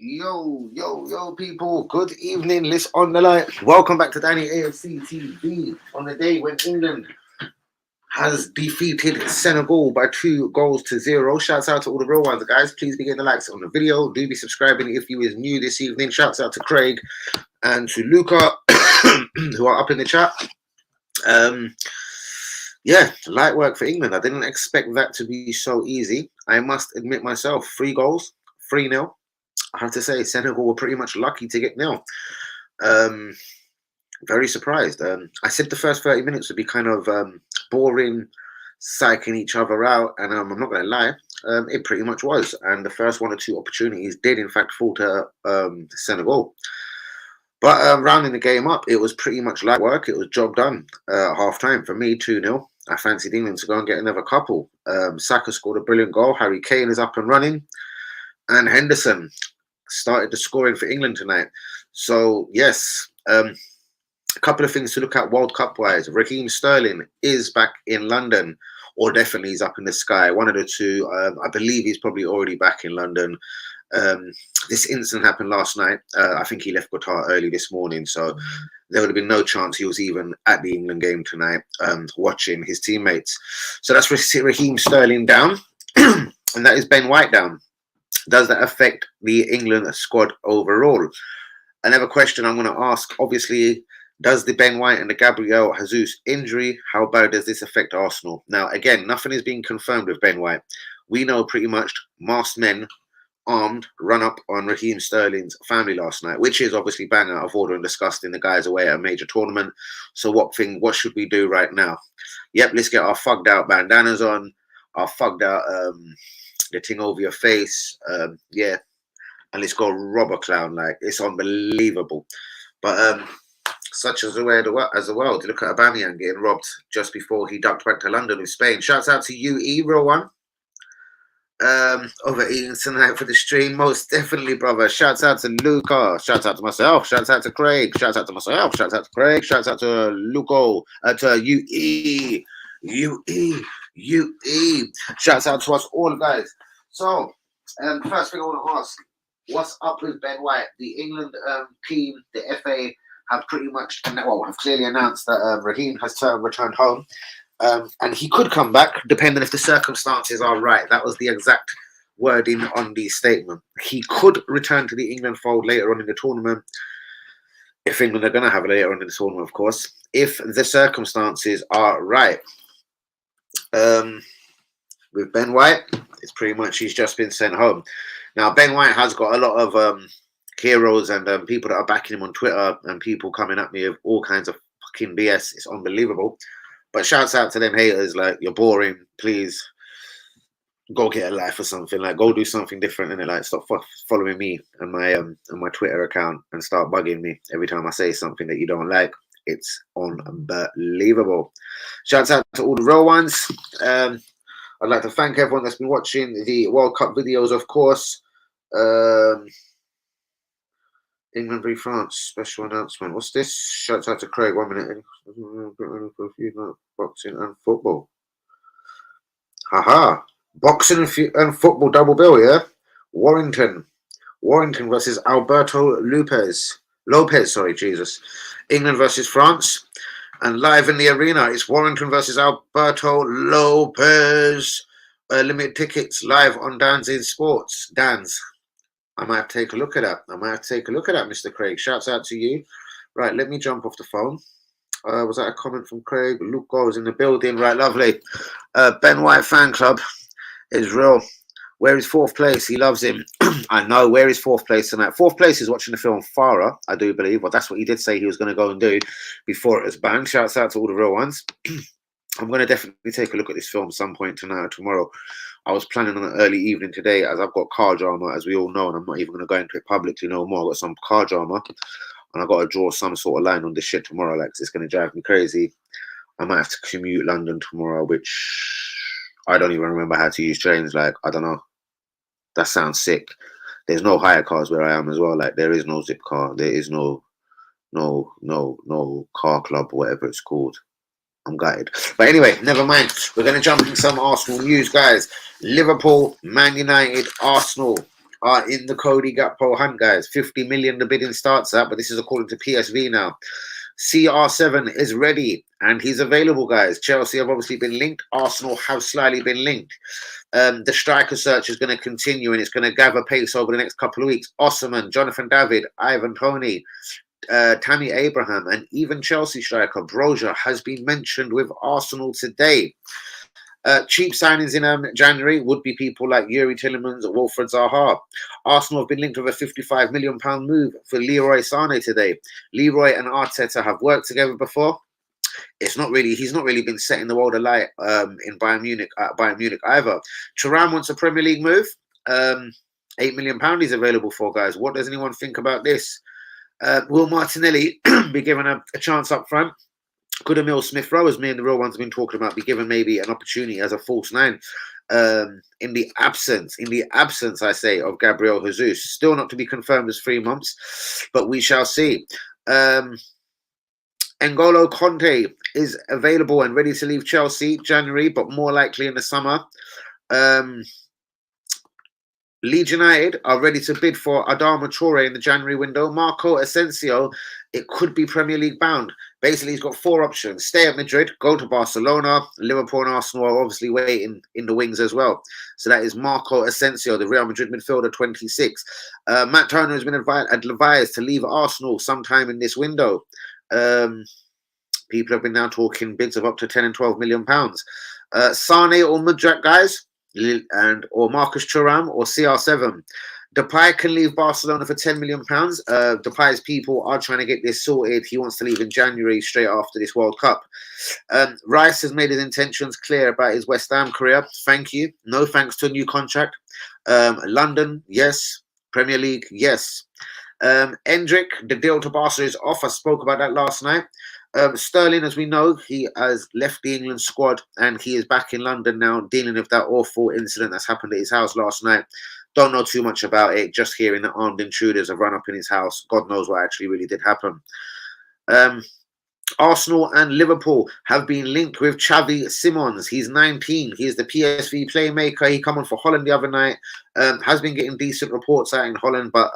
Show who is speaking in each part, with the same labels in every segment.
Speaker 1: Yo, people. Good evening. List on the line. Welcome back to Danny AFC TV on the day when England has defeated Senegal by 2-0. Shouts out to all the real ones, guys. Please be getting the likes on the video. Do be subscribing if you is new this evening. Shouts out to Craig and to Luca who are up in the chat. Yeah, light work for England. I didn't expect that to be so easy. I must admit myself, 3 goals, 3-0. I have to say, Senegal were pretty much lucky to get nil. Very surprised. I said the first 30 minutes would be kind of boring, psyching each other out, and I'm not going to lie, it pretty much was. And the first 1 or 2 opportunities did, in fact, fall to Senegal. But rounding the game up, it was pretty much light work. It was job done. Half time for me, 2-0. I fancied England to go and get another couple. Saka scored a brilliant goal. Harry Kane is up and running. And Henderson started the scoring for England tonight. So, yes, a couple of things to look at World Cup-wise. Raheem Sterling is back in London, or definitely he's up in the sky. One of the two. I believe he's probably already back in London. This incident happened last night. I think he left Qatar early this morning, so there would have been no chance he was even at the England game tonight watching his teammates. So that's Raheem Sterling down, and that is Ben White down. Does that affect the England squad overall? Another question I'm going to ask, obviously, does the Ben White and the Gabriel Jesus injury, how bad does this affect Arsenal? Now, again, nothing is being confirmed with Ben White. We know pretty much masked men armed run up on Raheem Sterling's family last night, which is obviously bang out of order and disgusting. The guy's away at a major tournament. So what should we do right now? Yep, let's get our fucked out bandanas on, our fucked out the thing over your face. Yeah, and let's go rob a clown. Like, it's unbelievable. But such as the way of the world. Look at Aubameyang getting robbed just before he ducked back to London with Spain. Shouts out to UE, real one. Overeating tonight for the stream, most definitely, brother. Shouts out to Luca, shouts out to myself, shouts out to Craig, shouts out to myself, shouts out to Craig, shouts out to Luco, to UE, shouts out to us all, guys. So, first thing I want to ask, what's up with Ben White? The England team, the FA, have pretty much, have clearly announced that Raheem has returned home. And he could come back depending if the circumstances are right. That was the exact wording on the statement. He could return to the England fold later on in the tournament. If England are going to have it later on in the tournament, of course. If the circumstances are right. With Ben White, it's pretty much he's just been sent home. Now, Ben White has got a lot of heroes and people that are backing him on Twitter and people coming at me with all kinds of fucking BS. It's unbelievable. But shouts out to them haters, like, you're boring, please go get a life or something. Like, go do something different, and like, stop following me and my Twitter account and start bugging me every time I say something that you don't like. It's unbelievable. Shouts out to all the real ones. I'd like to thank everyone that's been watching the World Cup videos, of course. England v France special announcement. What's this? Shouts out to Craig. 1 minute. Boxing and football. Haha. Boxing and football double bill, yeah? Warrington versus Alberto Lopez. England versus France. And live in the arena, it's Warrington versus Alberto Lopez. Limited tickets live on Dan's in Sports. Dan's. I might have to take a look at that. Mr. Craig. Shouts out to you. Right, let me jump off the phone. Was that a comment from Craig? Luke goes in the building. Right, lovely. Ben White fan club is real. Where is 4th place? He loves him. I know. Where is 4th place tonight? 4th place is watching the film Farah, I do believe. Well, that's what he did say he was going to go and do before it was banned. Shouts out to all the real ones. I'm going to definitely take a look at this film some point tonight or tomorrow. I was planning on an early evening today, as I've got car drama, as we all know, and I'm not even going to go into it publicly no more. I've got some car drama, and I've got to draw some sort of line on this shit tomorrow, like, it's going to drive me crazy. I might have to commute London tomorrow, which I don't even remember how to use trains. Like, I don't know. That sounds sick. There's no hire cars where I am as well. Like, there is no zip car. There is no car club or whatever it's called. I'm gutted. But anyway, never mind. We're going to jump into some Arsenal news, guys. Liverpool, Man United, Arsenal. are in the Cody Gakpo hunt, guys. 50 million the bidding starts at, but this is according to PSV now. CR7 is ready and he's available, guys. Chelsea have obviously been linked. Arsenal have slightly been linked. The striker search is going to continue and it's going to gather pace over the next couple of weeks. Osman, Jonathan David, Ivan Toney, Tammy Abraham, and even Chelsea striker Broja has been mentioned with Arsenal today. Cheap signings in January would be people like Yuri Tillemans or Wilfred Zaha. Arsenal have been linked with a £55 million move for Leroy Sané today. Leroy and Arteta have worked together before. He's not really been setting the world alight in Bayern Munich either. Thuram wants a Premier League move. £8 million he's available for, guys. What does anyone think about this? Will Martinelli be given a chance up front? Could Emil Smith Rowe, as me and the real ones have been talking about, be given maybe an opportunity as a false nine in the absence, I say, of Gabriel Jesus? Still not to be confirmed as 3 months, but we shall see. N'Golo Conte is available and ready to leave Chelsea January, but more likely in the summer. Leeds United are ready to bid for Adama Traore in the January window. Marco Asensio, it could be Premier League bound. Basically, he's got 4 options. Stay at Madrid, go to Barcelona. Liverpool and Arsenal are obviously waiting in the wings as well. So that is Marco Asensio, the Real Madrid midfielder, 26. Matt Turner has been advised to leave Arsenal sometime in this window. People have been now talking bids of up to 10 and 12 million pounds. Sane or Mudryk, guys, or Marcus Thuram or CR7. Depay can leave Barcelona for 10 million pounds. Depay's people are trying to get this sorted. He wants to leave in January, straight after this World Cup. Rice has made his intentions clear about his West Ham career. Thank you. No thanks to a new contract. London, yes. Premier League, yes. Endrick, the deal to Barca is off. I spoke about that last night. Sterling, as we know, he has left the England squad and he is back in London now, dealing with that awful incident that's happened at his house last night. Don't know too much about it, just hearing that armed intruders have run up in his house. God knows what actually really did happen. Arsenal and Liverpool have been linked with Xavi Simons. He's 19. He is the PSV playmaker. He came on for Holland the other night. Has been getting decent reports out in Holland, but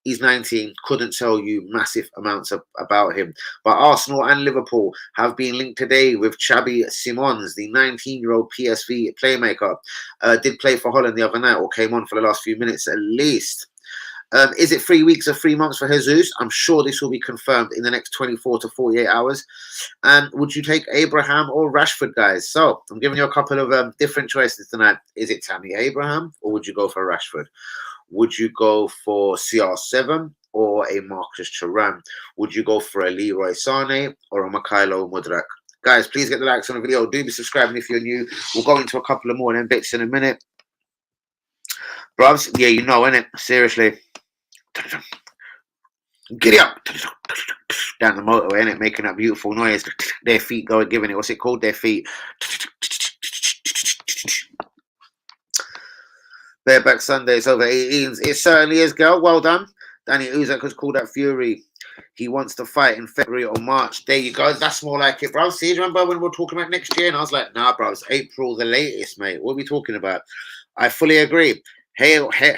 Speaker 1: he's 19. Couldn't tell you massive amounts about him. But Arsenal and Liverpool have been linked today with Xavi Simons, the 19-year-old PSV playmaker. Did play for Holland the other night, or came on for the last few minutes at least. Is it 3 weeks or 3 months for Jesus? I'm sure this will be confirmed in the next 24 to 48 hours. And would you take Abraham or Rashford, guys? So I'm giving you a couple of different choices tonight. Is it Tammy Abraham or would you go for Rashford? Would you go for CR7 or a Marcus Thuram? Would you go for a Leroy Sané or a Mykhailo Mudryk? Guys, please get the likes on the video. Do be subscribing if you're new. We'll go into a couple of more of them bits in a minute. Bruvs, yeah, you know, innit? Seriously. Giddy up! Down the motorway, innit? Making that beautiful noise. Their feet going, giving it, what's it called? Their feet. Bareback Sundays over 18s. It certainly is, girl. Well done. Danny Uzak has called out Fury. He wants to fight in February or March. There you go. That's more like it, bro. See, remember when we were talking about next year? And I was like, nah, bro, it's April the latest, mate. What are we talking about? I fully agree. Hail, here,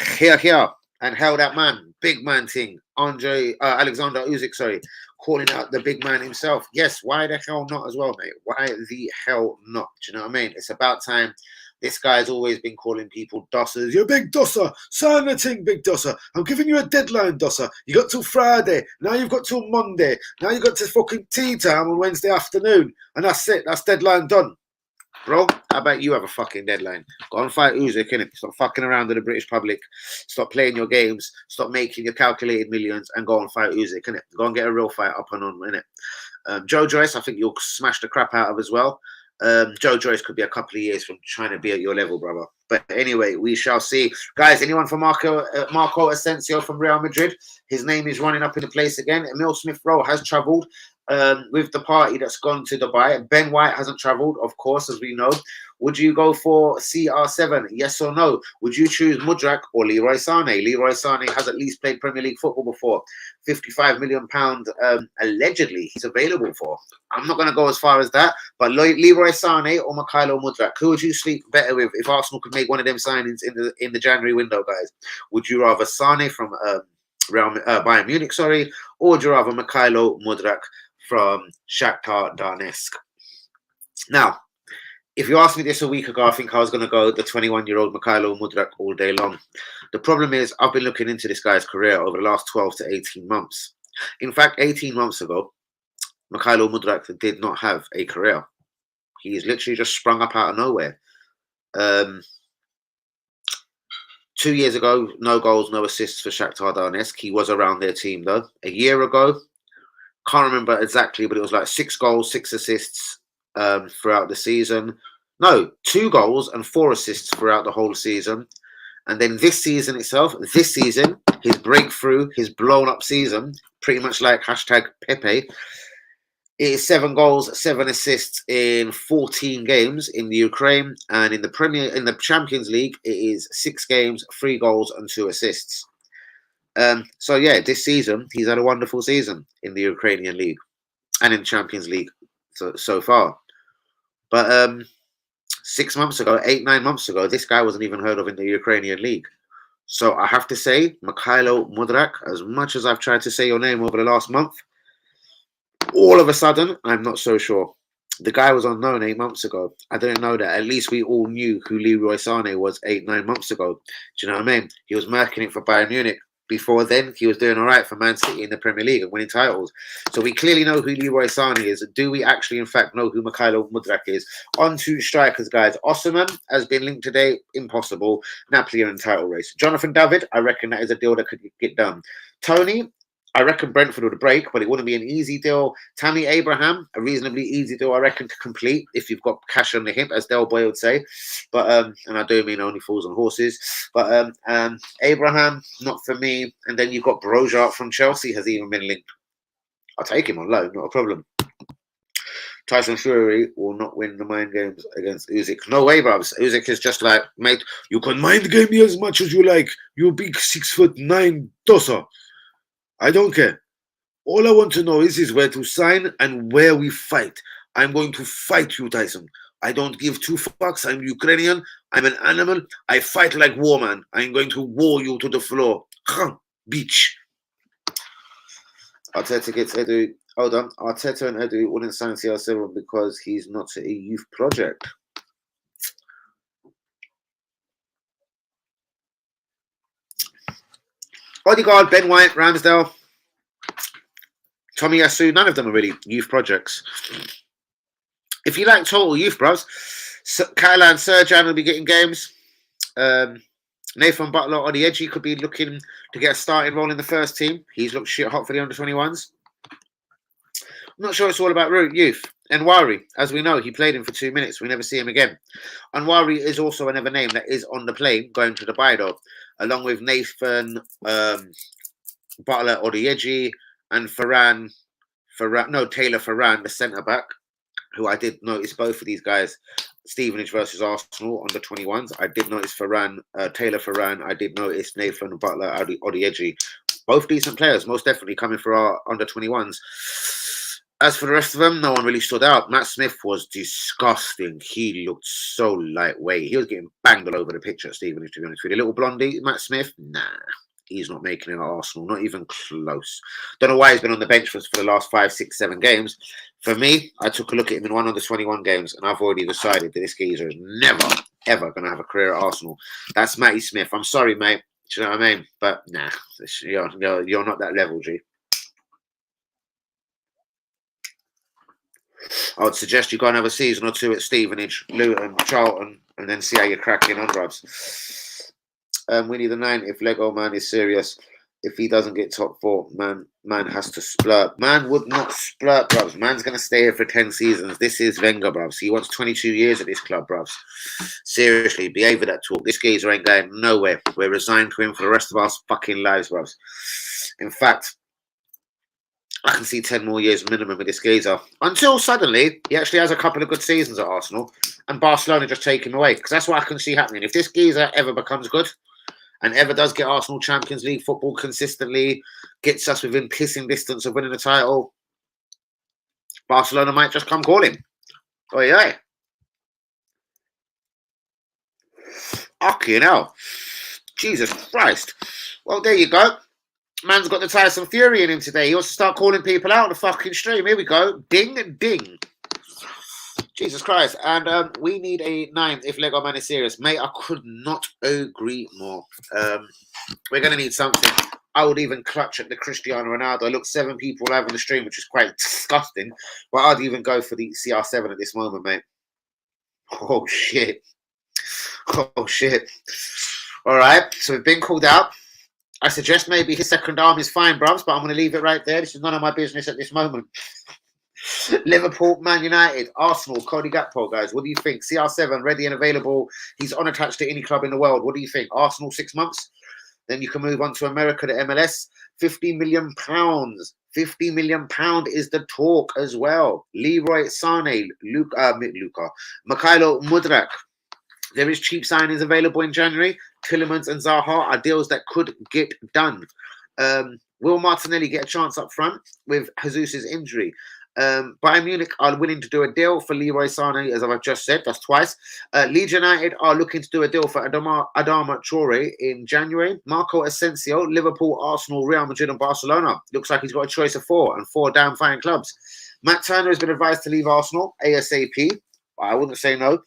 Speaker 1: and hail that man. Big man thing. Alexander Usyk, sorry. Calling out the big man himself. Yes, why the hell not as well, mate? Why the hell not? Do you know what I mean? It's about time. This guy's always been calling people dossers. You're big dosser. Sign the thing, big dosser. I'm giving you a deadline, dosser. You got till Friday. Now you've got till Monday. Now you've got to fucking tea time on Wednesday afternoon. And that's it. That's deadline done. Bro, how about you have a fucking deadline? Go and fight Usyk, innit? Stop fucking around with the British public. Stop playing your games. Stop making your calculated millions and go and fight Usyk, innit? Go and get a real fight up and on, innit? Joe Joyce, I think you'll smash the crap out of as well. Joe Joyce could be a couple of years from trying to be at your level, brother. But anyway, we shall see. Guys, anyone for Marco Asensio from Real Madrid? His name is running up in the place again. Emil Smith Rowe has travelled with the party that's gone to Dubai. Ben White hasn't travelled, of course, as we know. Would you go for CR7? Yes or no? Would you choose Mudryk or Leroy Sané? Leroy Sané has at least played Premier League football before. £55 million allegedly he's available for. I'm not going to go as far as that, but Leroy Sané or Mykhailo Mudryk, who would you sleep better with if Arsenal could make one of them signings in the January window, guys? Would you rather Sane from Bayern Munich, sorry, or would you rather Mikhailo Mudryk from Shakhtar Donetsk? Now, if you asked me this a week ago, I think I was going to go the 21-year-old Mikhailo Mudryk all day long. The problem is I've been looking into this guy's career over the last 12 to 18 months. In fact, 18 months ago, Mikhailo Mudryk did not have a career. He's literally just sprung up out of nowhere. 2 years ago, no goals, no assists for Shakhtar Donetsk. He was around their team, though. A year ago, can't remember exactly, but it was like 6 goals, 6 assists throughout the season. No, 2 goals and 4 assists throughout the whole season. And then this season itself, his breakthrough, his blown-up season, pretty much like hashtag Pepe, it is 7 goals, 7 assists in 14 games in the Ukraine, and in the Champions League, it is 6 games, 3 goals, and 2 assists. So yeah, this season he's had a wonderful season in the Ukrainian league and in Champions League so far. But 6 months ago, 8-9 months ago, this guy wasn't even heard of in the Ukrainian league. So I have to say, Mikhailo Mudryk, as much as I've tried to say your name over the last month, all of a sudden, I'm not so sure. The guy was unknown 8 months ago. I didn't know that. At least we all knew who Leroy Sané was 8-9 months ago. Do you know what I mean? He was marking it for Bayern Munich. Before then, he was doing all right for Man City in the Premier League and winning titles. So we clearly know who Leroy Sané is. Do we actually, in fact, know who Mikhailo Mudryk is? On to strikers, guys. Osimhen has been linked today. Impossible. Napoli are in title race. Jonathan David, I reckon that is a deal that could get done. Tony, I reckon Brentford would break, but it wouldn't be an easy deal. Tammy Abraham, a reasonably easy deal, I reckon, to complete if you've got cash on the hip, as Del Boy would say. But and I do mean only fools on horses. But Abraham, not for me. And then you've got Broja from Chelsea, has even been linked. I'll take him on loan, not a problem. Tyson Fury will not win the mind games against Usyk. No way, bruv. Usyk is just like, mate, you can mind game me as much as you like. You big 6'9" tosser. I don't care. All I want to know is where to sign and where we fight. I'm going to fight you, Tyson. I don't give 2 fucks. I'm Ukrainian. I'm an animal. I fight like war, man. I'm going to war you to the floor. Beach. Arteta gets Edu. Hold on. Arteta and Edu wouldn't sign CR7 because he's not a youth project. Odegaard, Ben White, Ramsdale, Tomiyasu, none of them are really youth projects. If you like total youth, bros, Kylan Serjan will be getting games. Nathan Butler on the edge, he could be looking to get a starting role in the first team. He's looked shit hot for the under-21s. I'm not sure it's all about youth. Nwari, as we know, he played him for 2 minutes. We never see him again. Nwari is also another name that is on the plane going to the Dubai, along with Nathan Butler Odieji and Taylor Ferran, the centre-back, who I did notice both of these guys, Stevenage versus Arsenal under 21s. I did notice Taylor Ferran. I did notice Nathan Butler Odieji. Both decent players, most definitely coming for our under 21s. As for the rest of them, no one really stood out. Matt Smith was disgusting. He looked so lightweight. He was getting banged all over the pitch at Stevenage, to be honest with you. The little blondie, Matt Smith, nah. He's not making it at Arsenal, not even close. Don't know why he's been on the bench for the last 5, 6, 7 games. For me, I took a look at him in one of the 21 games, and I've already decided that this geezer is never, ever going to have a career at Arsenal. That's Matty Smith. I'm sorry, mate. Do you know what I mean? But nah, you're not that level, G. I would suggest you go and have a season or 2 at Stevenage, Luton, Charlton, and then see how you're cracking on, bruv. Winnie the 9, if Lego Man is serious, if he doesn't get top 4, man has to splurt. Man would not splurt, bruv. Man's going to stay here for 10 seasons. This is Wenger, bruv. He wants 22 years at this club, bruv. Seriously, behave with that talk. This geezer ain't going nowhere. We're resigned to him for the rest of our fucking lives, bruv. In fact, I can see 10 more years minimum with this geezer. Until suddenly, he actually has a couple of good seasons at Arsenal and Barcelona just take him away. Because that's what I can see happening. If this geezer ever becomes good and ever does get Arsenal Champions League football consistently, gets us within pissing distance of winning the title, Barcelona might just come calling. Oh, yeah. Fucking hell. Jesus Christ. Well, there you go. Man's got the Tyson Fury in him today. He wants to start calling people out on the fucking stream. Here we go. Ding, ding. Jesus Christ. And we need a 9 if Lego Man is serious. Mate, I could not agree more. We're going to need something. I would even clutch at the Cristiano Ronaldo. Look, 7 people live on the stream, which is quite disgusting. But I'd even go for the CR7 at this moment, mate. Oh, shit. Oh, shit. All right. So we've been called out. I suggest maybe his second arm is fine, bruvs, but I'm going to leave it right there. This is none of my business at this moment. Liverpool, Man United, Arsenal, Cody Gakpo, guys. What do you think? CR7, ready and available. He's unattached to any club in the world. What do you think? Arsenal, 6 months? Then you can move on to America, the MLS. £50 million. £50 million is the talk as well. Leroy Sané, Mikhailo Mudryk. There is cheap signings available in January. Tielemans and Zaha are deals that could get done. Will Martinelli get a chance up front with Jesus' injury? Bayern Munich are willing to do a deal for Leroy Sané, as I've just said. That's twice. Leeds United are looking to do a deal for Adama Traore in January. Marco Asensio, Liverpool, Arsenal, Real Madrid and Barcelona. Looks like he's got a choice of 4 and 4 damn fine clubs. Matt Turner has been advised to leave Arsenal ASAP. I wouldn't say no.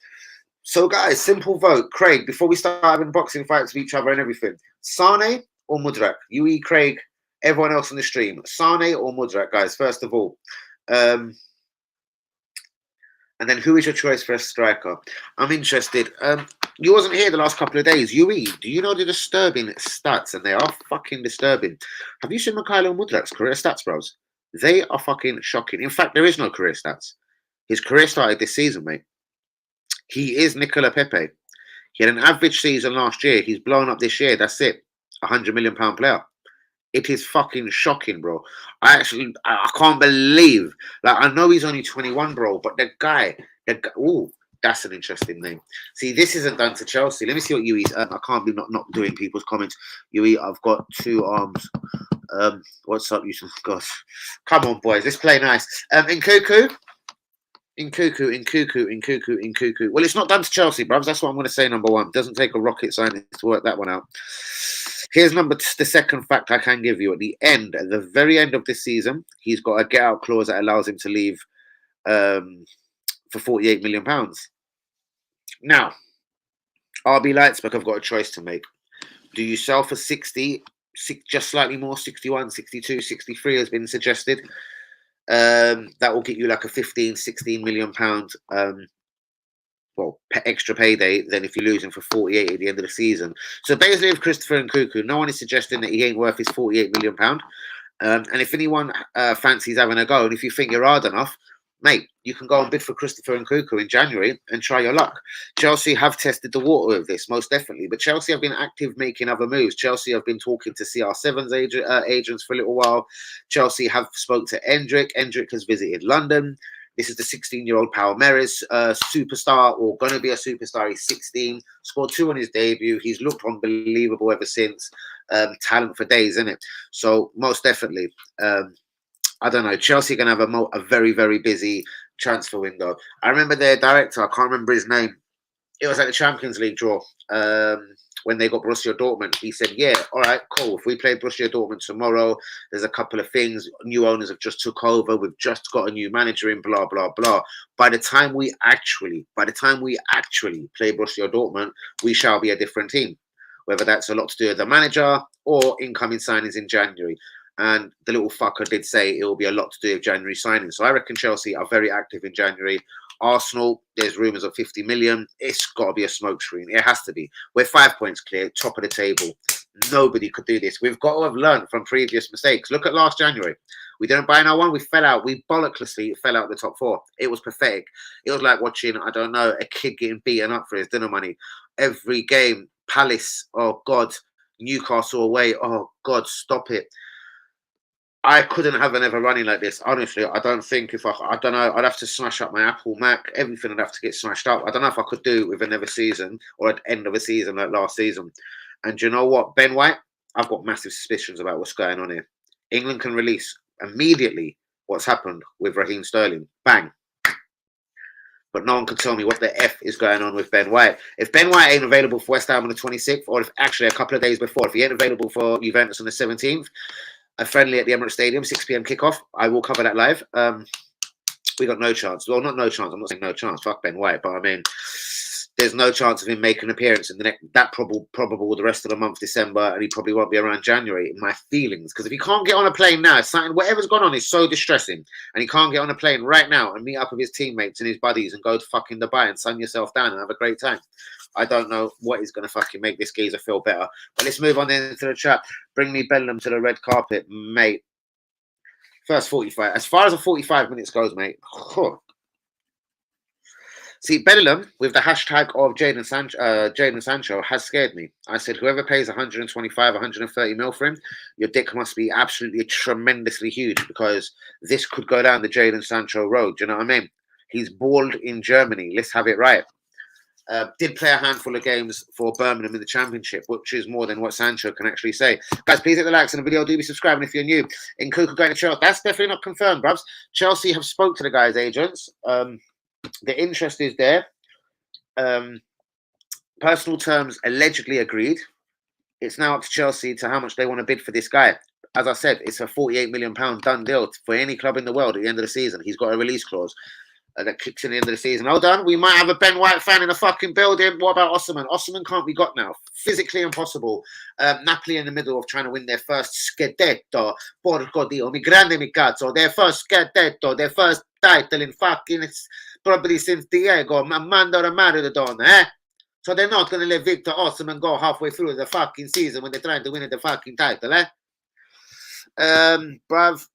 Speaker 1: So, guys, simple vote. Craig, before we start having boxing fights with each other and everything, Sané or Mudryk? You, Craig, everyone else on the stream. Sané or Mudryk, guys, first of all. And then who is your choice for a striker? I'm interested. You wasn't here the last couple of days. UE, do you know the disturbing stats? And they are fucking disturbing. Have you seen Mikhailo Mudryk's career stats, bros? They are fucking shocking. In fact, there is no career stats. His career started this season, mate. He is Nicola Pepe. He had an average season last year. He's blown up this year. That's it. £100 million player. It is fucking shocking, bro. I can't believe. Like, I know he's only 21, bro, but the guy, ooh, that's an interesting name. See, this isn't done to Chelsea. Let me see what UE. I can't be not doing people's comments. UE, I've got 2 arms. What's up, you? Gosh, come on, boys. Let's play nice. Nkuku. Well, it's not done to Chelsea, bruv. That's what I'm going to say, number 1. Doesn't take a rocket scientist to work that one out. Here's the second fact I can give you. At the very end of this season, he's got a get-out clause that allows him to leave for £48 million. Now, RB Leipzig have got a choice to make. Do you sell for 60, just slightly more, 61, 62, 63 has been suggested? That will get you like a 15, 16 million pound extra payday than if you're losing for 48 at the end of the season. So basically with Christopher Nkuku, no one is suggesting that he ain't worth his 48 million pound. And if anyone fancies having a go, and if you think you're hard enough, mate, you can go and bid for Christopher Nkuku in January and try your luck. Chelsea have tested the water with this, most definitely. But Chelsea have been active making other moves. Chelsea have been talking to CR7's agents for a little while. Chelsea have spoke to Endrick. Endrick has visited London. This is the 16-year-old Palmeiras superstar, or going to be a superstar. He's 16, scored 2 on his debut. He's looked unbelievable ever since. Talent for days, isn't it? So most definitely. I don't know. Chelsea are going to have a very, very busy transfer window. I remember their director, I can't remember his name. It was at the Champions League draw when they got Borussia Dortmund. He said, yeah, all right, cool. If we play Borussia Dortmund tomorrow, there's a couple of things. New owners have just took over. We've just got a new manager in, blah, blah, blah. By the time we actually play Borussia Dortmund, we shall be a different team. Whether that's a lot to do with the manager or incoming signings in January. And the little fucker did say it will be a lot to do with January signings. So I reckon Chelsea are very active in January. Arsenal, there's rumours of 50 million. It's got to be a smokescreen. It has to be. We're 5 points clear, top of the table. Nobody could do this. We've got to have learned from previous mistakes. Look at last January. We didn't buy no one. We fell out. We bollocklessly fell out the top 4. It was pathetic. It was like watching, I don't know, a kid getting beaten up for his dinner money. Every game, Palace, oh God, Newcastle away, oh God, stop it. I couldn't have an ever running like this. Honestly, I don't think I don't know, I'd have to smash up my Apple, Mac, everything would have to get smashed up. I don't know if I could do it with another season or at the end of a season like last season. And you know what, Ben White, I've got massive suspicions about what's going on here. England can release immediately what's happened with Raheem Sterling. Bang. but no one can tell me what the F is going on with Ben White. If Ben White ain't available for West Ham on the 26th, or if actually a couple of days before, if he ain't available for Juventus on the 17th, a friendly at the Emirates Stadium, 6 p.m. kickoff, I will cover that live. We got no chance. Well, not no chance. I'm not saying no chance. Fuck Ben White, but I mean, there's no chance of him making an appearance in the next, probable the rest of the month, December, and he probably won't be around January. My feelings, because if he can't get on a plane now, something, whatever's gone on is so distressing, and he can't get on a plane right now and meet up with his teammates and his buddies and go to fucking Dubai and sun yourself down and have a great time. I don't know what is going to fucking make this geezer feel better. But let's move on into the chat. Bring me Bellingham to the red carpet, mate. First 45. As far as the 45 minutes goes, mate. See, Bellingham with the hashtag of Jadon Sancho has scared me. I said, whoever pays 125, 130 mil for him, your dick must be absolutely tremendously huge, because this could go down the Jadon Sancho road. Do you know what I mean? He's balled in Germany. Let's have it right. Did play a handful of games for Birmingham in the Championship, which is more than what Sancho can actually say. Guys, please hit the likes on the video. Do be subscribing if you're new. Nkunku going to Chelsea. That's definitely not confirmed, bruvs. Chelsea have spoke to the guy's agents. The interest is there. Personal terms allegedly agreed. It's now up to Chelsea to how much they want to bid for this guy. As I said, it's a £48 million done deal for any club in the world at the end of the season. He's got a release clause that kicks in the end of the season. Hold on, we might have a Ben White fan in the fucking building. What about Osimhen? Osimhen can't be got now. Physically impossible. Napoli in the middle of trying to win their first Scudetto. Porco Dio, mi grande mi cazzo. Their first Scudetto, their first title in fucking, it's probably since Diego Armando Maradona, eh? So they're not going to let Victor Osimhen go halfway through the fucking season when they're trying to win the fucking title, eh? Bruv,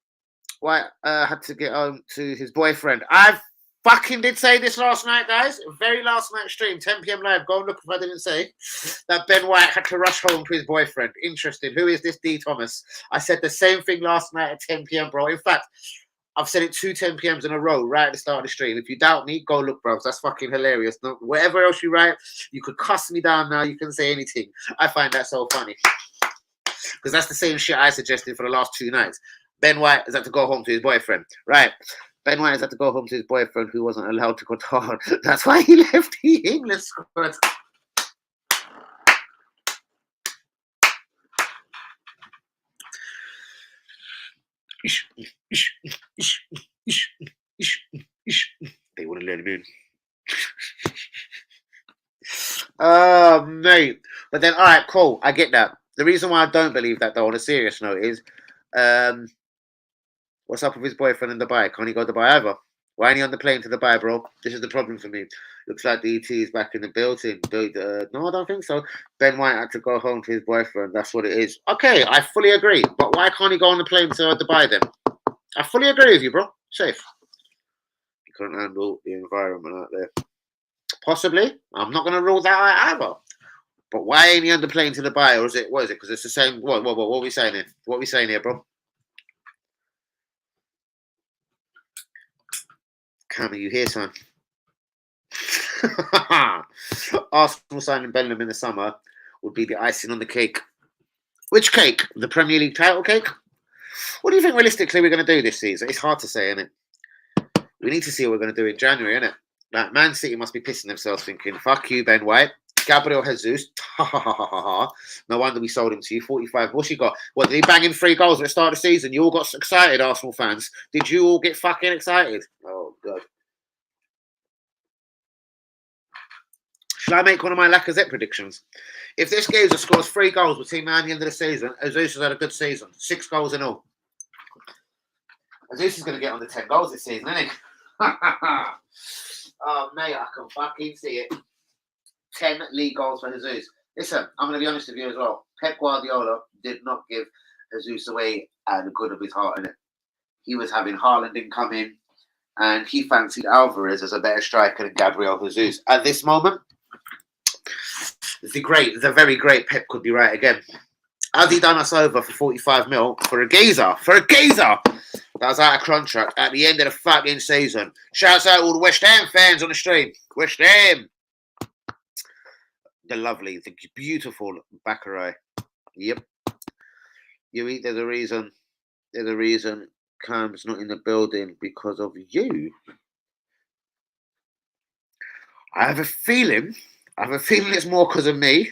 Speaker 1: White had to get home to his boyfriend. I fucking did say this last night, guys. Very last night stream, 10 p.m. live. Go and look if I didn't say that Ben White had to rush home to his boyfriend. Interesting. Who is this D. Thomas? I said the same thing last night at 10 p.m, bro. In fact, I've said it 2 10 p.m.s in a row right at the start of the stream. If you doubt me, go look, bro. That's fucking hilarious. No, whatever else you write, you could cuss me down now. You can say anything. I find that so funny. Because that's the same shit I suggested for the last 2 nights. Ben White has had to go home to his boyfriend. Right. Ben White has had to go home to his boyfriend who wasn't allowed to go to hard. That's why he left the England squad. They wouldn't let him in. Oh, mate. But then, all right, cool. I get that. The reason why I don't believe that, though, on a serious note, is what's up with his boyfriend in Dubai? Can't he go to Dubai either? Why ain't he on the plane to Dubai, bro? This is the problem for me. Looks like the ET is back in the building. No, I don't think so. Ben White had to go home to his boyfriend. That's what it is. Okay, I fully agree. But why can't he go on the plane to Dubai then? I fully agree with you, bro. Safe. You couldn't handle the environment out there. Possibly. I'm not going to rule that out either. But why ain't he on the plane to Dubai? Or is it, what is it? Because it's the same. What are we saying here? What are we saying here, bro? Cam, are you here, son? Arsenal signing Bellingham in the summer would be the icing on the cake. Which cake? The Premier League title cake? What do you think realistically we're going to do this season? It's hard to say, isn't it? We need to see what we're going to do in January, innit? Like, Man City must be pissing themselves thinking, fuck you, Ben White. Gabriel Jesus. No wonder we sold him to you. 45. What's he got? What, did he bang in 3 goals at the start of the season? You all got excited, Arsenal fans. Did you all get fucking excited? Oh, God. Should I make one of my Lacazette predictions? If this geezer scores 3 goals between now and the end of the season, Jesus has had a good season. 6 goals in all. Jesus is going to get on the 10 goals this season, isn't he? Oh, mate, I can fucking see it. 10 league goals for Jesus. Listen, I'm going to be honest with you as well. Pep Guardiola did not give Jesus away the good of his heart in it. He was having Haaland come in, and he fancied Alvarez as a better striker than Gabriel Jesus. At this moment, the very great Pep could be right again. Has he done us over for 45 mil for a geezer? For a geezer that was out of contract at the end of the fucking season. Shouts out all the West Ham fans on the stream. West Ham. The lovely, the beautiful Baccarat. Yep. There's a reason. There's a reason Cam's not in the building because of you. I have a feeling. It's more because of me.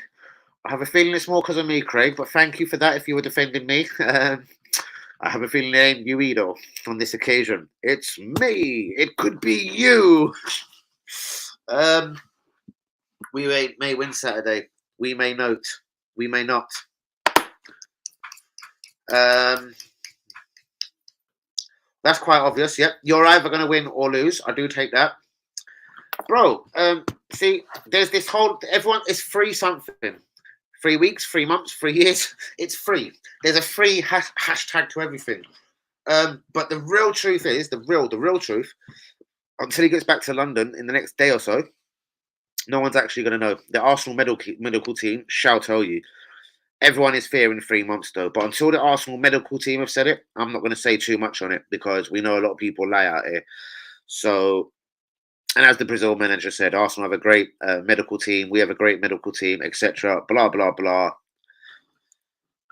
Speaker 1: Craig. But thank you for that. If you were defending me, I have a feeling it ain't you either on this occasion. It's me. It could be you. We may win Saturday. We may not. We may not. That's quite obvious. Yep, you're either going to win or lose. I do take that, bro. See, there's this whole everyone is free something. 3 weeks, 3 months, 3 years. It's free. There's a free hashtag to everything. But the real truth is the real truth. Until he gets back to London in the next day or so, no one's actually going to know. The Arsenal medical team shall tell you. Everyone is fearing 3 months though. But until the Arsenal medical team have said it, I'm not going to say too much on it because we know a lot of people lie out here. So, and as the Brazil manager said, Arsenal have a great medical team. We have a great medical team, etc. Blah, blah, blah.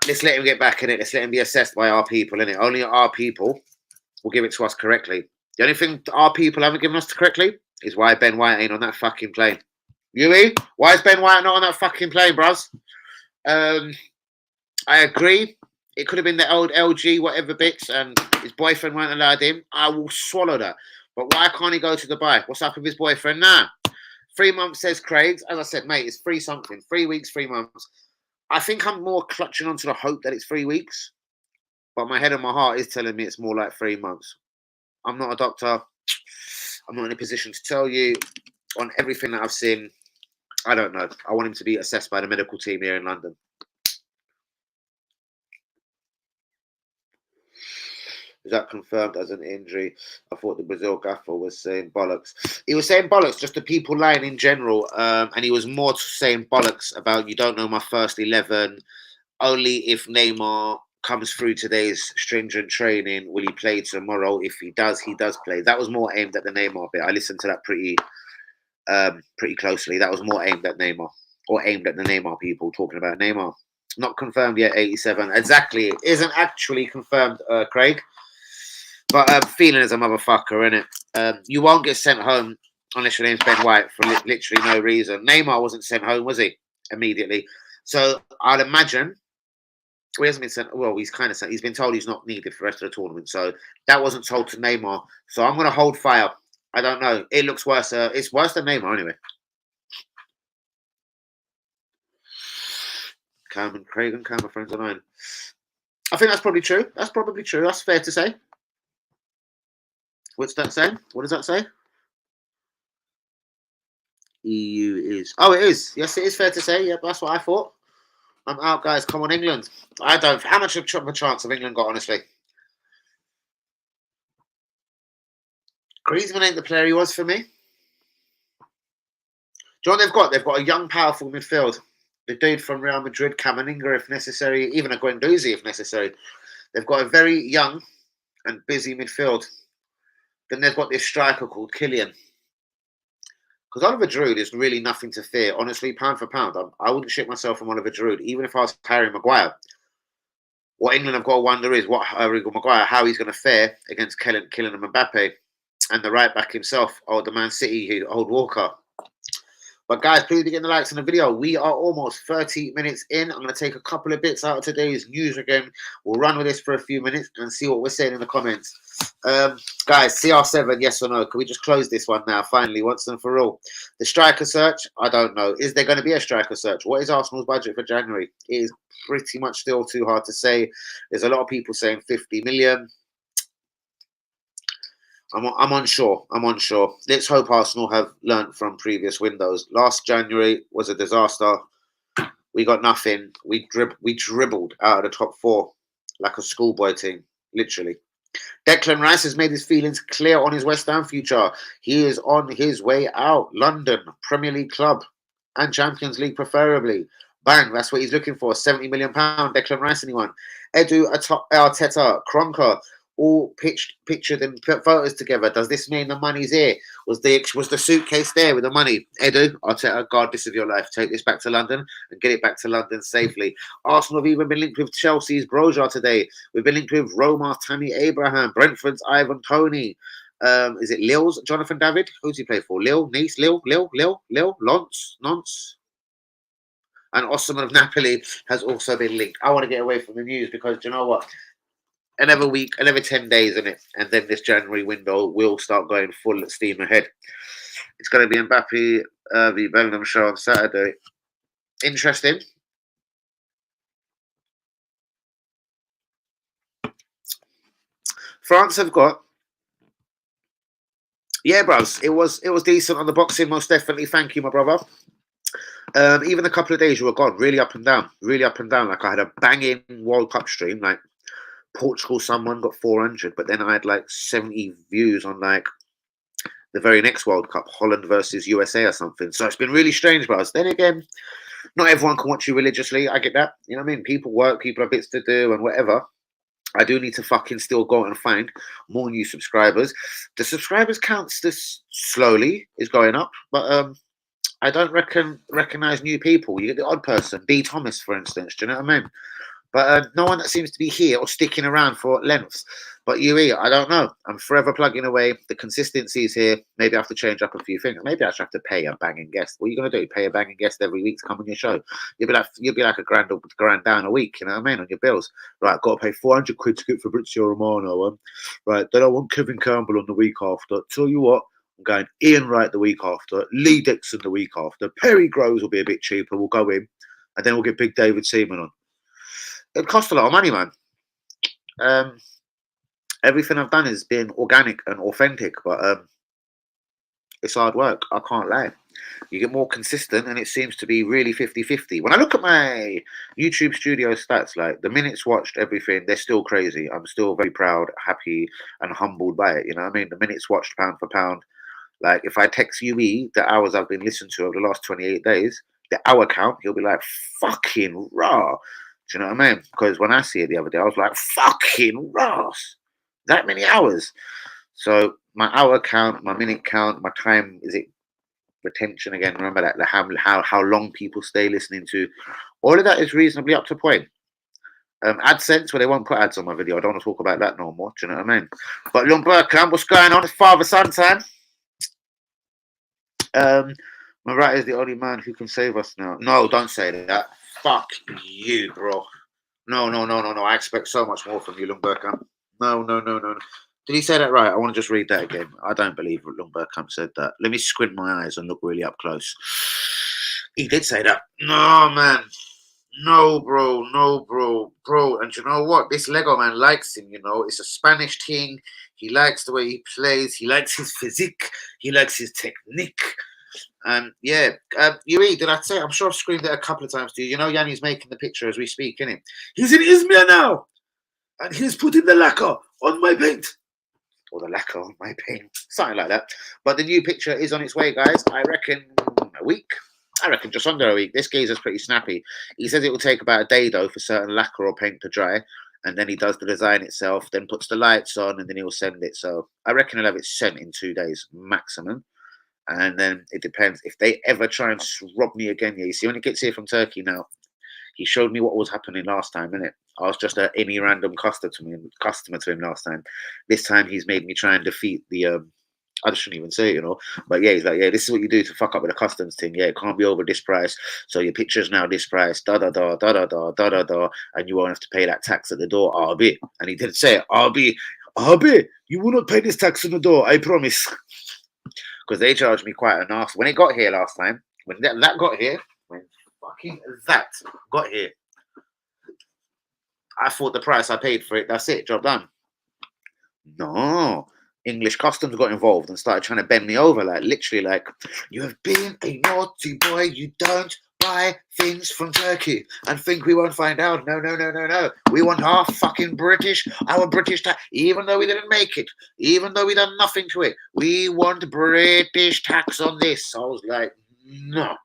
Speaker 1: Let's let him get back in it. Let's let him be assessed by our people, innit? Only our people will give it to us correctly. The only thing our people haven't given us correctly is why Ben White ain't on that fucking plane. Yui, why is Ben White not on that fucking plane, bros? I agree. It could have been the old LG whatever bits and his boyfriend weren't allowed in. I will swallow that. But why can't he go to Dubai? What's up with his boyfriend now? 3 months, says Craig. As I said, mate, it's free something. 3 weeks, 3 months. I think I'm more clutching onto the hope that it's 3 weeks. But my head and my heart is telling me it's more like 3 months. I'm not a doctor. I'm not in a position to tell you on everything that I've seen. I don't know. I want him to be assessed by the medical team here in London. Is that confirmed as an injury? I thought the Brazil gaffer was saying bollocks. He was saying bollocks just to people lying in general. And he was more saying bollocks about you don't know my first 11. Only if Neymar comes through today's stringent training will he play tomorrow. If he does play. That was more aimed at the Neymar bit. I listened to that pretty closely. That was more aimed at Neymar or aimed at the Neymar people talking about Neymar. Not confirmed yet, 87. Exactly. It isn't actually confirmed, Craig. But feeling as a motherfucker, innit? You won't get sent home unless your name's Ben White for literally no reason. Neymar wasn't sent home, was he? Immediately. So I'd imagine he hasn't been sent. Well, he's kind of sent. He's been told he's not needed for the rest of the tournament. So that wasn't told to Neymar. So I'm going to hold fire. I don't know. It looks worse. It's worse than Neymar anyway. Cam and Craig and Cam are friends of mine. I think that's probably true. That's fair to say. What's that saying? What does that say? EU is. Oh, it is. Yes, it is fair to say. Yep, that's what I thought. I'm out, guys. Come on, England. I don't. How much of a chance have England got, honestly? Griezmann ain't the player he was for me. Do you know what they've got? They've got a young, powerful midfield. The dude from Real Madrid, Camavinga, if necessary, even a Guendouzi, if necessary. They've got a very young and busy midfield. Then they've got this striker called Kylian. Because Oliver Giroud is really nothing to fear. Honestly, pound for pound, I wouldn't shit myself from Oliver Giroud, even if I was Harry Maguire. What England have got to wonder is what Harry Maguire, how he's going to fare against Kylian and Mbappe and the right back himself, or the Man City, old Walker. But guys, please be getting the likes on the video. We are almost 30 minutes in. I'm going to take a couple of bits out of today's news again. We'll run with this for a few minutes and see what we're saying in the comments. Guys, CR7, yes or no? Can we just close this one now, finally, once and for all? The striker search, I don't know. Is there going to be a striker search? What is Arsenal's budget for January? It is pretty much still too hard to say. There's a lot of people saying 50 million. I'm unsure. Let's hope Arsenal have learnt from previous windows. Last January was a disaster. We got nothing. We dribbled out of the top 4 like a schoolboy team, literally. Declan Rice has made his feelings clear on his West Ham future. He is on his way out. London, Premier League club, and Champions League preferably. Bang, that's what he's looking for. £70 million, Declan Rice, anyone? Edu, Arteta, Kroenke, all pictured and put photos together. Does this mean the money's here? Was the suitcase there with the money? Edu, Arteta, God, this is your life. Take this back to London and get it back to London safely. Arsenal have even been linked with Chelsea's Broja today. We've been linked with Roma, Tammy Abraham, Brentford's Ivan Toney. Is it Lille's Jonathan David? Who's he play for? Lille, Nice, Lille, Lance, Nance. And Osimhen of Napoli has also been linked. I want to get away from the news because do you know what? Another week, another 10 days in it, and then this January window will start going full steam ahead. It's going to be Mbappe v Bellingham show on Saturday. Interesting. France have got, yeah, bros. It was decent on the boxing, most definitely. Thank you, my brother. Even a couple of days you were gone, really up and down, Like I had a banging World Cup stream, like Portugal, someone got 400, but then I had like 70 views on like the very next World Cup, Holland versus USA or something. So it's been really strange, bros. Then again, not everyone can watch you religiously. I get that. You know what I mean? People work, people have bits to do and whatever. I do need to fucking still go and find more new subscribers. The subscribers counts this slowly is going up, but I don't recognize new people. You get the odd person, D Thomas, for instance. Do you know what I mean? But no one that seems to be here or sticking around for lengths. But UE, I don't know. I'm forever plugging away. The consistency is here. Maybe I have to change up a few things. Maybe I should have to pay a banging guest. What are you gonna do? Pay a banging guest every week to come on your show? You'll be like a grand down a week. You know what I mean? On your bills, right? Got to pay 400 quid to get Fabrizio Romano. Right? Then I want Kevin Campbell on the week after. Tell you what. I'm going Ian Wright the week after. Lee Dixon the week after. Perry Groves will be a bit cheaper. We'll go in, and then we'll get Big David Seaman on. It costs a lot of money, man. Everything I've done has been organic and authentic, but it's hard work. I can't lie. You get more consistent, and it seems to be really 50-50. When I look at my YouTube studio stats, like the minutes watched, everything, they're still crazy. I'm still very proud, happy, and humbled by it. You know what I mean? The minutes watched pound for pound. Like if I text UE the hours I've been listened to over the last 28 days, the hour count, he'll be like, fucking raw. Do you know what I mean? Because when I see it the other day, I was like, fucking Ross, that many hours. So my hour count, my minute count, my time, is it retention again? Remember that, how long people stay listening to. All of that is reasonably up to point. AdSense, where they won't put ads on my video. I don't want to talk about that no more. Do you know what I mean? But Lumbercamp, what's going on? It's father-son time. Morata is the only man who can save us now. No, don't say that. Fuck you, bro. No. I expect so much more from you, Lundbergkamp. No. Did he say that right? I want to just read that again. I don't believe Lundbergkamp said that. Let me squint my eyes and look really up close. He did say that. No, man. No, bro. And you know what? This Lego man likes him, you know. It's a Spanish thing. He likes the way he plays. He likes his physique. He likes his technique. And yeah, UE, did I say? I'm sure I've screamed it a couple of times to you. You know, Yanni's making the picture as we speak, innit? He's in Izmir now, and he's putting the lacquer on my paint, or the lacquer on my paint, something like that. But the new picture is on its way, guys. I reckon a week. I reckon just under a week. This geezer's pretty snappy. He says it will take about a day though for certain lacquer or paint to dry, and then he does the design itself, then puts the lights on, and then he'll send it. So I reckon he'll have it sent in 2 days maximum. And then it depends if they ever try and rob me again. Yeah, you see, when he gets here from Turkey now, he showed me what was happening last time, innit? I was just any random customer to him last time. This time he's made me try and defeat the I shouldn't even say it, you know. But yeah, he's like, yeah, this is what you do to fuck up with the customs thing. Yeah, it can't be over this price. So your picture's now this price, and you won't have to pay that tax at the door, RB. And he did say, RB, you will not pay this tax on the door, I promise. Because they charged me quite a nasty. When it got here last time, when that got here, when fucking that got here, I thought the price I paid for it, that's it, job done. No. English customs got involved and started trying to bend me over, like literally, like, you have been a naughty boy, you don't buy things from Turkey and think we won't find out. No. We want our fucking British, our British tax, even though we didn't make it, even though we done nothing to it. We want British tax on this. I was like, no.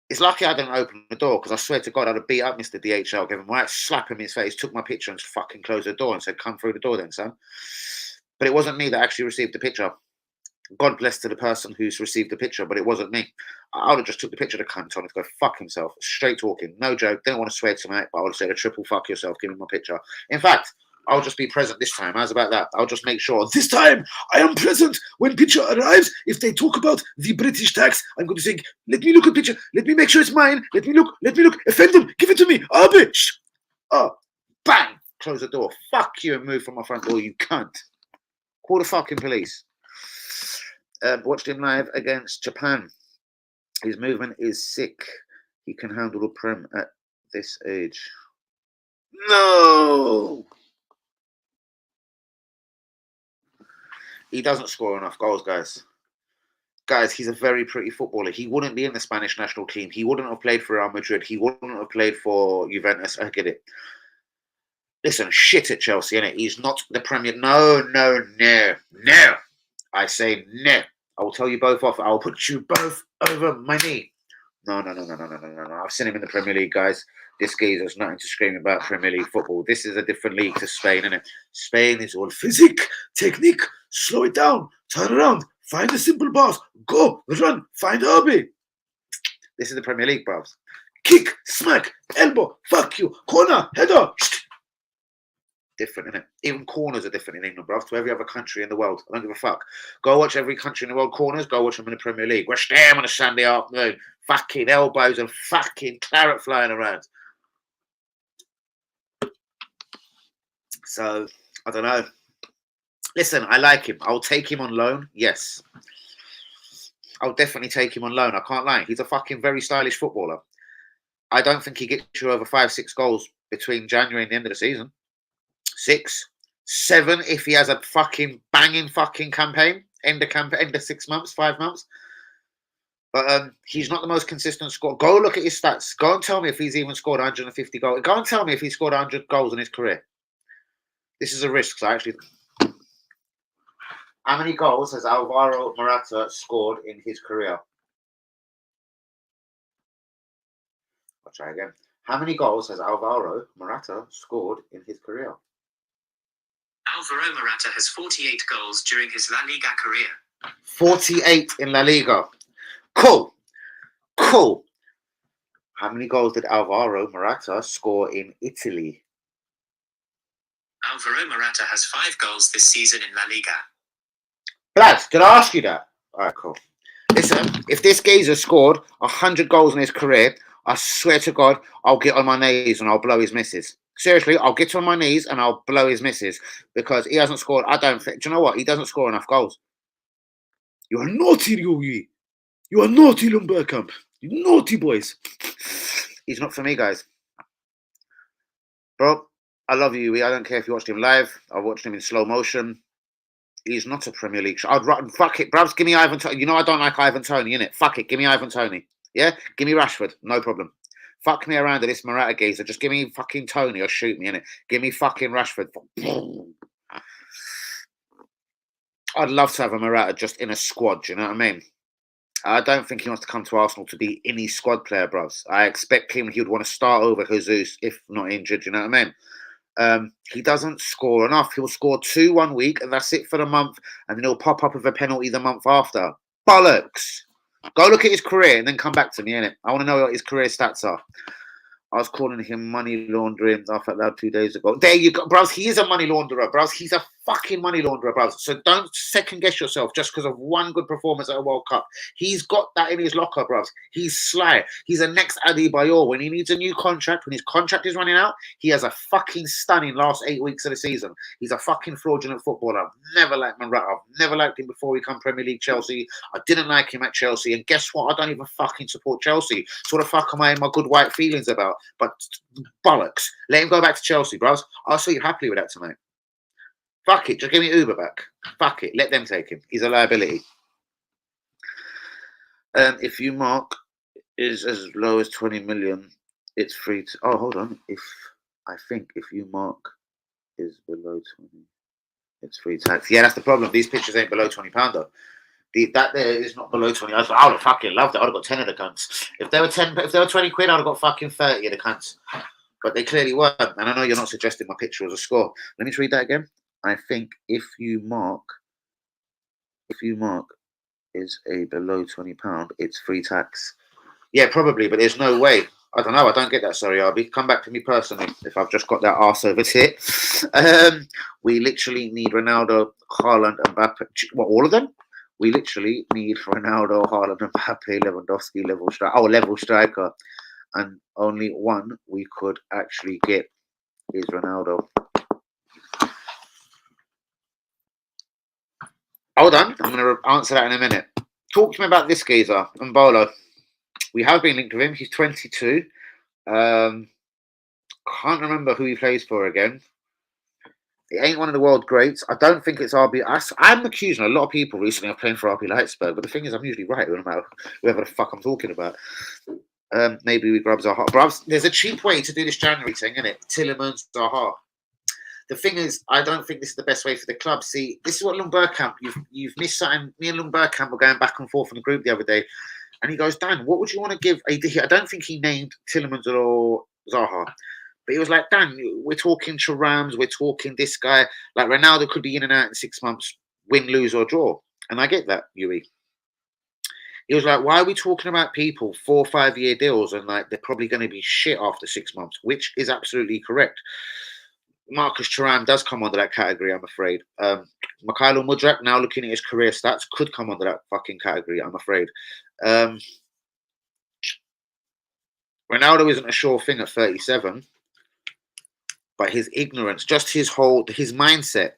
Speaker 1: It's lucky I didn't open the door, because I swear to God, I'd have beat up Mr. DHL, gave him a right slap in his face, took my picture and fucking closed the door and said, come through the door then, son. But it wasn't me that actually received the picture. God bless to the person who's received the picture, but it wasn't me. I would have just took the picture of the cunt on it to go fuck himself. Straight talking. No joke. Didn't want to swear tonight, but I would have said a triple fuck yourself, give me my picture. In fact, I'll just be present this time. How's about that? I'll just make sure this time I am present when picture arrives. If they talk about the British tax, I'm going to say, let me look at picture. Let me make sure it's mine. Let me look. Offend them. Give it to me. Oh, bitch. Oh, bang. Close the door. Fuck you and move from my front door, you cunt. Call the fucking police. Watched him live against Japan. His movement is sick. He can handle the Prem at this age. No! He doesn't score enough goals, guys. Guys, he's a very pretty footballer. He wouldn't be in the Spanish national team. He wouldn't have played for Real Madrid. He wouldn't have played for Juventus. I get it. Listen, shit at Chelsea, innit? He's not the Premier. No. I say no. I will tell you both off. I will put you both over my knee. No. I've seen him in the Premier League, guys. This geezer's nothing to scream about Premier League football. This is a different league to Spain, isn't it? Spain is all physique, technique, slow it down, turn around, find a simple pass, go, run, find Derby. This is the Premier League, bros. Kick, smack, elbow, fuck you, corner, header. Different, innit? Even corners are different in England, bruv, to every other country in the world. I don't give a fuck. Go watch every country in the world corners. Go watch them in the Premier League. Watch them on a Sunday afternoon. Fucking elbows and fucking claret flying around. So, I don't know. Listen, I like him. I'll take him on loan. Yes. I'll definitely take him on loan. I can't lie. He's a fucking very stylish footballer. I don't think he gets you over 5-6 goals between January and the end of the season. 6, 7 if he has a fucking banging fucking campaign. End of 6 months, 5 months. But he's not the most consistent scorer. Go look at his stats. Go and tell me if he's even scored 150 goals. Go and tell me if he's scored 100 goals in his career. This is a risk. So actually, how many goals has Alvaro Morata scored in his career? I'll try again. How many goals has Alvaro Morata scored in his career?
Speaker 2: Alvaro Morata has 48 goals during his La Liga career.
Speaker 1: 48 in La Liga. Cool. How many goals did Alvaro Morata score in Italy?
Speaker 2: Alvaro Morata has 5 goals this season in La Liga.
Speaker 1: Lads, did I ask you that? All right, cool. Listen, if this geezer scored 100 goals in his career, I swear to God, I'll get on my knees and I'll blow his missus. Seriously, I'll get on my knees and I'll blow his missus because he hasn't scored. I don't think. Do you know what? He doesn't score enough goals. You are naughty, Yogi. You are naughty, Lumberkamp. You naughty boys. He's not for me, guys. Bro, I love you. I don't care if you watched him live. I watched him in slow motion. He's not a Premier League. Fuck it, bruvs. Give me Ivan Toney. You know I don't like Ivan Toney, innit? Fuck it. Give me Ivan Toney. Yeah? Give me Rashford. No problem. Fuck me around with this Morata geezer. Just give me fucking Toney or shoot me, innit? Give me fucking Rashford. I'd love to have a Morata just in a squad. Do you know what I mean? I don't think he wants to come to Arsenal to be any squad player, bros. I expect him, he would want to start over Jesus if not injured. You know what I mean? He doesn't score enough. He'll score 2 1 week, and that's it for the month. And then he'll pop up with a penalty the month after. Bollocks! Go look at his career and then come back to me, innit? I want to know what his career stats are. I was calling him money laundering laugh out loud 2 days ago. There you go, bros. He is a money launderer, bros. He's a fucking money launderer, bros. So don't second guess yourself just because of one good performance at a World Cup. He's got that in his locker, bros. He's sly. He's a next Adebayor. When he needs a new contract, when his contract is running out, he has a fucking stunning last 8 weeks of the season. He's a fucking fraudulent footballer. I've never liked Morata. I've never liked him before he come Premier League Chelsea. I didn't like him at Chelsea. And guess what? I don't even fucking support Chelsea. So what the fuck am I in my good white feelings about? But bollocks. Let him go back to Chelsea, bros. I'll see you happily with that tonight. Fuck it. Just give me Uber back. Fuck it. Let them take him. He's a liability. If you mark is as low as 20 million, it's free to... Oh, hold on. I think if you mark is below 20, it's free tax. Yeah, that's the problem. These pictures ain't below £20 though. That there is not below 20. I would have fucking loved it. I'd have got 10 of the cunts. If they were 20 quid, I'd have got fucking 30 of the cunts. But they clearly weren't. And I know you're not suggesting my picture was a score. Let me read that again. I think if you mark is a below £20, it's free tax. Yeah, probably, but there's no way. I don't know. I don't get that. Sorry, Arby. Come back to me personally if I've just got that arse over tit. We literally need Ronaldo, Haaland, and Mbappe. What, all of them? We literally need Ronaldo, Haaland, and Mbappe, Lewandowski, level striker. And only one we could actually get is Ronaldo. Hold on. I'm going to answer that in a minute. Talk to me about this geezer, Mbolo. We have been linked with him. He's 22. Can't remember who he plays for again. He ain't one of the world greats. I don't think it's RB. I'm accusing a lot of people recently of playing for RB Leipzig, but the thing is, I'm usually right no matter whoever the fuck I'm talking about. Maybe we grab Zaha. But there's a cheap way to do this January thing, isn't it? Tielemans, Zaha. The thing is, I don't think this is the best way for the club. See, this is what Lung Bergkamp, you've missed something. Me and Lung Bergkamp were going back and forth in the group the other day. And he goes, Dan, what would you want to give? I don't think he named Tielemans or Zaha. But he was like, Dan, we're talking Thuram, we're talking this guy. Like, Ronaldo could be in and out in 6 months, win, lose, or draw. And I get that, Yui. He was like, why are we talking about people 4 or 5 year deals and like they're probably going to be shit after 6 months, which is absolutely correct. Marcus Thuram does come under that category, I'm afraid. Mikhailo Mudryk, now looking at his career stats, could come under that fucking category, I'm afraid. Ronaldo isn't a sure thing at 37, but his ignorance, just his mindset.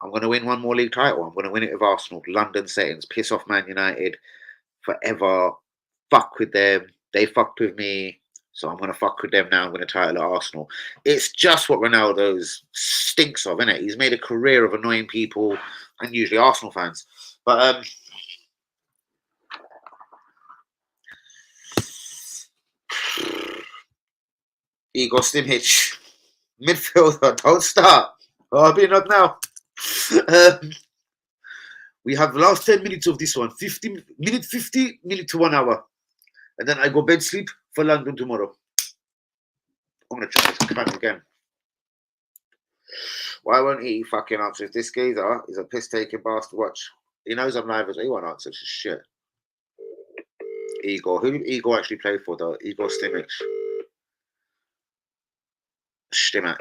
Speaker 1: I'm going to win one more league title. I'm going to win it with Arsenal. London settings, piss off Man United forever. Fuck with them. They fucked with me. So I'm going to fuck with them now. I'm going to title at Arsenal. It's just what Ronaldo's stinks of, isn't it? He's made a career of annoying people and usually Arsenal fans. But Igor Simic, midfielder, don't start. Oh, I'll be up now. We have the last 10 minutes of this one. 50 minute to 1 hour. And then I go bed sleep for London tomorrow. I'm going to try this crap again. Why won't he fucking answer? If this geezer is a piss-taking bastard, watch. He knows I'm live as well. He won't answer. It's just shit. Igor. Who did Igor actually play for, though? Igor Simic. Stimac.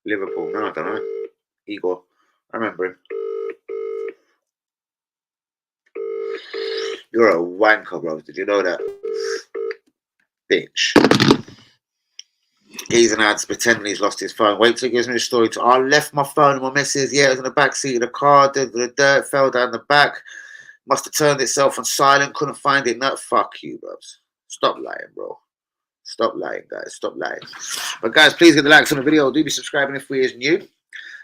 Speaker 1: Liverpool. No, I don't know. Igor. I remember him. You're a wanker, bro. Did you know that? Bitch. He's an ad pretending he's lost his phone. Wait till he gives me the story. I left my phone and my missus. Yeah, it was in the back seat of the car. The dirt fell down the back. Must have turned itself on silent. Couldn't find it. No, fuck you, bros. Stop lying, bro. Stop lying, guys. Stop lying. But guys, please get the likes on the video. Do be subscribing if we is new.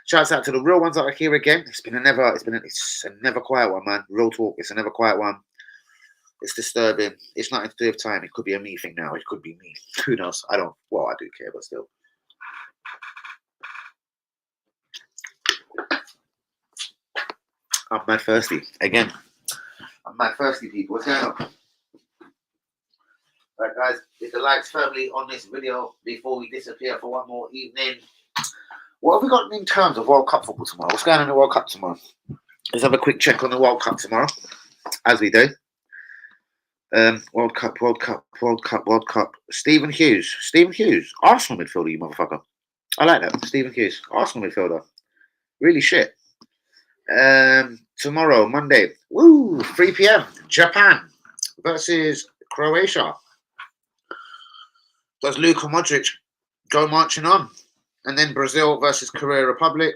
Speaker 1: Shouts out to the real ones that are here again. It's a never quiet one, man. Real talk. It's a never quiet one. It's disturbing. It's nothing to do with time. It could be a me thing now. It could be me. Who knows? I don't. Well, I do care, but still. I'm mad thirsty again. I'm mad thirsty, people. What's going on? Right, guys, hit the likes firmly on this video before we disappear for one more evening. What have we got in terms of World Cup football tomorrow? What's going on in the World Cup tomorrow? Let's have a quick check on the World Cup tomorrow, as we do. World Cup. Stephen Hughes. Arsenal midfielder, you motherfucker. I like that. Stephen Hughes. Arsenal midfielder. Really shit. Tomorrow, Monday. 3 p.m. Japan versus Croatia. Does Luka Modric go marching on? And then Brazil versus Korea Republic.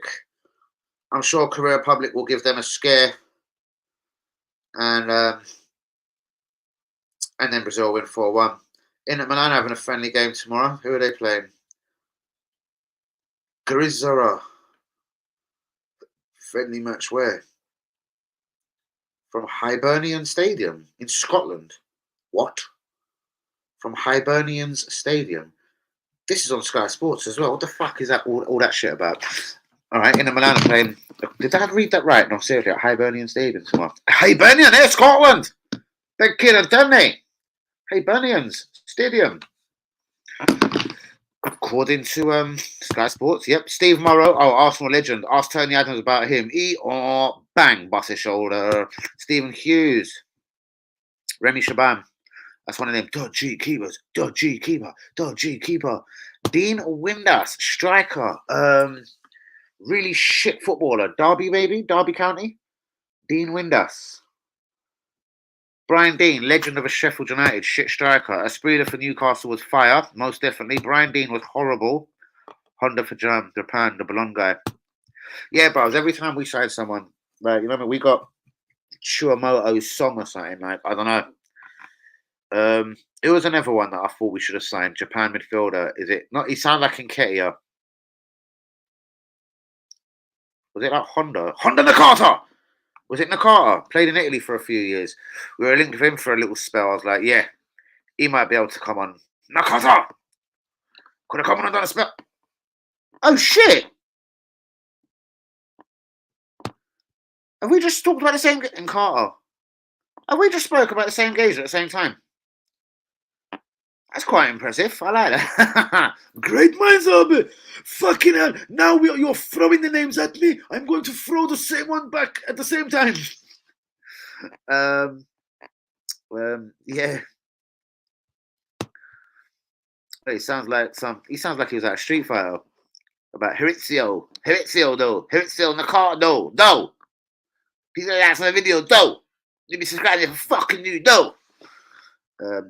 Speaker 1: I'm sure Korea Republic will give them a scare. And then Brazil win 4-1. Inter Milan having a friendly game tomorrow. Who are they playing? Grisara. Friendly match where? From Hibernian Stadium in Scotland. What? From Hibernian's Stadium. This is on Sky Sports as well. What the fuck is that? All that shit about? All right, Inter Milan are playing. Did I read that right? No, seriously, at Hibernian Stadium tomorrow. Hibernian, Scotland. Big kid and didn't they? Hibernian's Stadium. According to Sky Sports, yep. Steve Morrow, Arsenal legend. Ask Tony Adams about him. Bang, bust his shoulder. Stephen Hughes. Remy Shaban. That's one of them dodgy keepers. Dodgy keeper. Dodgy keeper. Dean Windass, striker. Really shit footballer. Derby, baby. Derby County. Dean Windass. Brian Dean, legend of a Sheffield United, shit striker. Asprilla for Newcastle was fire, most definitely. Brian Dean was horrible. Honda for Japan, the blonde guy. Yeah, bros, every time we sign someone, like, you remember we got Chuamoto's song or something, like, I don't know. It was another one that I thought we should have signed. Japan midfielder. Is it not? He sounds like Nketiah. Was it like Honda? Honda Nakata! Was it Nakata? Played in Italy for a few years. We were linked with him for a little spell. I was like, yeah, he might be able to come on. Nakata! Could have come on and done a spell. Oh, shit! Have we just talked about the same... in Carter? Have we just spoke about the same games at the same time? That's quite impressive. I like that. Great minds, Albert. Fucking hell. Now you're throwing the names at me. I'm going to throw the same one back at the same time. Yeah. He sounds like he was at a Street Fighter. About Hiritsuyo, Nakata, no. Please like my video, no. Let me subscribe if fucking new, no.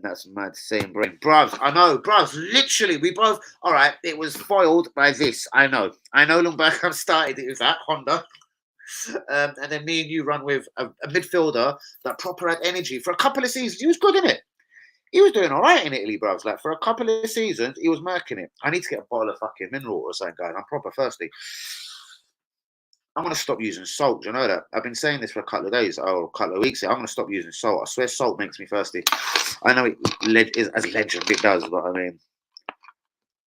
Speaker 1: That's mad same brain. Bruvs, I know, bruvs, literally, we both, all right, it was foiled by this, I know long back I've started it with that, Honda. And then me and you run with a midfielder that proper had energy for a couple of seasons. He was good in it. He was doing all right in Italy, bruvs. Like, for a couple of seasons, he was murking it. I need to get a bottle of fucking mineral or something, guys. I'm proper thirsty. I'm going to stop using salt. Do you know that? I've been saying this for a couple of days or a couple of weeks. I'm going to stop using salt. I swear salt makes me thirsty. I know it is as legend it does, but I mean,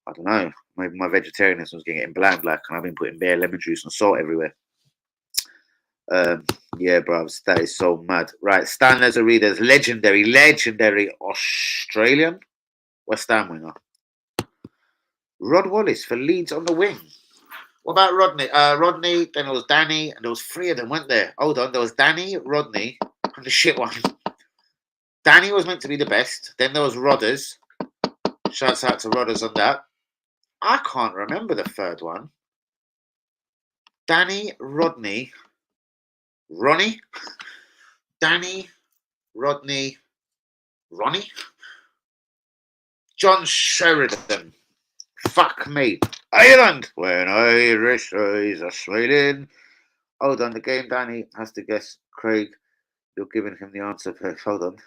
Speaker 1: I don't know. Maybe my vegetarianism was getting bland, like, and I've been putting bare lemon juice and salt everywhere. Yeah, bruvs, that is so mad. Right, Stan Lazaridis, legendary Australian West Ham winger. Rod Wallace for Leeds on the wing. What about Rodney? Rodney, then there was Danny, and there was three of them, weren't there? Hold on, there was Danny, Rodney, and the shit one. Danny was meant to be the best. Then there was Rodders. Shouts out to Rodders on that. I can't remember the third one. Danny, Rodney, Ronnie? Danny, Rodney, Ronnie? John Sheridan. Fuck me. Ireland! When Irish eyes are smiling. Hold on, the game Danny has to guess Craig. You're giving him the answer. Hold on.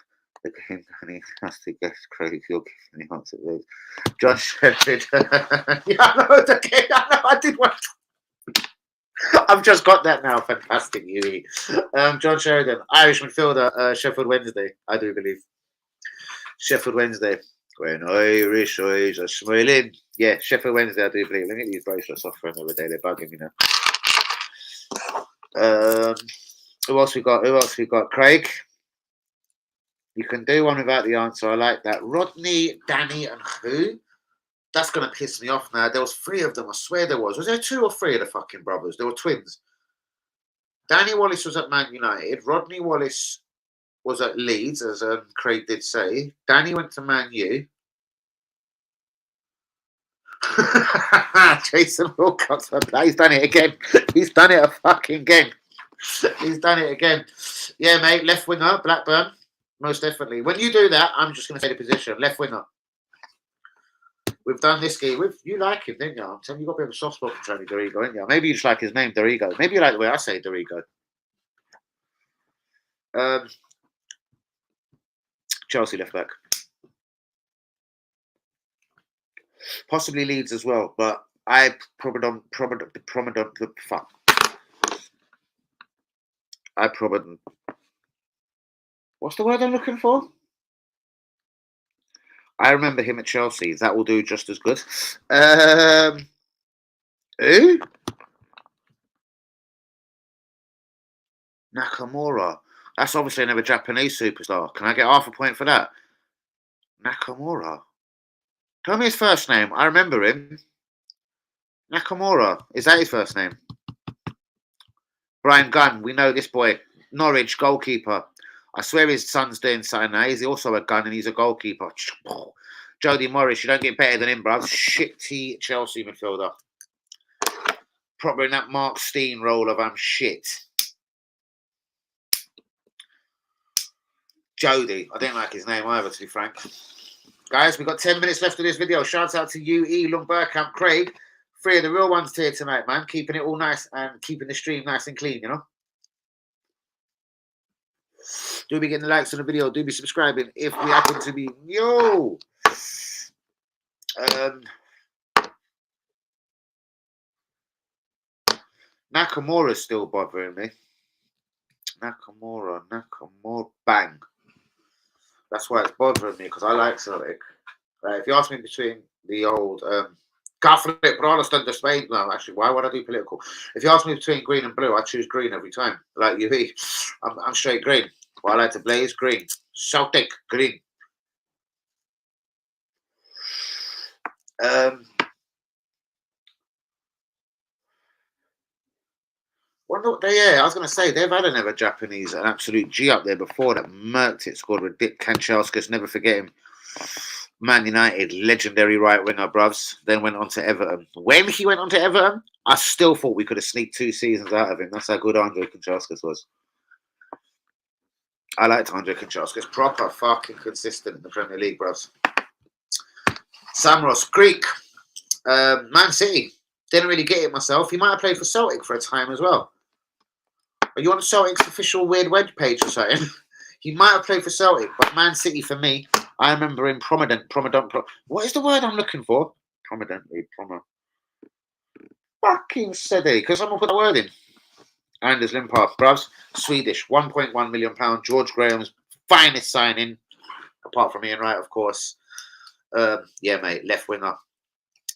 Speaker 1: The game Danny has to guess Craig. You're giving the answer. John Sheridan. Yeah, I know the game. I did one. I've just got that now. Fantastic, Yui. John Sheridan, Irish midfielder, Sheffield Wednesday, I do believe. Sheffield Wednesday. When Irish eyes are smiling. Yeah, Sheffield Wednesday, I do believe. Let me get these bracelets off for another day. They're bugging me now. Who else we got? Craig. You can do one without the answer. I like that. Rodney, Danny, and who? That's going to piss me off now. There was three of them. I swear there was. Was there two or three of the fucking brothers? They were twins. Danny Wallace was at Man United. Rodney Wallace was at Leeds, as Craig did say. Danny went to Man U. Jason Wilcox. He's done it again. He's done it again. He's done it again. Yeah, mate. Left winger, Blackburn. Most definitely. When you do that, I'm just going to say the position. Left winger. We've done this game. You like him, didn't you? I'm telling you, got a bit of a soft spot for Tony Dorigo, didn't you? Maybe you just like his name, Dorigo. Maybe you like the way I say Dorigo. Chelsea left back. Possibly Leeds as well, but I what's the word I'm looking for? I remember him at Chelsea. That will do just as good. Who? Nakamura. That's obviously another Japanese superstar. Can I get half a point for that? Nakamura. Tell me his first name. I remember him. Nakamura. Is that his first name? Brian Gunn. We know this boy. Norwich goalkeeper. I swear his son's doing something now. He's also a gun and he's a goalkeeper. Jody Morris, you don't get better than him, bruv. Shitty Chelsea midfielder. Proper in that Mark Steen role of shit. Jody. I didn't like his name either, to be frank. Guys, we've got 10 minutes left of this video. Shouts out to you, Elon Burkamp, Craig. 3 of the real ones here tonight, man. Keeping it all nice and keeping the stream nice and clean, you know. Do be getting the likes on the video. Do be subscribing if we happen to be. Yo! Nakamura's still bothering me. Nakamura. Bang. That's why it's bothering me, because I like Celtic. If you ask me between the old Catholic Protestant of Spain, no, actually, why would I do political? If you ask me between green and blue, I choose green every time. Like you, I'm straight green. What I like to blaze, green. Celtic, green. Yeah, I was going to say, they've had another Japanese, an absolute G up there before that murked it, scored with Dick Kanchelskis, never forget him. Man United, legendary right winger, bruvs. Then went on to Everton. When he went on to Everton, I still thought we could have sneaked 2 seasons out of him. That's how good Andre Kanchelskis was. I liked Andre Kanchelskis. Proper fucking consistent in the Premier League, bruvs. Samros, Greek. Man City. Didn't really get it myself. He might have played for Celtic for a time as well. Are you on Celtic's official weird web page or something? He might have played for Celtic, but Man City for me, I remember him prominent. What is the word I'm looking for? Prominently. Fucking steady. Because someone put the word in. Anders Limpar, bruvs. Swedish, £1.1 million. George Graham's finest signing, apart from Ian Wright, of course. Yeah, mate, left winger.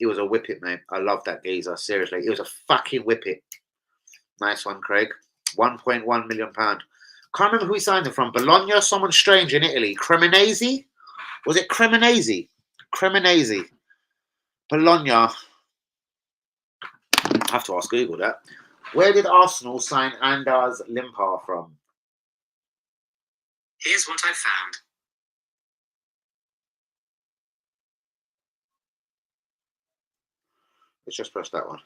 Speaker 1: He was a whippet, mate. I love that geezer. Seriously, he was a fucking whippet. Nice one, Craig. £1.1 million. Can't remember who he signed him from. Bologna, someone strange in Italy. Cremonese? Was it Cremonese? Cremonese. Bologna. I have to ask Google that. Where did Arsenal sign Anders Limpar from?
Speaker 2: Here's what I found.
Speaker 1: Let's just press that one.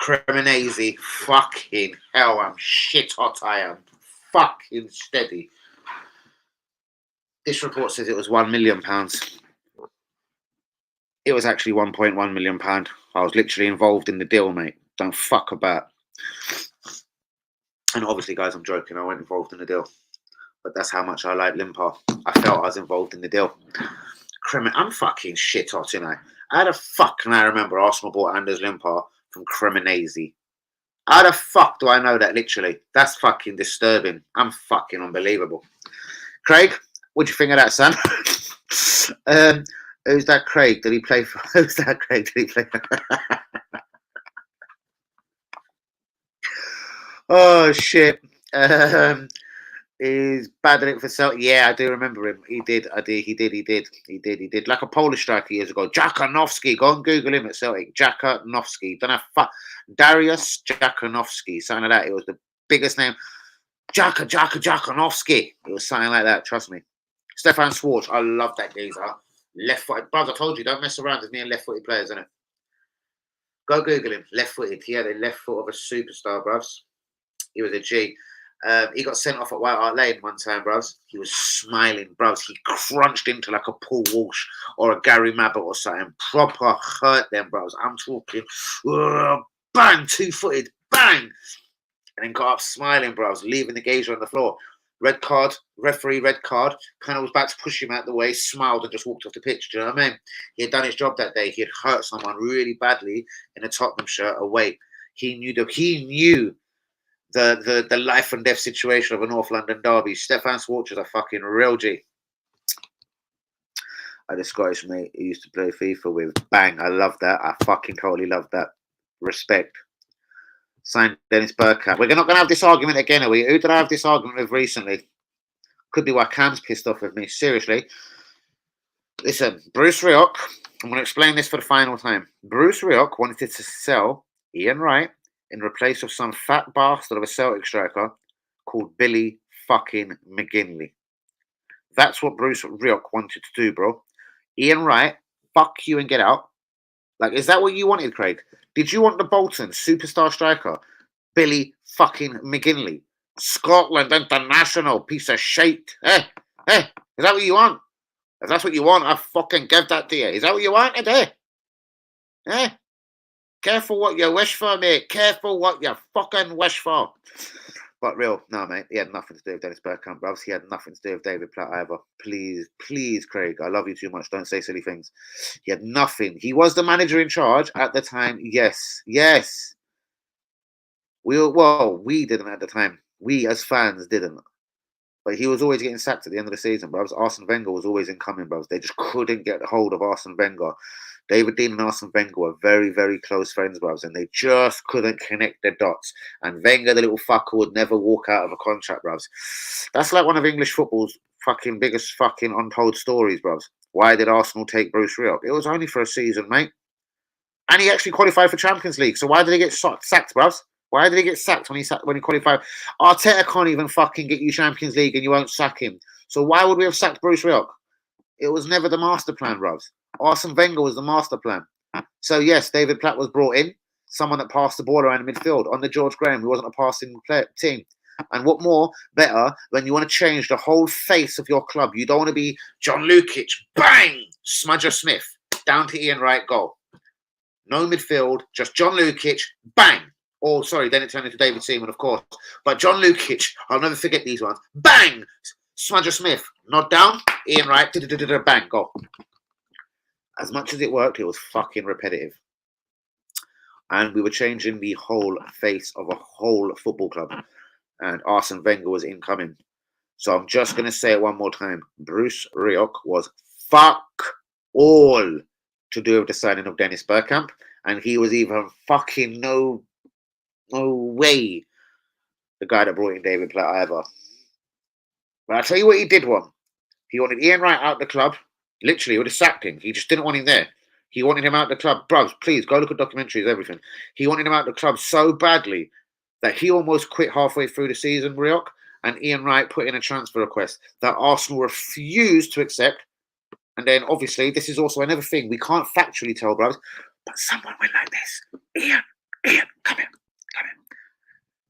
Speaker 1: Cremonese. Fucking hell, I'm shit hot. I am fucking steady. This report says it was £1 million. It was actually £1.1 million. I was literally involved in the deal, mate. Don't fuck about. And obviously, guys, I'm joking. I wasn't involved in the deal. But that's how much I like Limpar. I felt I was involved in the deal. I'm fucking shit hot, you know. How the fuck can I remember Arsenal bought Anders Limpar from Cremonese? How the fuck do I know that, literally? That's fucking disturbing. I'm fucking unbelievable. Craig, what do you think of that, son? Who's that Craig? Did he play for... Who's that Craig? Did he play for... Oh, shit. He's bad at it for Celtic. Yeah, I do remember him. He did. He did. Like a Polish striker years ago. Jakanowski. Go and Google him at Celtic. Jakanowski. Don't know. Darius Jakanowski. Something like that. It was the biggest name. Jakanowski. It was something like that. Trust me. Stefan Schwartz. I love that geezer. Left-footed. Brother, I told you, don't mess around with me and left-footed players, isn't it? Go Google him. Left-footed. Yeah, the left foot of a superstar, bruvs. He was a G. He got sent off at White Hart Lane one time, bruvs. He was smiling, bruvs. He crunched into like a Paul Walsh or a Gary Mabbutt or something. Proper hurt them, bruvs. I'm talking, bang, 2-footed, bang. And then got up smiling, bruvs, leaving the gazer on the floor. Red card, referee, red card. Kind of was about to push him out the way, smiled and just walked off the pitch. Do you know what I mean? He had done his job that day. He had hurt someone really badly in a Tottenham shirt away. He knew the life and death situation of a North London derby. Stefan Schwartz is a fucking real G. I had a Scottish mate he used to play FIFA with. Bang, I love that. I fucking totally love that. Respect. Signed Dennis Bergkamp. We're not going to have this argument again, are we? Who did I have this argument with recently? Could be why Cam's pissed off with me. Seriously. Listen, Bruce Rioch I'm going to explain this for the final time. Bruce Rioch wanted to sell Ian Wright in replace of some fat bastard of a Celtic striker called Billy fucking McGinley. That's what Bruce Rioch wanted to do, bro. Ian Wright, fuck you and get out. Like, is that what you wanted, Craig? Did you want the Bolton superstar striker, Billy fucking McGinley? Scotland international piece of shit. Is that what you want? If that's what you want, I fucking give that to you. Is that what you wanted, Careful what you wish for, mate. Careful what you fucking wish for. But real, no, mate. He had nothing to do with Dennis Bergkamp, bro. He had nothing to do with David Platt either. Please, please, Craig. I love you too much. Don't say silly things. He had nothing. He was the manager in charge at the time. Yes. We didn't at the time. We as fans didn't. But he was always getting sacked at the end of the season, bro. Arsene Wenger was always incoming, bro. They just couldn't get hold of Arsene Wenger. David Dean and Arsene Wenger were very, very close friends, bro, and they just couldn't connect the dots. And Wenger, the little fucker, would never walk out of a contract, bro. That's like one of English football's fucking biggest fucking untold stories, bro. Why did Arsenal take Bruce Rioch? It was only for a season, mate. And he actually qualified for Champions League. So why did he get sacked, bro? Why did he get sacked when he qualified? Arteta can't even fucking get you Champions League and you won't sack him. So why would we have sacked Bruce Rioch? It was never the master plan, bros. Arsene Wenger was the master plan. So yes, David Platt was brought in, someone that passed the ball around the midfield under George Graham, who wasn't a passing team. And what more better when you want to change the whole face of your club? You don't want to be John Lukic, bang, Smudger Smith, down to Ian Wright, goal. No midfield, just John Lukic, bang. Oh, sorry, then it turned into David Seaman, of course. But John Lukic, I'll never forget these ones. Bang! Smudger Smith, nod down. Ian Wright, bang, goal. As much as it worked, it was fucking repetitive. And we were changing the whole face of a whole football club. And Arsene Wenger was incoming. So I'm just going to say it one more time. Bruce Rioch was fuck all to do with the signing of Dennis Bergkamp. And he was even fucking no way the guy that brought in David Platt either. But I'll tell you what he did want. He wanted Ian Wright out the club. Literally, he would have sacked him. He just didn't want him there. He wanted him out the club. Bros, please, go look at documentaries, everything. He wanted him out the club so badly that he almost quit halfway through the season, Rioch, and Ian Wright put in a transfer request that Arsenal refused to accept. And then, obviously, this is also another thing. We can't factually tell, bros, but someone went like this. Ian, come here.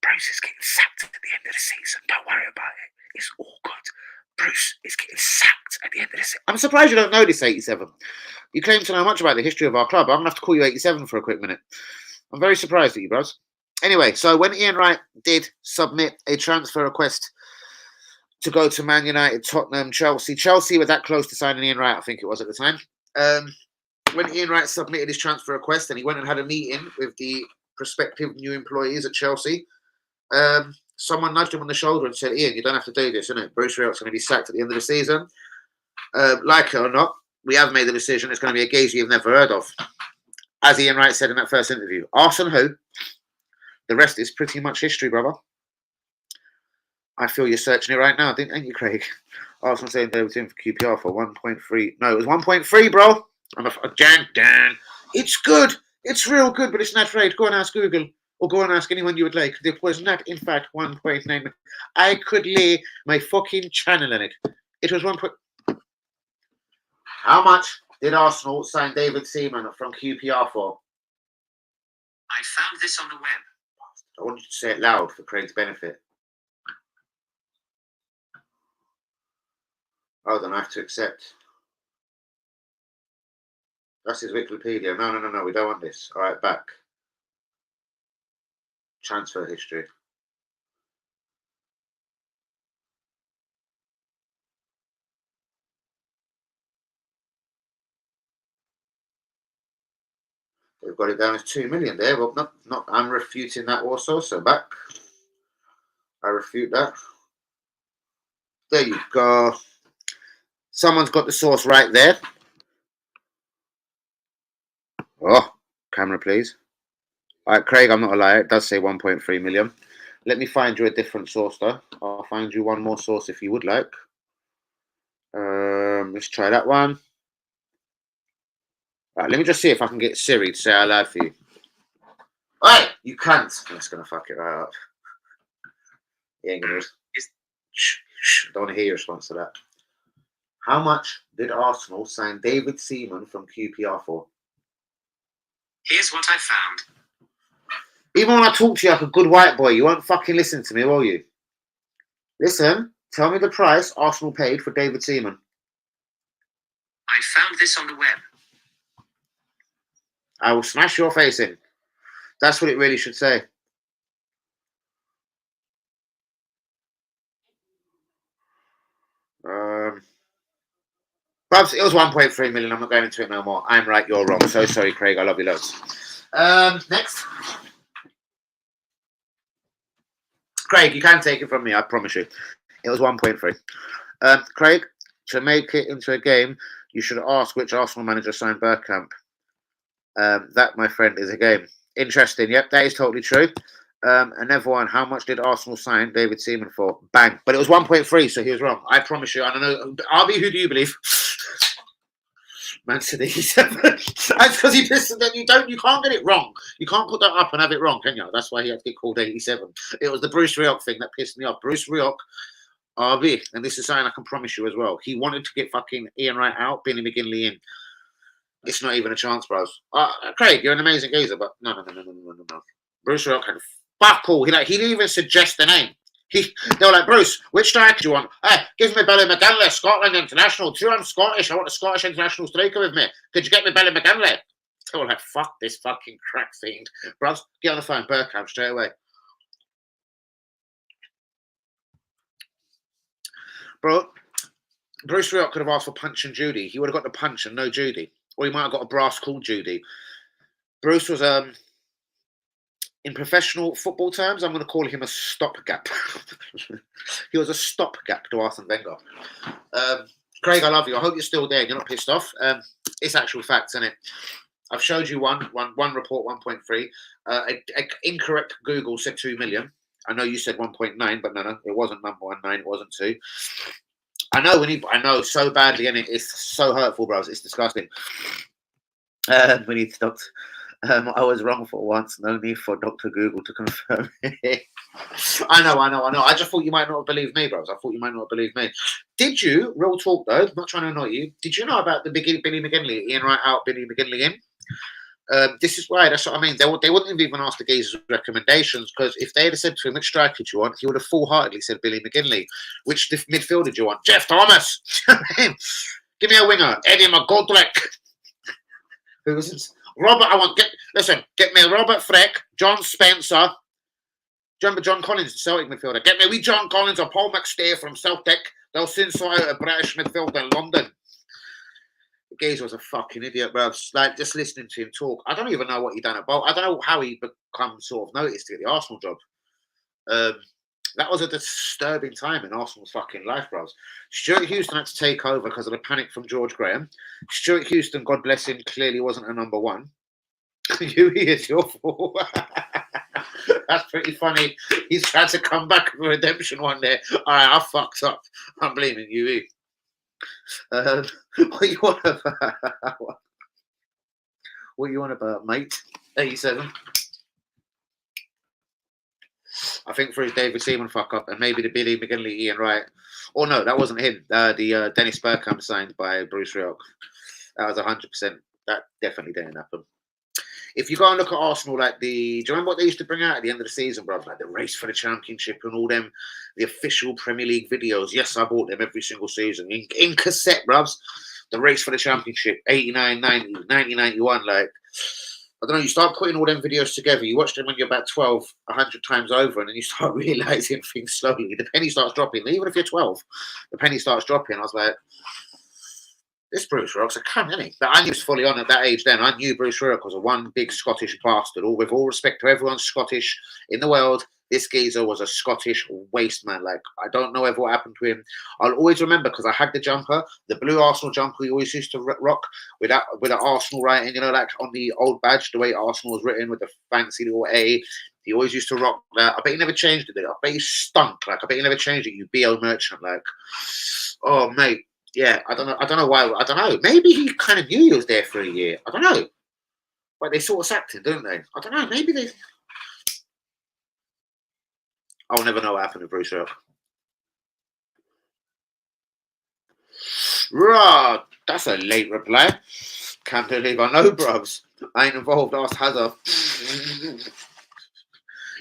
Speaker 1: Bruce is getting sacked at the end of the season. Don't worry about it. It's all good. Bruce is getting sacked at the end of the season. I'm surprised you don't know this, 87. You claim to know much about the history of our club. I'm going to have to call you 87 for a quick minute. I'm very surprised at you, bros. Anyway, so when Ian Wright did submit a transfer request to go to Man United, Tottenham, Chelsea were that close to signing Ian Wright, I think it was at the time. When Ian Wright submitted his transfer request and he went and had a meeting with the prospective new employees at Chelsea, someone nudged him on the shoulder and said, Ian, you don't have to do this, innit? Bruce Rioch's going to be sacked at the end of the season. Like it or not, we have made the decision. It's going to be a geezer you've never heard of. As Ian Wright said in that first interview. Arsenal who? The rest is pretty much history, brother. I feel you're searching it right now, ain't you, Craig? Arsenal saying they were in for QPR for 1.3. No, it was 1.3, bro. Dan. It's good. It's real good, but it's not right. Go and ask Google. Or go and ask anyone you would like. There was not, in fact, 1.9. I could lay my fucking channel in it. It was 1. How much did Arsenal sign David Seaman from QPR for?
Speaker 2: I found this on the web.
Speaker 1: I want you to say it loud for Craig's benefit. Oh, then I have to accept. That's his Wikipedia. No. We don't want this. All right, back. Transfer history. They've got it down as 2 million there. Well, not. I'm refuting that also. So back. I refute that. There you go. Someone's got the source right there. Oh, camera, please. All right, Craig, I'm not a liar. It does say 1.3 million. Let me find you a different source, though. I'll find you one more source if you would like. Let's try that one. Right, let me just see if I can get Siri to say out loud for you. Hey, you can't. That's gonna fuck it right up. He ain't gonna. Shh, don't want to hear your response to that. How much did Arsenal sign David Seaman from QPR for?
Speaker 2: Here's what I found.
Speaker 1: Even when I talk to you like a good white boy, you won't fucking listen to me, will you? Listen, tell me the price Arsenal paid for David Seaman.
Speaker 2: I found this on the web.
Speaker 1: I will smash your face in. That's what it really should say. Perhaps it was 1.3 million. I'm not going into it no more. I'm right, you're wrong. So sorry, Craig. I love you loads. Next. Craig, you can take it from me, I promise you. It was 1.3. Craig, to make it into a game, you should ask which Arsenal manager signed Bergkamp. That, my friend, is a game. Interesting. Yep, that is totally true. Another one, how much did Arsenal sign David Seaman for? Bang. But it was 1.3, so he was wrong. I promise you. I don't know. RB, who do you believe? Man said 87. That's because he pissed, and then you can't get it wrong. You can't put that up and have it wrong, can you? That's why he had to get called 87. It was the Bruce Rioch thing that pissed me off. Bruce Rioch, RB, and this is something I can promise you as well. He wanted to get fucking Ian Wright out, Billy McGinley in. It's not even a chance, bros. Craig, you're an amazing geezer, but no. Bruce Rioch had fuck all. He didn't even suggest the name. They were like, Bruce, which striker do you want? Hey, give me Billy McGinley, Scotland international. Too, I'm Scottish. I want a Scottish international striker with me. Could you get me Billy McGinley? They were like, fuck this fucking crack fiend. Bros, get on the phone, Bergkamp, straight away. Bro, Bruce Rioch could have asked for Punch and Judy. He would have got the Punch and no Judy. Or he might have got a brass called Judy. Bruce was, in professional football terms, I'm going to call him a stopgap. He was a stopgap to Arsene Wenger. Craig, I love you. I hope you're still there and you're not pissed off. It's actual facts, isn't it? I've showed you one report, 1.3. Incorrect Google said 2 million. I know you said 1.9, but no, it wasn't number 1.9. It wasn't 2. I know so badly, and it's so hurtful, bros. It's disgusting. We need to stop. I was wrong for once. No need for Dr. Google to confirm it. I know. I just thought you might not have believed me, bros. I thought you might not have believed me. Did you, real talk though, not trying to annoy you, did you know about the Billy McGinley, Ian Wright out, Billy McGinley in? This is why, that's what I mean. They wouldn't have even asked the geezer's recommendations, because if they had said to him, which striker do you want, he would have full-heartedly said Billy McGinley. Which midfielder do you want? Jeff Thomas! Give me a winger. Eddie McGoldrick. Who was it? Robert, get me Robert Freck, John Spencer. Remember John Collins, the Celtic midfielder? Get me wee John Collins or Paul McStay from Celtic. They'll soon sort out a British midfielder in London. The geezer was a fucking idiot, bro. Like, just listening to him talk. I don't even know what he done about. I don't know how he become sort of noticed to get the Arsenal job. That was a disturbing time in Arsenal's fucking life, bros. Stuart Houston had to take over because of the panic from George Graham. Stuart Houston, God bless him, clearly wasn't a number one. It's your fault. That's pretty funny. He's tried to come back for redemption one day. All right, I fucked up. I'm blaming you. What you want about? What you want about, mate? 87. I think for his David Seaman fuck up, and maybe the Billy McGinley, Ian Wright. Or no, that wasn't him. The Dennis Bergkamp signed by Bruce Rioch. That was 100%. That definitely didn't happen. If you go and look at Arsenal, like do you remember what they used to bring out at the end of the season, bro? Like the race for the championship and all them, the official Premier League videos. Yes, I bought them every single season in cassette, bruvs. The race for the championship, 89, 90, 90, 91. Like, I don't know, you start putting all them videos together. You watch them when you're about 12, 100 times over, and then you start realizing things slowly. The penny starts dropping. Even if you're 12, the penny starts dropping. I was like, this Bruce Rioch's a cunt, isn't he? But I knew he was fully on at that age then. I knew Bruce Rioch was a one big Scottish bastard. With all respect to everyone Scottish in the world, this geezer was a Scottish waste man. Like, I don't know ever what happened to him. I'll always remember, because I had the jumper, the blue Arsenal jumper we always used to rock with that Arsenal writing, you know, like on the old badge, the way Arsenal was written with the fancy little A. He always used to rock that. I bet he never changed it. I bet he stunk. Like, I bet he never changed it, you B.O. merchant. Like, oh, mate. Yeah, I don't know. I don't know why. I don't know. Maybe he kind of knew he was there for a year. I don't know. But they sort of sacked him, don't they? I don't know. Maybe they. I'll never know what happened to Bruce Earp. Rah, that's a late reply. Can't believe I know, bruvs. I ain't involved. Ask Hazard.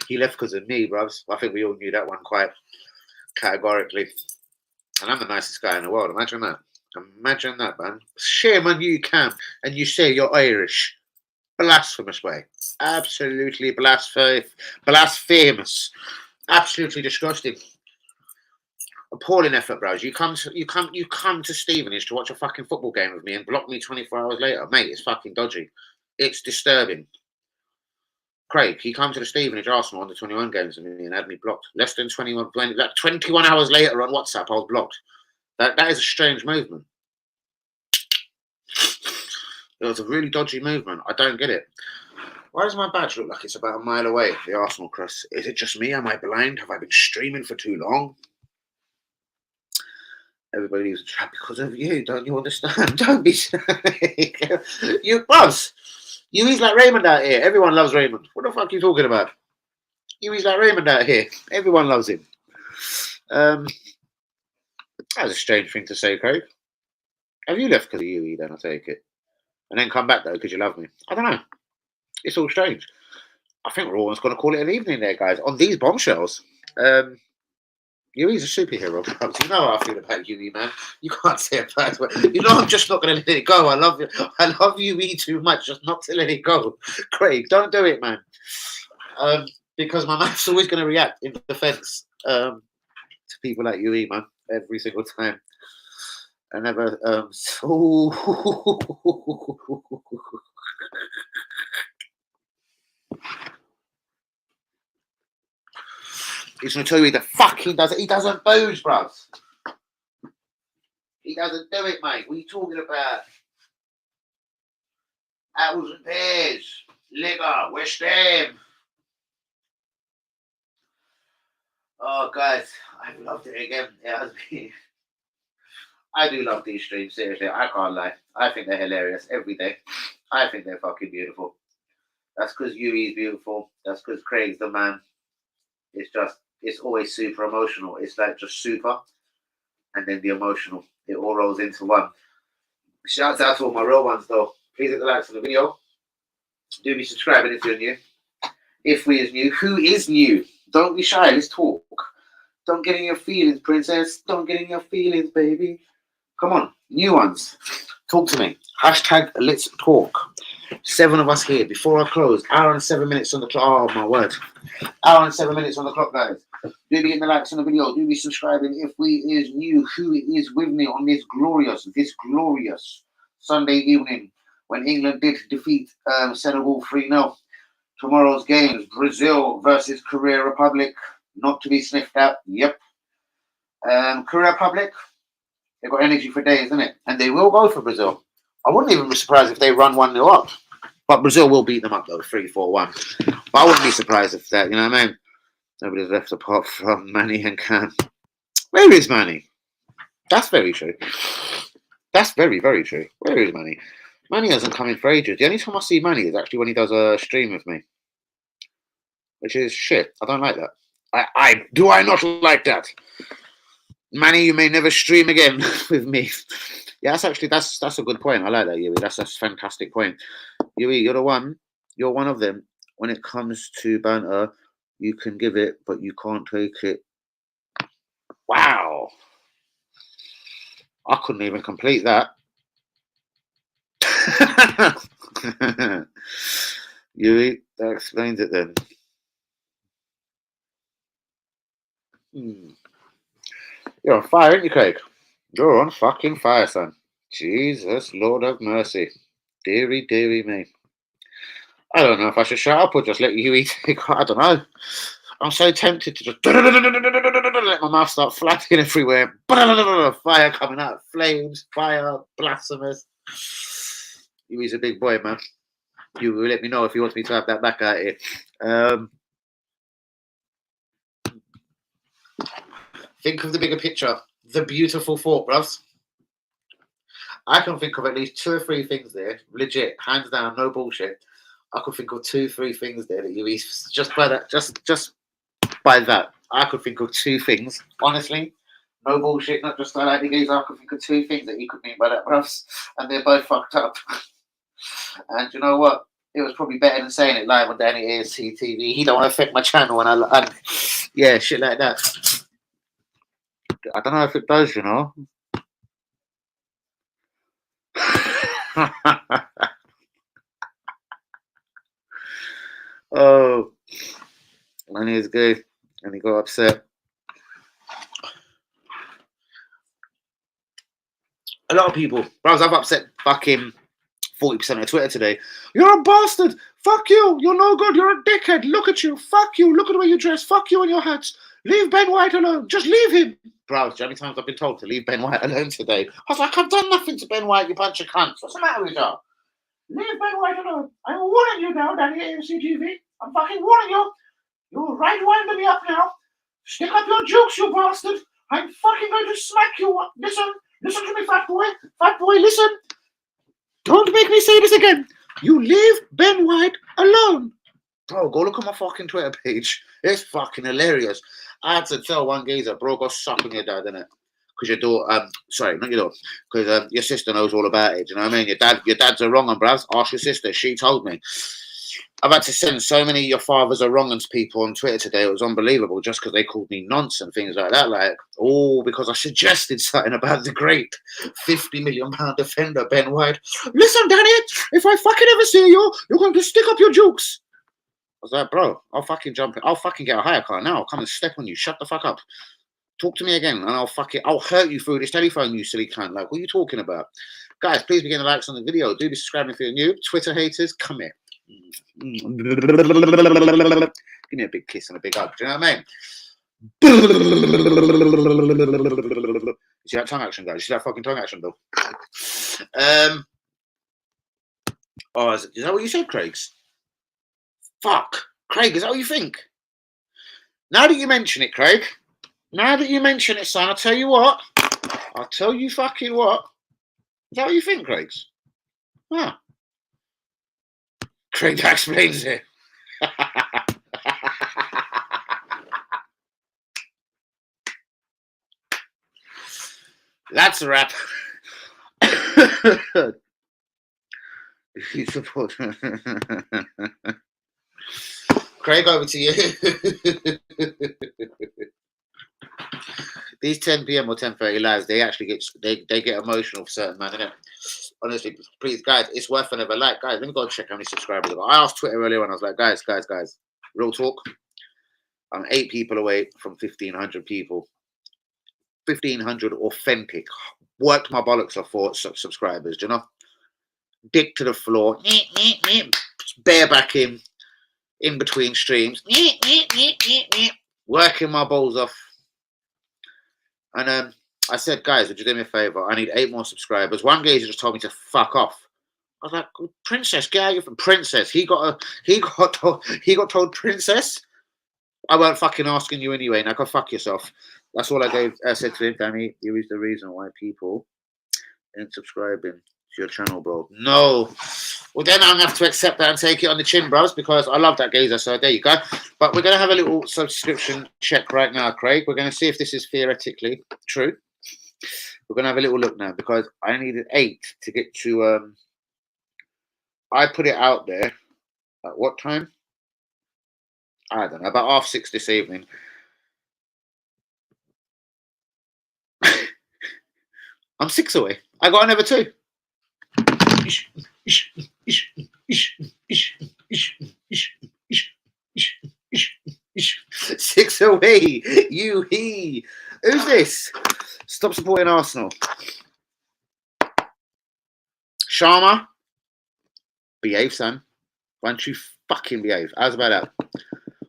Speaker 1: He left because of me, bruvs. I think we all knew that one quite categorically. And I'm the nicest guy in the world. Imagine that. Imagine that, man. Shame on you, Cam, and you say you're Irish. Blasphemous way. Absolutely blasphemous. Absolutely disgusting. Appalling effort, bros. You come to Stevenage to watch a fucking football game with me and block me 24 hours later, mate. It's fucking dodgy. It's disturbing. Craig, he come to the Stevenage Arsenal under 21 games with me and had me blocked. Less than 21 hours later on WhatsApp, I was blocked. That is a strange movement. It was a really dodgy movement. I don't get it. Why does my badge look like it's about a mile away? The Arsenal cross. Is it just me? Am I blind? Have I been streaming for too long? Everybody leaves a trap because of you. Don't you understand? Don't be you buzz. You he's like Raymond out here. Everyone loves Raymond. What the fuck are you talking about? You he's like Raymond out here. Everyone loves him. That was a strange thing to say, Craig. Have you left because of UE then, I take it? And then come back though because you love me? I don't know. It's all strange. I think we're almost going to call it an evening there, guys, on these bombshells. Yui's a superhero. You know how I feel about Yui, man. You can't say a bad word. You know I'm just not going to let it go. I love you. I love Yui too much just not to let it go. Craig, don't do it, man. Because my mouth's always going to react in defense to people like Yui, man, every single time. I never. He's going to tell you the fuck he does it. He doesn't booze, bruv. He doesn't do it, mate. What are you talking about? Apples and pears. Liquor. West Ham. Oh, guys. I've loved it again. It has been. I do love these streams, seriously. I can't lie. I think they're hilarious every day. I think they're fucking beautiful. That's because Yui's beautiful. That's because Craig's the man. It's always super emotional. It's like just super and then the emotional. It all rolls into one. Shouts out to all my real ones though. Please hit the likes on the video. Do be subscribing if you're new. If we is new, who is new? Don't be shy. Let's talk. Don't get in your feelings, princess. Don't get in your feelings, baby. Come on, new ones. Talk to me. Hashtag let's talk. 7 of us here. Before I close, hour and 7 minutes on the clock. Oh my word. Hour and 7 minutes on the clock, guys. Do be hitting the likes on the video. Do be subscribing if we is new. Who is with me on this glorious Sunday evening when England did defeat Senegal 3-0. Tomorrow's games, Brazil versus Korea Republic. Not to be sniffed at. Yep. Korea Republic, they've got energy for days, isn't it? And they will go for Brazil. I wouldn't even be surprised if they run 1-0 up. But Brazil will beat them up, though, 3-4-1. But I wouldn't be surprised if that, you know what I mean? Nobody's left apart from Manny and Cam. Where is Manny? That's very true. That's very, very true. Where is Manny? Manny hasn't come in for ages. The only time I see Manny is actually when he does a stream with me. Which is shit. I don't like that. Do I not like that? Manny, you may never stream again with me. Yeah, that's a good point. I like that, Yui. That's a fantastic point. Yui, you're one of them. When it comes to banter, you can give it, but you can't take it. Wow. I couldn't even complete that. Yui, that explains it then. You're on fire, aren't you, Craig? You're on fucking fire, son. Jesus, Lord of mercy. Deary, deary me. I don't know if I should shut up or just let you eat. I don't know. I'm so tempted to just let my mouth start flapping everywhere. Fire coming out, flames, fire, blasphemous. He's a big boy, man. You will let me know if you want me to have that back out here. Think of the bigger picture. The beautiful thought, bruv. I can think of at least 2 or 3 things there, legit, hands down, no bullshit. I could think of 2, 3 things there that you eat just by that, just by that. I could think of 2 things, honestly. No bullshit, not just like the geezer. I could think of 2 things that you could mean by that, bruv. And they're both fucked up. And you know what? It was probably better than saying it live on Danny ASC TV. He don't want to affect my channel, and yeah, shit like that. I don't know if it does, you know. Oh, and he's good, and he got upset. A lot of people, bros, I've upset fucking 40% of Twitter today. You're a bastard. Fuck you. You're no good. You're a dickhead. Look at you. Fuck you. Look at the way you dress. Fuck you and your hats. Leave Ben White alone. Just leave him. Bros, how many times I've been told to leave Ben White alone today? I was like, I've done nothing to Ben White, you bunch of cunts. What's the matter with you? Leave Ben White alone. I'm warning you now, Danny AMC TV. I'm fucking warning you. You're right winding me up now. Stick up your jokes, you bastard. I'm fucking going to smack you. Listen to me, fat boy. Fat boy, listen. Don't make me say this again. You leave Ben White alone. Bro, go look at my fucking Twitter page. It's fucking hilarious. I had to tell one geezer, bro, go suck on your dad, innit? Because your daughter, sorry, not your daughter, because your sister knows all about it. Do you know what I mean? Your dad's a wrong one, bruv. Ask your sister. She told me. I've had to send so many your fathers are wrong uns people on Twitter today. It was unbelievable just because they called me nonce and things like that. Like, all because I suggested something about the great £50 million defender, Ben White. Listen, Danny, if I fucking ever see you, you're going to stick up your jukes. I was like, bro, I'll fucking jump in. I'll fucking get a hire car now. I'll come and step on you. Shut the fuck up. Talk to me again and I'll hurt you through this telephone, you silly cunt. Like, what are you talking about? Guys, please begin the likes on the video. Do be subscribing if you're new. Twitter haters, come here. Give me a big kiss and a big hug. Do you know what I mean? You see that tongue action, guys? You see that fucking tongue action, though? Oh, is that what you said, Craig's? Fuck. Craig, is that what you think? Now that you mention it, Craig. Now that you mention it, son, I'll tell you what. I'll tell you fucking what. Is that what you think, Craig's? Huh. Craig explains it. That's a wrap. You support. Craig, over to you. These 10 p.m. or 10:30 lives, they actually get emotional for certain man, innit? Honestly, please, guys, it's worth another like. Guys, let me go and check how many subscribers I've got. I asked Twitter earlier and I was like, guys, real talk. I'm 8 people away from 1,500 people. 1,500 authentic. Worked my bollocks off for subscribers, do you know? Dick to the floor. Bareback in between streams. Working my balls off. And I said, guys, would you do me a favor? I need 8 more subscribers. One geezer just told me to fuck off. I was like, Princess, get out of here. Princess. He got told Princess. I weren't fucking asking you anyway. Now go fuck yourself. That's all I said to him, Danny. Here is the reason why people ain't subscribing to your channel, bro. No. Well, then I'm going to have to accept that and take it on the chin, bros, because I love that geezer. So there you go. But we're going to have a little subscription check right now, Craig. We're going to see if this is theoretically true. We're going to have a little look now because I needed 8 to get to... I put it out there at what time? I don't know, about 6:30 this evening. I'm 6 away. I got another 2. 6 away. He. Who's this? Stop supporting Arsenal. Sharma. Behave, son. Why don't you fucking behave? How's about that?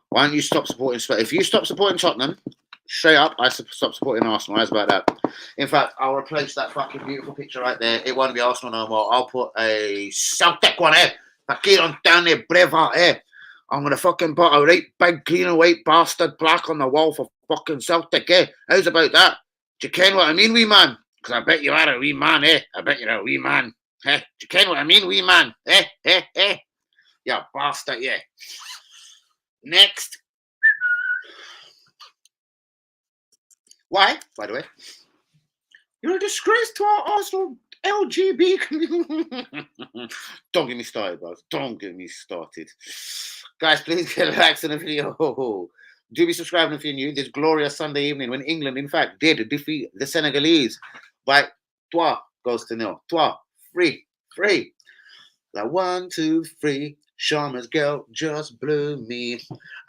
Speaker 1: Why don't you stop supporting Spurs? If you stop supporting Tottenham, straight up, I stop supporting Arsenal. How's about that? In fact, I'll replace that fucking beautiful picture right there. It won't be Arsenal no more. I'll put a Celtic one here. Fakir down there, Braveheart here. I'm going to fucking put a right big clean and white bastard plaque on the wall for fucking Celtic, eh? How's about that? Do you ken what I mean, wee man? Because I bet you are a wee man, eh? I bet you're a wee man. Eh? Do you ken what I mean, wee man? Eh? Eh? Eh? Yeah, bastard, yeah. Next. Why, by the way? You're a disgrace to our Arsenal LGB community. Don't get me started, guys. Don't get me started. Guys, please get likes on the video. Do be subscribing if you're new. This glorious Sunday evening when England, in fact, did defeat the Senegalese by 3 goals to 0. 3. Like 1, 2, 3. Sharma's girl just blew me,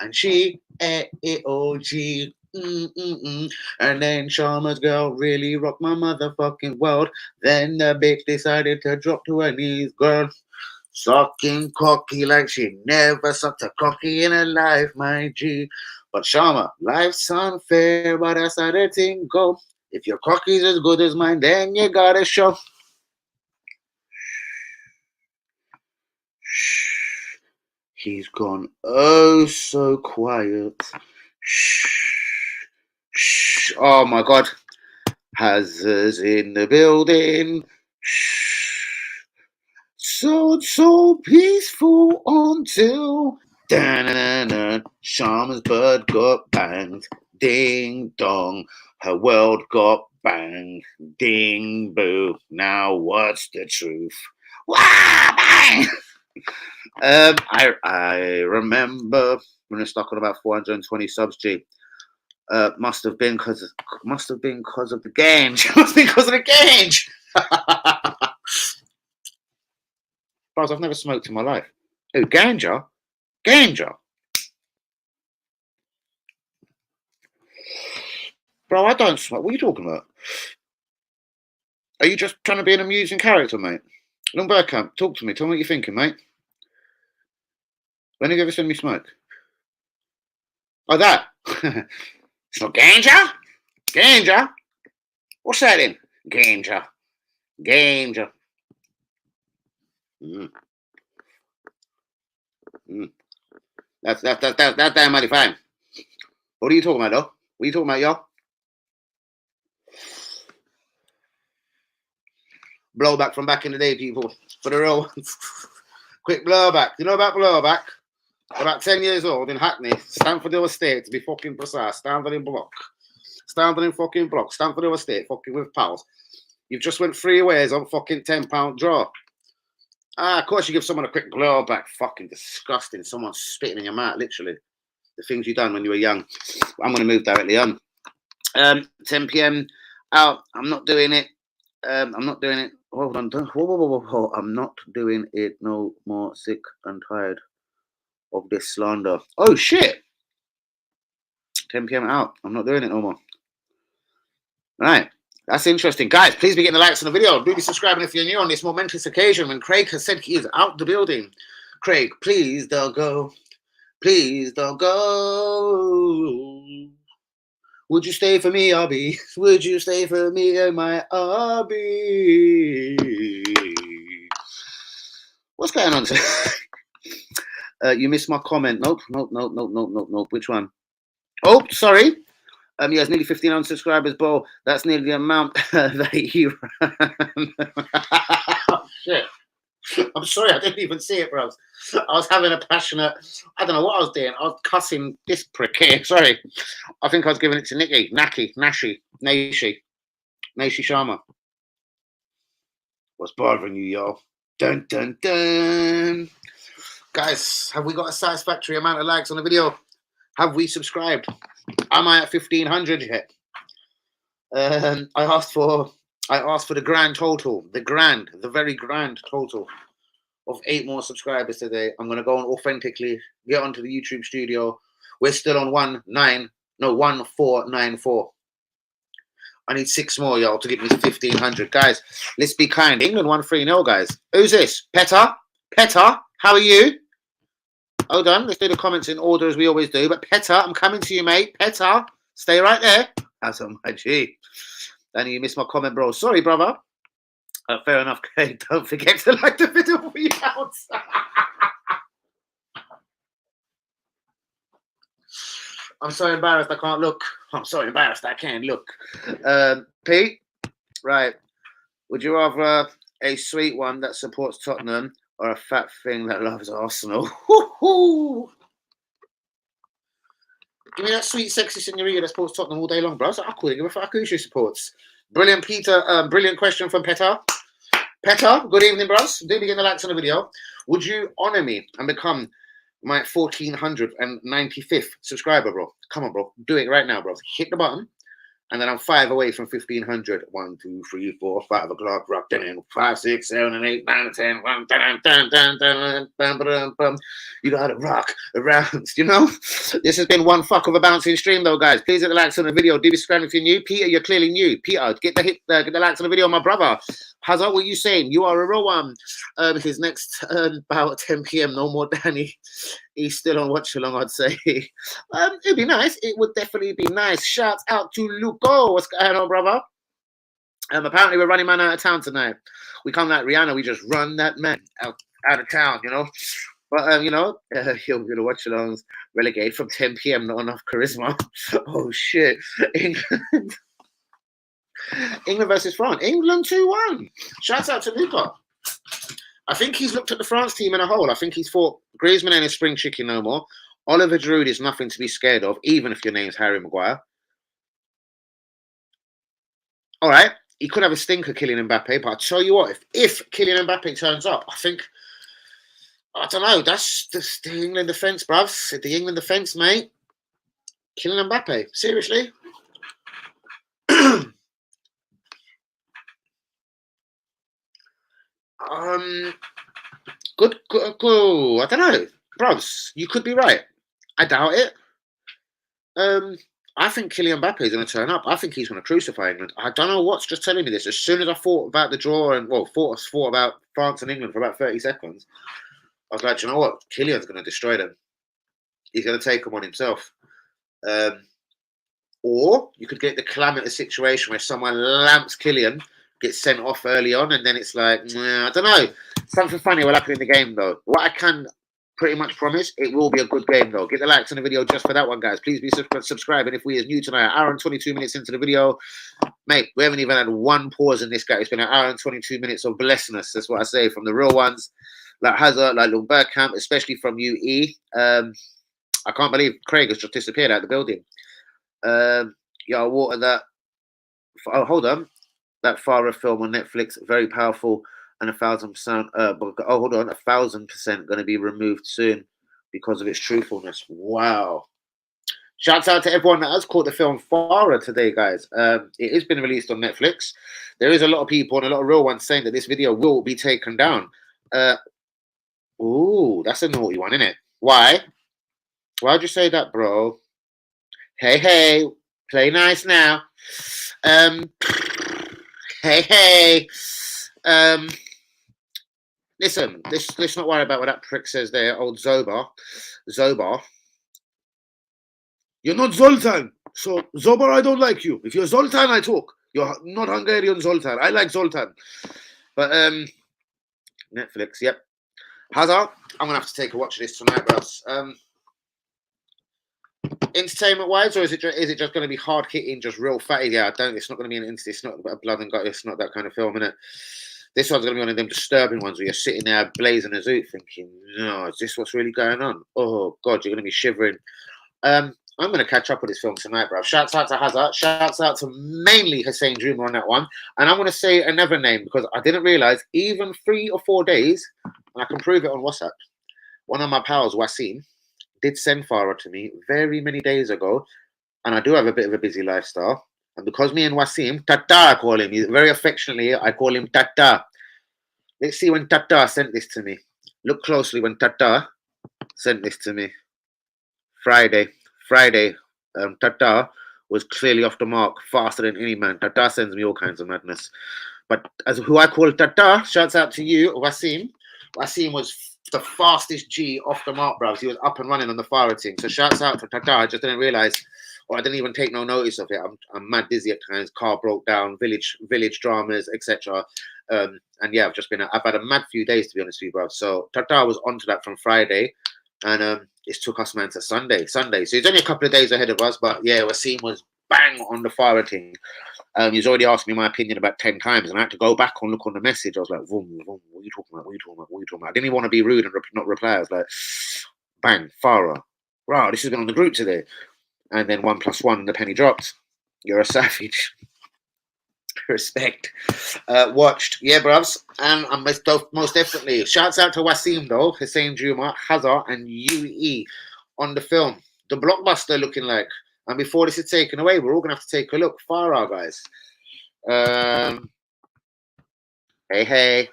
Speaker 1: and she A-O-G. And then Sharma's girl really rocked my motherfucking world. Then the bitch decided to drop to her knees, girl. Sucking cocky like she never sucked a cocky in her life, my G. But Sharma, life's unfair, but that's how the thing go. If your cocky's as good as mine, then you gotta show. He's gone oh so quiet. Shh. Oh my God. Hazards in the building. So peaceful until Sharma's bird got banged. Ding dong. Her world got banged. Ding boo. Now what's the truth? Wah, bang! I remember when I was stuck on about 420 subs. G. Must have been because of the gange. Must be because of the gange. Bros, I've never smoked in my life. Oh, ganja? Ganja? Bro, I don't smoke. What are you talking about? Are you just trying to be an amusing character, mate? Long Bergkamp, talk to me. Tell me what you're thinking, mate. When have you ever seen me smoke? Oh, that. It's not ganja? Ganja? What's that in? Ganja. Ganja. That's damn mighty fine. What are you talking about, though? What are you talking about, y'all? Blowback from back in the day, people. For the real ones. Quick blowback. You know about blowback? About 10 years old in Hackney, Stamford Hill Estate, to be fucking precise. Stamford in block. Stamford in fucking block. Stamford Hill Estate, fucking with pals. You've just went 3 ways on fucking £10 draw. Of course you give someone a quick blowback. Fucking disgusting. Someone spitting in your mouth, literally. The things you done when you were young. I'm going to move directly on. 10 p.m. out. I'm not doing it. I'm not doing it. Hold on. Whoa. I'm not doing it no more. Sick and tired of this slander. Oh, shit. 10 p.m. out. I'm not doing it no more. Right. That's interesting. Guys, please be getting the likes on the video. Do be subscribing if you're new on this momentous occasion when Craig has said he is out the building. Craig, please don't go. Please don't go. Would you stay for me, RB? Would you stay for me, oh my RB? What's going on today? You missed my comment. Nope. Which one? Oh, sorry. He has nearly 1,500 subscribers, bro. That's nearly the amount that he ran. Oh, shit. I'm sorry, I didn't even see it, bro. I was having a passionate, I don't know what I was doing. I was cussing this prick here. Sorry. I think I was giving it to Nashi Sharma. What's bothering you, y'all? Dun, dun, dun. Guys, have we got a satisfactory amount of likes on the video? Have we subscribed? Am I at 1,500 yet? I asked for the grand total, the very grand total of 8 more subscribers today. I'm gonna go and authentically get onto the YouTube studio. We're still on 1494. I need 6 more, y'all, to get me to 1,500. Guys, let's be kind. England won 3-0, guys. Who's this? Petter, how are you? Hold on, let's do the comments in order as we always do. But Petter, I'm coming to you, mate. Petter, stay right there. That's on my G. Danny, you missed my comment, bro. Sorry, brother. Fair enough, Craig. Don't forget to like the video for you out. I'm so embarrassed I can't look. I'm so embarrassed I can't look. Pete, Right. Would you rather a sweet one that supports Tottenham or a fat thing that loves Arsenal? Give me that sweet, sexy senorita that supports Tottenham all day long, bro. So I couldn't give a fuck who she supports. Brilliant, Peter. Brilliant question from Peter. Peter, good evening, bros. Do begin the likes on the video. Would you honor me and become my 1495th subscriber, bro? Come on, bro. Do it right now, bro. Hit the button. And then I'm 5 away from 1500. 1, 2, 3, 4, 5 o'clock. Rock then 5, 6, 7, and 8, 9, 10. You gotta rock around, you know? This has been one fuck of a bouncing stream, though, guys. Please hit the likes on the video. Do be subscribing if you're new. Peter, you're clearly new. Peter, get the likes on the video, my brother. Hazard, what are you saying? You are a real one. His next about 10 p.m. No more Danny. He's still on watch along, I'd say. It'd be nice. It would definitely be nice. Shouts out to Luco. What's going on, brother? Apparently we're running man out of town tonight. We come like Rihanna. We just run that man out of town, you know. But you know, he'll be the watch alongs relegated from 10 p.m. Not enough charisma. Oh shit, England. England versus France. England 2-1. Shouts out to Luca. I think he's looked at the France team in a whole. I think he's thought Griezmann ain't a spring chicken no more. Oliver Giroud is nothing to be scared of, even if your name's Harry Maguire. All right, he could have a stinker, Kylian Mbappe, but I'll tell you what, if Kylian Mbappe turns up, I don't know, that's the England defence, bruvs. The England defence, mate. Kylian Mbappe, seriously? Good. I don't know, bruvs. You could be right. I doubt it. I think Kylian Mbappe is going to turn up. I think he's going to crucify England. I don't know what's just telling me this. As soon as I thought about the draw and thought about France and England for about 30 seconds, I was like, you know what? Kylian's going to destroy them. He's going to take them on himself. Or you could get the calamitous situation where someone lamps Kylian, gets sent off early on, and then it's like, I don't know. Something funny will happen in the game, though. What I can pretty much promise, it will be a good game, though. Get the likes on the video just for that one, guys. Please be subscribing if we are new tonight. Hour and 22 minutes into the video. Mate, we haven't even had one pause in this guy. It's been an hour and 22 minutes of blessedness. That's what I say from the real ones. Like Hazard, like Lung Bergkamp, especially from UE. I can't believe Craig has just disappeared out of the building. Yeah, water that. Oh, hold on. That Farah film on Netflix, very powerful, and 1,000%. Hold on, 1,000% going to be removed soon because of its truthfulness. Wow. Shouts out to everyone that has caught the film Farah today, guys. It has been released on Netflix. There is a lot of people and a lot of real ones saying that this video will be taken down. Ooh, that's a naughty one, isn't it? Why? Why'd you say that, bro? Hey, play nice now. Hey. Listen, let's not worry about what that prick says there, old Zobar. You're not Zoltan. So, Zobar, I don't like you. If you're Zoltan, I talk. You're not Hungarian Zoltan. I like Zoltan. But, Netflix, yep. Hazard, I'm going to have to take a watch of this tonight, bros. Entertainment-wise, or is it just going to be hard-hitting, just real fatty? Yeah, it's not going to be it's not about blood and guts. It's not that kind of film, innit? This one's going to be one of them disturbing ones where you're sitting there blazing a zoot thinking, no, is this what's really going on? Oh, God, you're going to be shivering. I'm going to catch up with this film tonight, bro. Shouts out to Hazard. Shouts out to mainly Hussein Juma on that one. And I'm going to say another name because I didn't realize even 3 or 4 days, and I can prove it on WhatsApp, one of my pals, Wasim, did send Farah to me very many days ago. And I do have a bit of a busy lifestyle. And because me and Wasim, Tata, I call him. Very affectionately, I call him Tata. Let's see when Tata sent this to me. Look closely when Tata sent this to me. Friday. Tata was clearly off the mark, faster than any man. Tata sends me all kinds of madness. But as who I call Tata, shouts out to you, Wasim. Wasim was the fastest G off the mark, bros. He was up and running on the Farah team. So shouts out to Tata. I just didn't realize, or I didn't even take no notice of it. I'm mad dizzy at times. Car broke down, village dramas, etc. And yeah, I've had a mad few days, to be honest with you, bro. So Tata was onto that from Friday, and it took us, man, to Sunday. So it's only a couple of days ahead of us, but yeah, Wasim was bang on the Farah thing. He's already asked me my opinion about 10 times, and I had to go back and look on the message. I was like, vroom, vroom, what are you talking about? What are you talking about? What are you talking about? I didn't even want to be rude and not reply. I was like, bang, Farah. Wow, this has been on the group today. And then 1+1 and the penny dropped. You're a savage. Respect. Watched. Yeah, bruvs. And I'm most definitely. Shouts out to Wasim, though. Hussein Juma, Hazard, and UE on the film. The blockbuster looking like. And before this is taken away, we're all going to have to take a look. Farah, guys. Hey.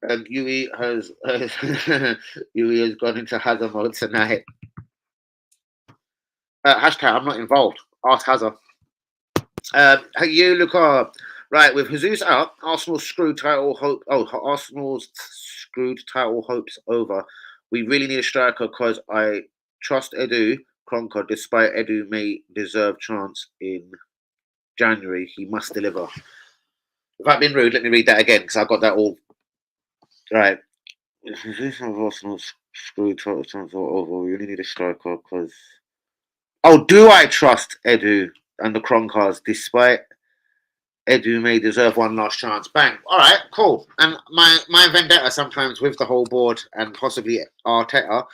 Speaker 1: UE has UE has gone into Hazard mode tonight. Hashtag, I'm not involved. Ask Hazard. You look up. Right, with Jesus out, Arsenal's screwed title hope. Oh, Arsenal's screwed title hopes over. We really need a striker because I trust Edu Kroenke, despite Edu may deserve chance in January. He must deliver. If I've been rude, let me read that again because I got that all right. Arsenal's screwed title chance over. We really need a striker because. Oh, do I trust Edu and the Kroenkes despite Edu may deserve one last chance? Bang. All right, cool. And my vendetta sometimes with the whole board and possibly Arteta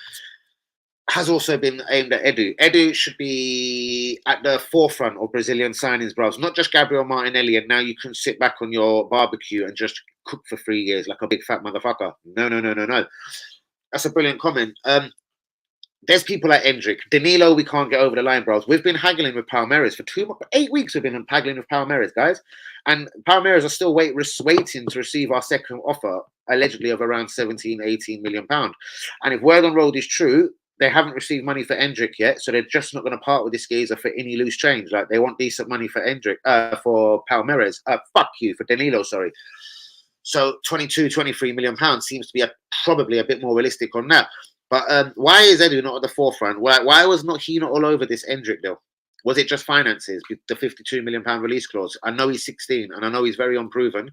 Speaker 1: has also been aimed at Edu. Edu should be at the forefront of Brazilian signings, bros. Not just Gabriel Martinelli, and now you can sit back on your barbecue and just cook for 3 years like a big fat motherfucker. No. That's a brilliant comment. There's people like Endrick. Danilo, we can't get over the line, bros. We've been haggling with Palmeiras for 8 weeks. We've been haggling with Palmeiras, guys. And Palmeiras are still waiting to receive our second offer, allegedly of around 17, 18 million pounds. And if word on road is true, they haven't received money for Endrick yet, so they're just not going to part with this geezer for any loose change. Like, they want decent money for Endrick, for Palmeiras. Fuck you, for Danilo, sorry. So 22, 23 million pounds seems to be probably a bit more realistic on that. But why is Edu not at the forefront? Why was he not all over this Endrick deal? Was it just finances, the 52 million pound release clause? I know he's 16 and I know he's very unproven.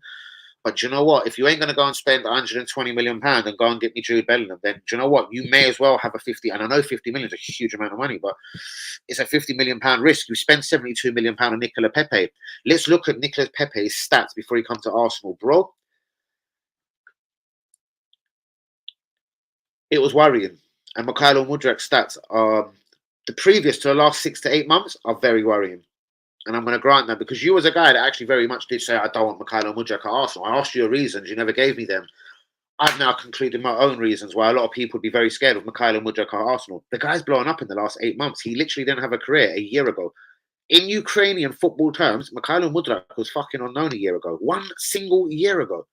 Speaker 1: But do you know what? If you ain't going to go and spend 120 million pounds and go and get me Jude Bellingham, then do you know what? You may as well have a 50. And I know 50 million is a huge amount of money, but it's a 50 million pound risk. You spend 72 million pound on Nicola Pepe. Let's look at Nicola Pepe's stats before he comes to Arsenal, bro. It was worrying. And Mikhailo Mudryk's stats are the previous to the last 6 to 8 months are very worrying. And I'm going to grant that because you was a guy that actually very much did say, I don't want Mikhailo Mudryk at Arsenal. I asked you your reasons. You never gave me them. I've now concluded my own reasons why a lot of people would be very scared of Mikhailo Mudryk at Arsenal. The guy's blown up in the last 8 months. He literally didn't have a career a year ago. In Ukrainian football terms, Mikhailo Mudryk was fucking unknown a year ago. 1 single year ago.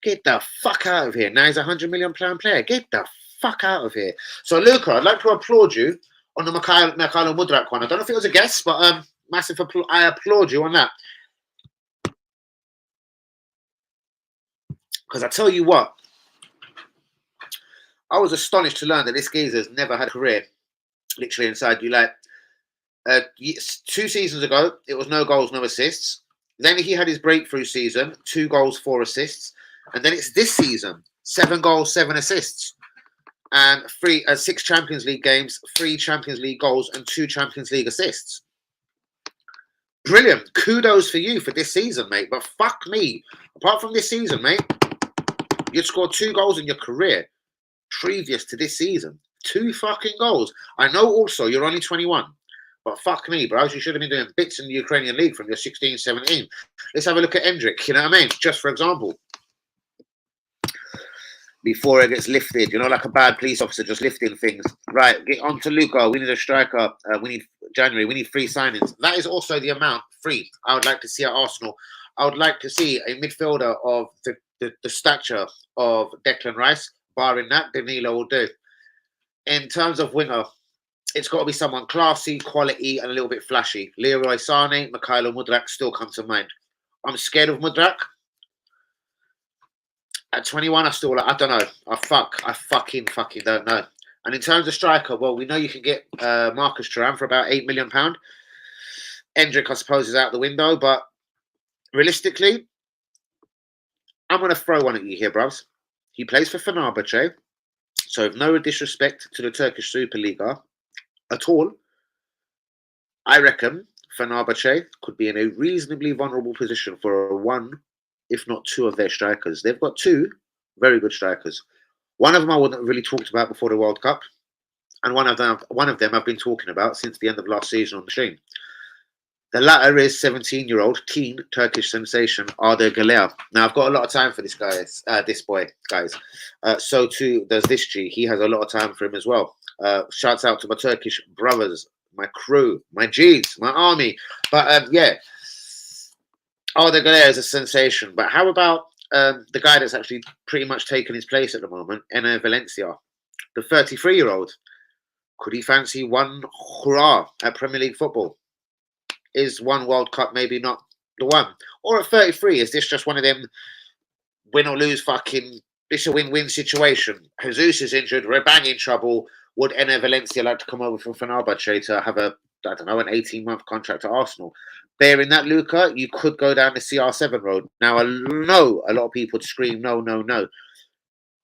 Speaker 1: Get the fuck out of here. Now he's a £100 million player. Get the fuck out of here. So, Luca, I'd like to applaud you on the Mikhailo Mudryk one. I don't know if it was a guess, but massive applaud. I applaud you on that. Because I tell you what, I was astonished to learn that this geezer's never had a career literally inside you. Like, 2 seasons ago, it was no goals, no assists. Then he had his breakthrough season, 2 goals, 4 assists. And then it's this season, 7 goals, 7 assists. And 6 Champions League games, 3 Champions League goals, and 2 Champions League assists. Brilliant. Kudos for you for this season, mate. But fuck me. Apart from this season, mate, you'd scored 2 goals in your career previous to this season. 2 fucking goals. I know also you're only 21. But fuck me, bro. You should have been doing bits in the Ukrainian league from your 16, 17. Let's have a look at Endrick. You know what I mean? Just for example. Before it gets lifted, you know, like a bad police officer just lifting things. Right, get on to Luca. We need a striker. We need January. We need 3 signings. That is also the amount, 3, I would like to see at Arsenal. I would like to see a midfielder of the stature of Declan Rice. Barring that, Danilo will do. In terms of winger, it's got to be someone classy, quality, and a little bit flashy. Leroy Sané, Mikhailo Mudryk still come to mind. I'm scared of Mudryk. At 21, I don't know. I fucking don't know. And in terms of striker, well, we know you can get Marcus Thuram for about £8 million. Endrick, I suppose, is out the window. But realistically, I'm going to throw one at you here, bros. He plays for Fenerbahce. So, with no disrespect to the Turkish Superliga at all, I reckon Fenerbahce could be in a reasonably vulnerable position for one, if not two of their strikers. They've got two very good strikers. One of them I wouldn't have really talked about before the World Cup, and one of them I've been talking about since the end of last season on the stream. The latter is 17-year-old teen Turkish sensation Arda Güler. Now I've got a lot of time for this boy, guys. So too does this G. He has a lot of time for him as well. Shouts out to my Turkish brothers, my crew, my G's, my army. But yeah, Arda Güler is a sensation. But how about the guy that's actually pretty much taken his place at the moment, Enner Valencia, the 33-year-old? Could he fancy one hurrah at Premier League football? Is one World Cup maybe not the one? Or at 33, is this just one of them win or lose fucking, it's a win-win situation? Jesus is injured, we're bang in trouble. Would Enner Valencia like to come over from Fenerbahce to have an 18-month contract at Arsenal? Bearing that, Luca, you could go down the CR7 road. Now, I know a lot of people would scream, no, no, no.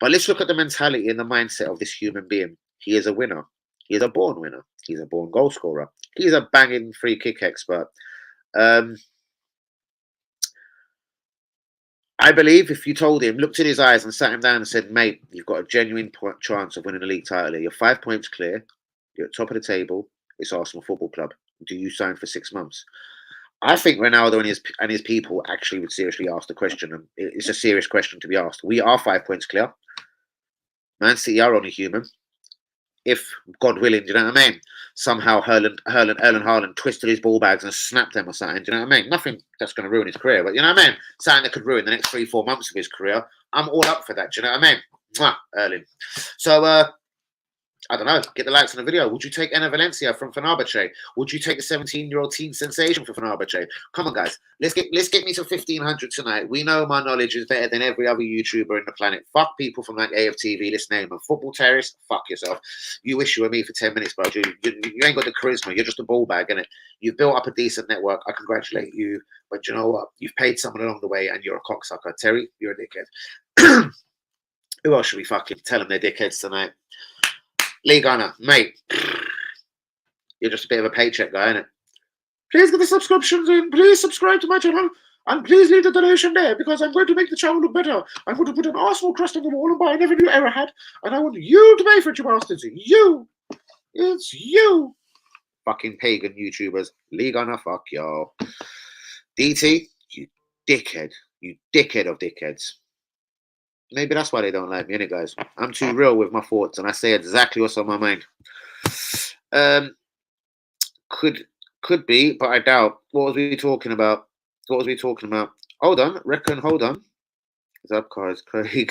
Speaker 1: But let's look at the mentality and the mindset of this human being. He is a winner. He is a born winner. He's a born goal scorer. He's a banging free kick expert. I believe if you told him, looked in his eyes and sat him down and said, mate, you've got a genuine chance of winning a league title. You're 5 points clear. You're at top of the table. It's Arsenal Football Club. Do you sign for 6 months? I think Ronaldo and his people actually would seriously ask the question. And it's a serious question to be asked. We are 5 points clear. Man City are only human. If, God willing, do you know what I mean? Somehow Erling Haaland twisted his ball bags and snapped them or something, do you know what I mean? Nothing that's going to ruin his career, but you know what I mean? Something that could ruin the next 3-4 months of his career. I'm all up for that, do you know what I mean? Mwah, Erling. So, I don't know, get the likes on the video. Would you take Enner Valencia from Fenerbahce? Would you take a 17-year-old teen sensation for Fenerbahce? Come on, guys. Let's get me to 1,500 tonight. We know my knowledge is better than every other YouTuber in the planet. Fuck people from like AFTV. Let's name them. Football Terrorist, fuck yourself. You wish you were me for 10 minutes, bro. You ain't got the charisma. You're just a ball bag, innit? You've built up a decent network. I congratulate you. But you know what? You've paid someone along the way and you're a cocksucker. Terry, you're a dickhead. Who else should we fucking tell them they're dickheads tonight? Lee Gunner, mate, you're just a bit of a paycheck guy, innit? Please get the subscriptions in. Please subscribe to my channel. And please leave the donation there because I'm going to make the channel look better. I'm going to put an Arsenal crest on the wall and buy every new ever had. And I want you to pay for it, you bastards. You. It's you. Fucking pagan YouTubers. Lee Gunner, fuck y'all. DT, you dickhead. You dickhead of dickheads. Maybe that's why they don't like me, innit, guys? I'm too real with my thoughts, and I say exactly what's on my mind. Could be, but I doubt. What was we talking about? Hold on, hold on. Zabcar Craig.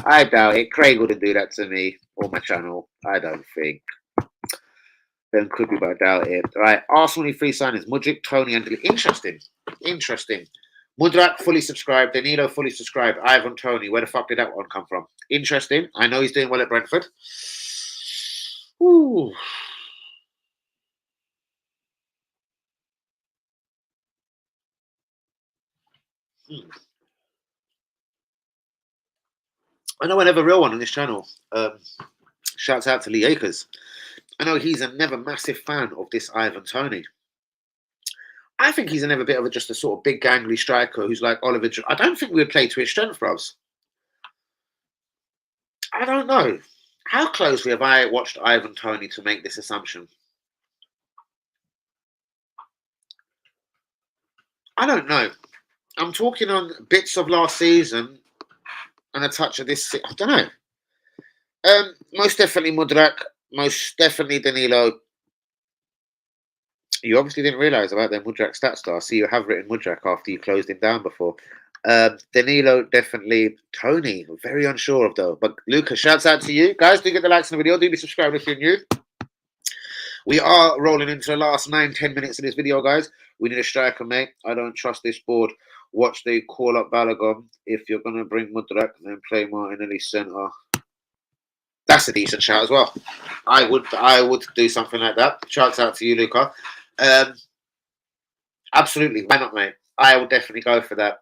Speaker 1: I doubt it. Craig wouldn't do that to me or my channel. I don't think. Then could be, but I doubt it. Right, Arsenal need 3 signings. Mudryk, Tony, and Interesting. Mudryk fully subscribed. Danilo fully subscribed. Ivan Tony. Where the fuck did that one come from? Interesting. I know he's doing well at Brentford. Ooh. I know I have a real one on this channel. Shouts out to Lee Akers. I know he's a never massive fan of this Ivan Tony. I think he's never bit of just a sort of big gangly striker who's like Oliver. I don't think we would play to his strength for us. I don't know. How closely have I watched Ivan Tony to make this assumption? I don't know. I'm talking on bits of last season and a touch of this. I don't know. Most definitely Mudryk. Most definitely Danilo. You obviously didn't realise about their Mudryk stat star. See, you have written Mudryk after you closed him down before. Danilo, definitely. Tony, very unsure of though. But Lucas, shouts out to you. Guys, do get the likes on the video. Do be subscribed if you're new. We are rolling into the last 9-10 minutes of this video, guys. We need a striker, mate. I don't trust this board. Watch they call up Balogun. If you're going to bring Mudryk, then play Martinelli centre. That's a decent shout as well. I would do something like that. Shouts out to you, Luca. Absolutely, why not, mate? I will definitely go for that.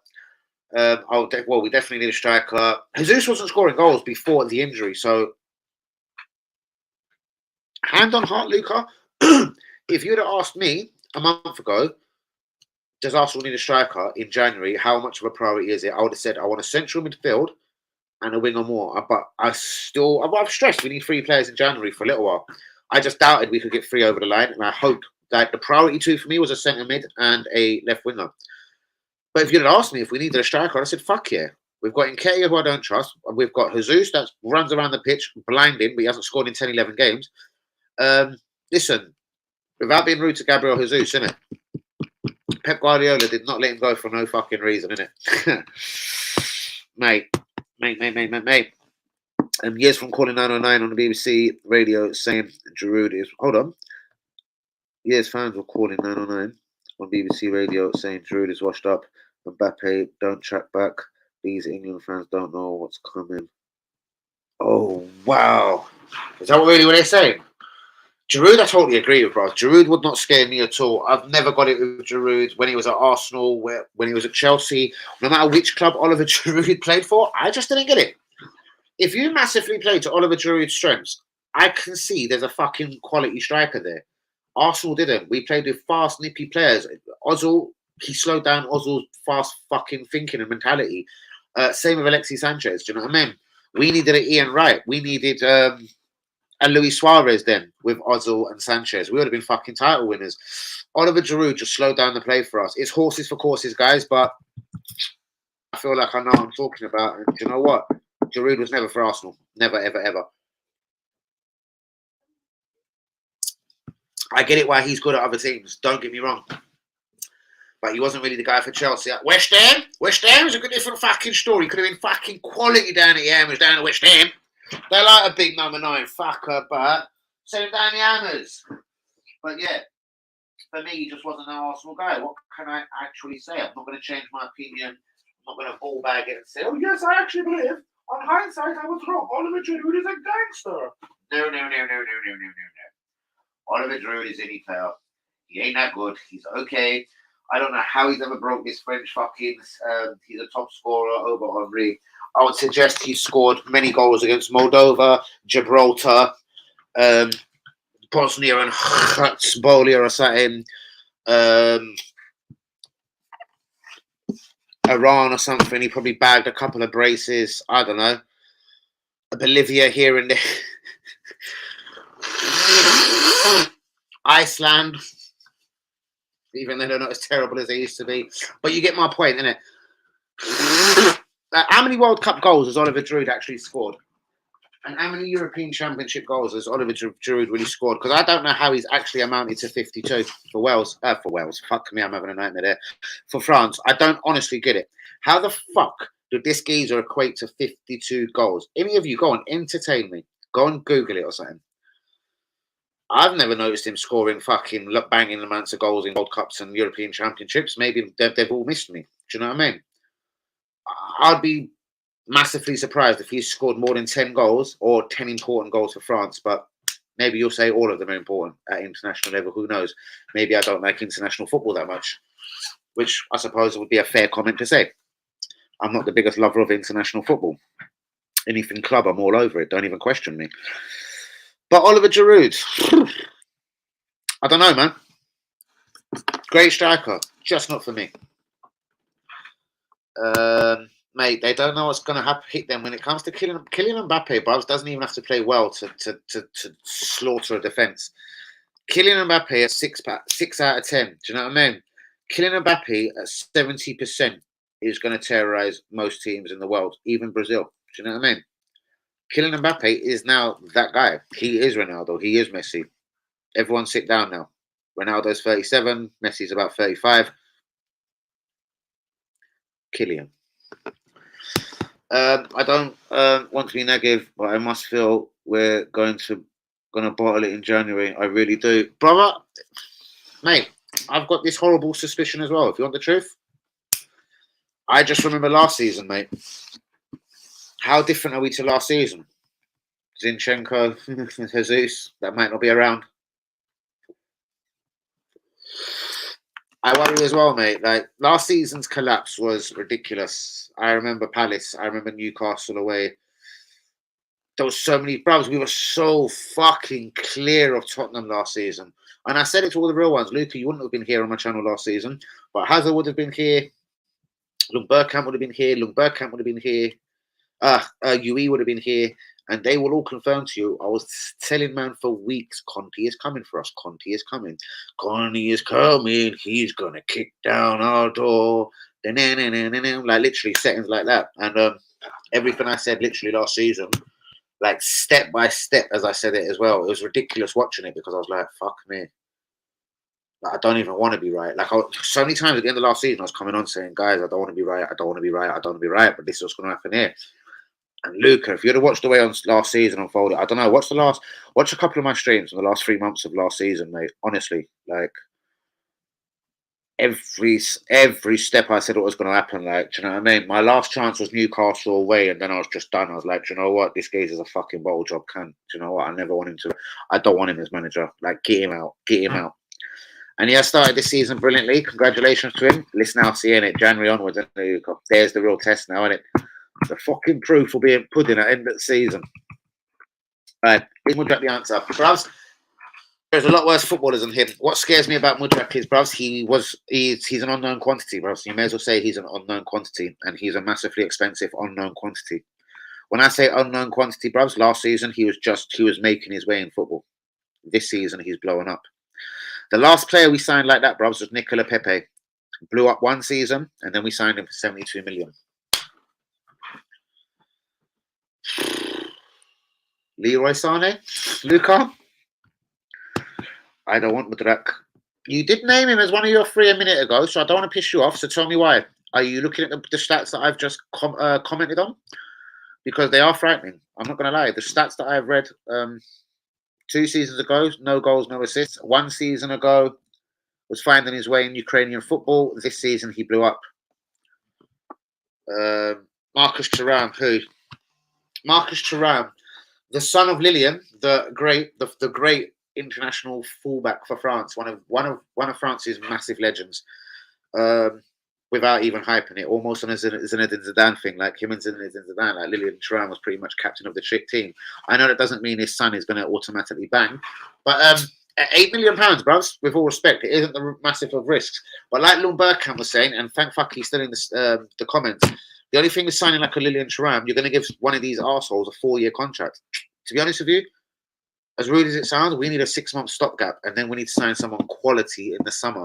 Speaker 1: We definitely need a striker. Jesus wasn't scoring goals before the injury, so hand on heart, Luca, if you'd have asked me a month ago, does Arsenal need a striker in January? How much of a priority is it? I would have said I want a central midfield and a winger more. But I've stressed we need 3 players in January for a little while. I just doubted we could get 3 over the line, and I hoped that the priority 2 for me was a centre mid and a left winger. But if you'd have asked me if we needed a striker, I said, fuck yeah. We've got Nketiah, who I don't trust. We've got Jesus that runs around the pitch, blinding, but he hasn't scored in 10, 11 games. Listen, without being rude to Gabriel Jesus, innit? Pep Guardiola did not let him go for no fucking reason, innit? Mate. Years from calling 909 on the BBC radio saying Giroud is... Hold on. Years fans were calling 909 on BBC radio saying Giroud is washed up. Mbappe, don't track back. These England fans don't know what's coming. Oh, wow. Is that really what they're saying? Giroud, I totally agree with, bro. Giroud would not scare me at all. I've never got it with Giroud when he was at Arsenal, when he was at Chelsea. No matter which club Oliver Giroud played for, I just didn't get it. If you massively play to Oliver Giroud's strengths, I can see there's a fucking quality striker there. Arsenal didn't. We played with fast, nippy players. Ozil, he slowed down Ozil's fast fucking thinking and mentality. Same with Alexis Sanchez. Do you know what I mean? We needed an Ian Wright. We needed a Luis Suarez then with Ozil and Sanchez. We would have been fucking title winners. Oliver Giroud just slowed down the play for us. It's horses for courses, guys, but I feel like I know what I'm talking about. And do you know what? Giroud was never for Arsenal. Never, ever, ever. I get it why he's good at other teams. Don't get me wrong. But he wasn't really the guy for Chelsea. West Ham is a good different fucking story. He could have been fucking quality down at Hammers, down at West Ham. They like a big number 9 fucker, but send him down the Hammers. But yeah, for me, he just wasn't an Arsenal guy. What can I actually say? I'm not going to change my opinion. I'm not going to ball bag it and say, oh yes, I actually believe. On hindsight, I was wrong. Oliver Giroud is a gangster. No. Oliver Giroud is any player. He ain't that good. He's okay. I don't know how he's ever broke this French fucking. He's a top scorer over Henry. I would suggest he scored many goals against Moldova, Gibraltar, Bosnia and Herzegovina or something, Iran or something. He probably bagged a couple of braces. I don't know. Bolivia here and there. Iceland. Even though they're not as terrible as they used to be. But you get my point, innit? How many World Cup goals has Oliver Giroud actually scored? And how many European Championship goals has Oliver Giroud really scored? Because I don't know how he's actually amounted to 52 for Wales. Fuck me, I'm having a nightmare there. For France, I don't honestly get it. How the fuck did this geezer equate to 52 goals? Any of you, go on, entertain me. Go and Google it or something. I've never noticed him scoring fucking banging amounts of goals in World Cups and European Championships. Maybe they've all missed me. Do you know what I mean? I'd be massively surprised if he's scored more than 10 goals or 10 important goals for France. But maybe you'll say all of them are important at international level. Who knows? Maybe I don't like international football that much, which I suppose would be a fair comment to say. I'm not the biggest lover of international football. Anything club, I'm all over it. Don't even question me. But Oliver Giroud, I don't know, man. Great striker, just not for me. Mate, they don't know what's going to hit them when it comes to Kylian Mbappe. Bro, doesn't even have to play well to slaughter a defence. Kylian Mbappe at 6 out of 10. Do you know what I mean? Kylian Mbappe at 70% is going to terrorise most teams in the world, even Brazil. Do you know what I mean? Kylian Mbappe is now that guy. He is Ronaldo. He is Messi. Everyone sit down now. Ronaldo's 37. Messi's about 35. Kylian. I don't want to be negative, but I must feel we're gonna bottle it in January. I really do. Brother, mate, I've got this horrible suspicion as well. If you want the truth, I just remember last season, mate. How different are we to last season? Zinchenko, Jesus, that might not be around. I worry as well, mate. Like, last season's collapse was ridiculous. I remember Palace. I remember Newcastle away. there was so many brothers. We were so fucking clear of Tottenham last season. And I said it to all the real ones. Luca, you wouldn't have been here on my channel last season, but Hazard would have been here. Lung Bergkamp would have been here. Lung Bergkamp would have been here. UE would have been here. And they will all confirm to you. I was telling man for weeks, Conte is coming for us. Conte is coming. Conte is coming. He's going to kick down our door. Like literally settings like that. And everything I said literally last season, like step by step as I said it as well. It was ridiculous watching it because I was like, fuck me. Like, I don't even want to be right. Like so many times at the end of last season, I was coming on saying, guys, I don't want to be right. I don't want to be right. I don't want to be right. But this is what's going to happen here. And Luca, if you'd have watched the way on last season unfolded, I don't know. Watch a couple of my streams in the last 3 months of last season, mate. Honestly, like every step I said what was going to happen. Like, do you know what I mean? My last chance was Newcastle away, and then I was just done. I was like, do you know what? This guy's is a fucking bottle job cunt. Do you know what? I never want him to. I don't want him as manager. Like, get him out. Get him out. And he has started this season brilliantly. Congratulations to him. Let's now see in it January onwards. There's the real test now, isn't it? The fucking proof will be in pudding at the end of the season. Right, Mudryk the answer. Bruvs, there's a lot worse footballers than him. What scares me about Mudryk is, bruvs, he's an unknown quantity, bruvs. You may as well say he's an unknown quantity, and he's a massively expensive unknown quantity. When I say unknown quantity, bruvs, last season he was making his way in football. This season he's blowing up. The last player we signed like that, bruvs, was Nicola Pepe. Blew up one season, and then we signed him for 72 million. Leroy Sané, Luca. I don't want Mudryk. You did name him as one of your three a minute ago, so I don't want to piss you off. So tell me why. Are you looking at the stats that I've just commented on? Because they are frightening. I'm not going to lie. The stats that I've read 2 seasons ago, no goals, no assists. 1 season ago, was finding his way in Ukrainian football. This season, he blew up. Marcus Thuram, who? Marcus Thuram, the son of Lilian, the great international fullback for France, one of France's massive legends. Without even hyping it, almost on a Zinedine Zidane thing, like him and Zinedine Zidane, like Lilian Thuram was pretty much captain of the team. I know that doesn't mean his son is going to automatically bang, but at £8 million, bruvs, with all respect, it isn't the massive of risks. But like Lung Bergkamp was saying, and thank fuck he's still in the comments, the only thing with signing like a Lilian Thuram, you're going to give one of these assholes a 4-year contract. To be honest with you, as rude as it sounds, we need a 6-month stopgap, and then we need to sign someone quality in the summer.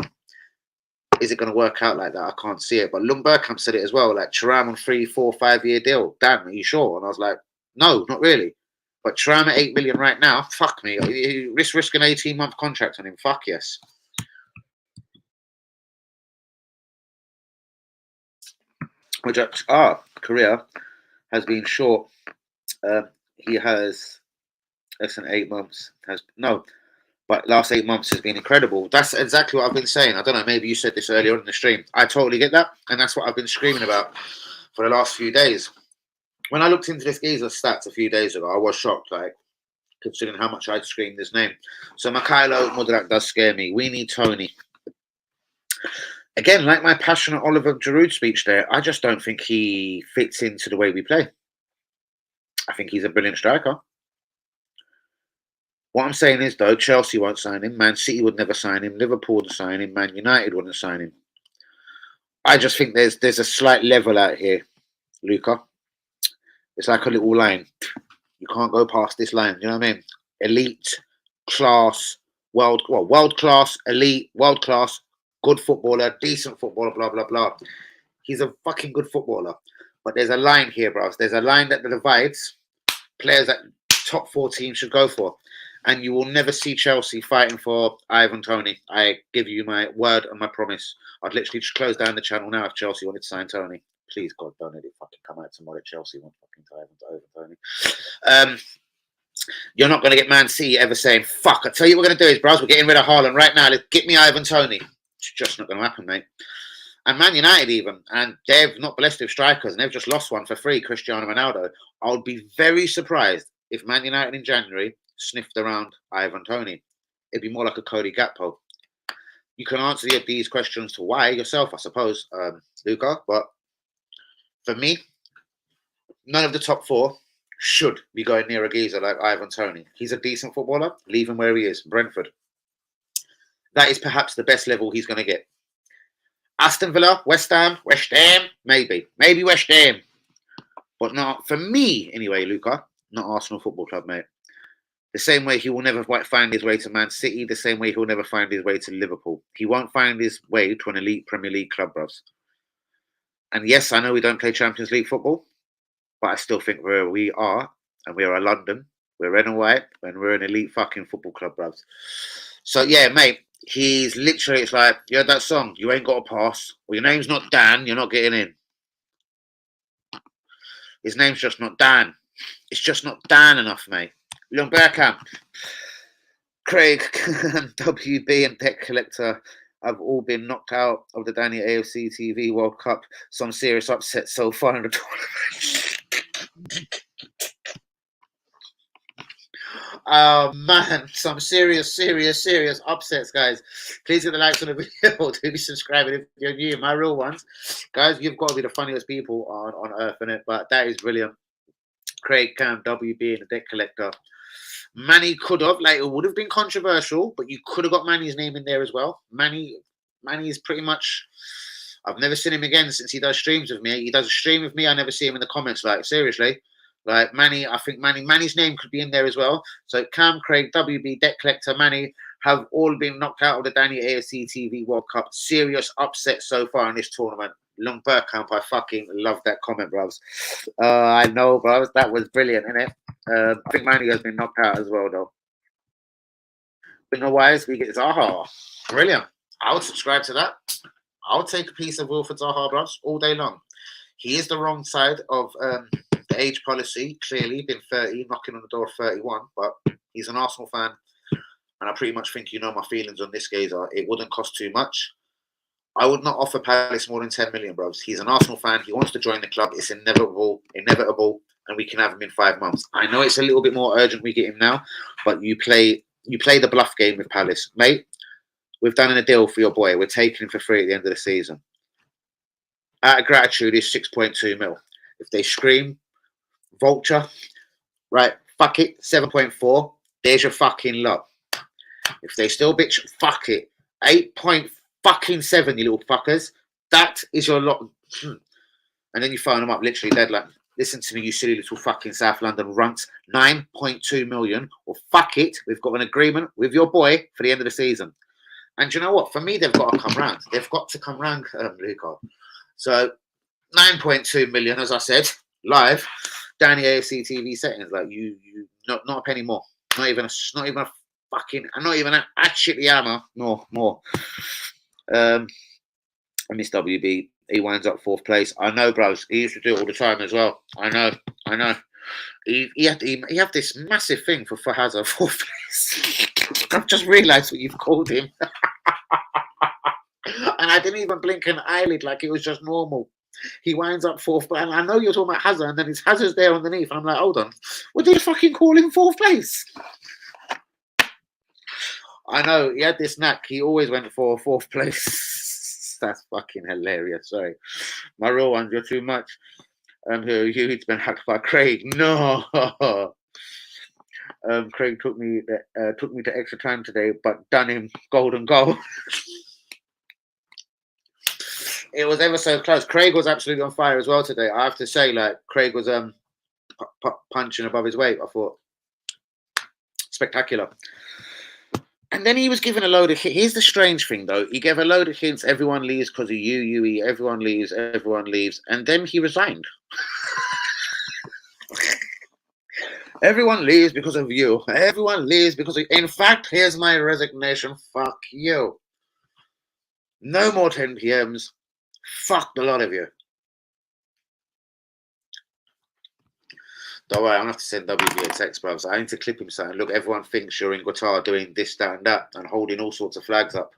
Speaker 1: Is it going to work out like that? I can't see it. But Lung Bergkamp said it as well, like Thuram on 3, 4, 5-year deal. Damn, are you sure? And I was like, no, not really. But Thuram at 8 million right now, fuck me. Risk an 18-month contract on him. Fuck yes. Mudryk's career has been short. He has less than 8 months. But last 8 months has been incredible. That's exactly what I've been saying. I don't know, maybe you said this earlier on in the stream. I totally get that. And that's what I've been screaming about for the last few days. When I looked into this geezer's stats a few days ago, I was shocked, like, considering how much I'd screamed his name. So Mykhailo Mudryk does scare me. We need Tony. Again, like my passionate Oliver Giroud speech there, I just don't think he fits into the way we play. I think he's a brilliant striker. What I'm saying is, though, Chelsea won't sign him. Man City would never sign him. Liverpool wouldn't sign him. Man United wouldn't sign him. I just think there's a slight level out here, Luca. It's like a little line. You can't go past this line. You know what I mean? Elite, class, world class, elite, world class, good footballer, decent footballer, blah, blah, blah. He's a fucking good footballer. But there's a line here, bros. There's a line that divides players that top 4 teams should go for. And you will never see Chelsea fighting for Ivan Toney. I give you my word and my promise. I'd literally just close down the channel now if Chelsea wanted to sign Toney. Please, God, don't let it fucking come out tomorrow. Chelsea want fucking Ivan Toney. You're not going to get Man City ever saying, fuck, I tell you what we're going to do is, bros, we're getting rid of Haaland right now. Let's get me Ivan Toney. It's just not going to happen, mate. And Man United even, and they've not blessed with strikers, and they've just lost one for free, Cristiano Ronaldo. I would be very surprised if Man United in January sniffed around Ivan Toney. It'd be more like a Cody Gakpo. You can answer these questions to why yourself, I suppose, Luca. But for me, none of the top 4 should be going near a geezer like Ivan Toney. He's a decent footballer. Leave him where he is. Brentford. That is perhaps the best level he's going to get. Aston Villa, West Ham, maybe West Ham. But not for me, anyway, Luca. Not Arsenal Football Club, mate. The same way he will never find his way to Man City, the same way he'll never find his way to Liverpool. He won't find his way to an elite Premier League club, bros. And yes, I know we don't play Champions League football, but I still think where we are, and we are a London, we're red and white, and we're an elite fucking football club, bros. So yeah, mate, he's literally, it's like, you heard that song, you ain't got a pass. Well, your name's not Dan, you're not getting in. His name's just not Dan. It's just not Dan enough, mate. Leon Bergkamp, Craig, WB and Debt Collector have all been knocked out of the Danny AFC TV World Cup. Some serious upsets so far in the tournament. Oh man, some serious upsets, guys. Please hit the likes on the video. Do be subscribing if you're new. My real ones, guys. You've got to be the funniest people on earth, innit? But that is brilliant. Craig, Cam, WB, and the Debt Collector. Manny could have, like, it would have been controversial, but you could have got Manny's name in there as well. Manny is pretty much. I've never seen him again since he does streams with me. He does a stream with me. I never see him in the comments. Like, seriously. Like Manny, I think Manny's name could be in there as well. So Cam, Craig, WB, Debt Collector, Manny have all been knocked out of the Danny AFC TV World Cup. Serious upset so far in this tournament. Long Bergkamp, I fucking love that comment, bros. I know, bros. That was brilliant, innit? I think Manny has been knocked out as well, though. Winger-wise, we get Zaha. Brilliant. I would subscribe to that. I'll take a piece of Wilfred Zaha, bros, all day long. He is the wrong side of the age policy, clearly. Been 30, knocking on the door of 31, but he's an Arsenal fan. And I pretty much think you know my feelings on this, geezer. It wouldn't cost too much. I would not offer Palace more than 10 million, bros. He's an Arsenal fan. He wants to join the club. It's inevitable, and we can have him in 5 months. I know it's a little bit more urgent we get him now, but you play the bluff game with Palace. Mate, we've done a deal for your boy. We're taking him for free at the end of the season. Out of gratitude is 6.2 mil. If they scream, vulture, right, fuck it, 7.4, there's your fucking lot. If they still bitch, fuck it, 8.7, you little fuckers. That is your lot. And then you phone them up, literally dead like, listen to me, you silly little fucking South London runts. 9.2 million, or fuck it, we've got an agreement with your boy for the end of the season. And you know what? For me, they've got to come round. They've got to come round, Luca. So 9.2 million, as I said, live, Danny AFC TV settings. Like you, not a penny more. Not even a fucking, not even a shitty hammer. No more. I miss WB. He winds up 4th place. I know, bros. He used to do it all the time as well. I know. He had this massive thing for Hazard 4th place. I've just realised what you've called him. And I didn't even blink an eyelid, like it was just normal. He winds up 4th, but I know you're talking about Hazard, and then his Hazard's there underneath. And I'm like, hold on, what did you fucking call him 4th place? I know, he had this knack. He always went for 4th place. That's fucking hilarious. Sorry. My real ones, you're too much. He's been hacked by Craig. No. Craig took me to extra time today, but done him golden goal. It was ever so close. Craig was absolutely on fire as well today. I have to say, like, Craig was punching above his weight. I thought spectacular. And then he was given a load of hints. Here's the strange thing, though. He gave a load of hints. Everyone leaves because of you, everyone leaves. And then he resigned. Everyone leaves because of you. Everyone leaves because of... In fact, here's my resignation. Fuck you. No more 10 PMs. Fuck the lot of you. Don't worry, I'm going to have to send WB a text, bro. So I need to clip him saying, look, everyone thinks you're in Qatar doing this, that, and that, and holding all sorts of flags up.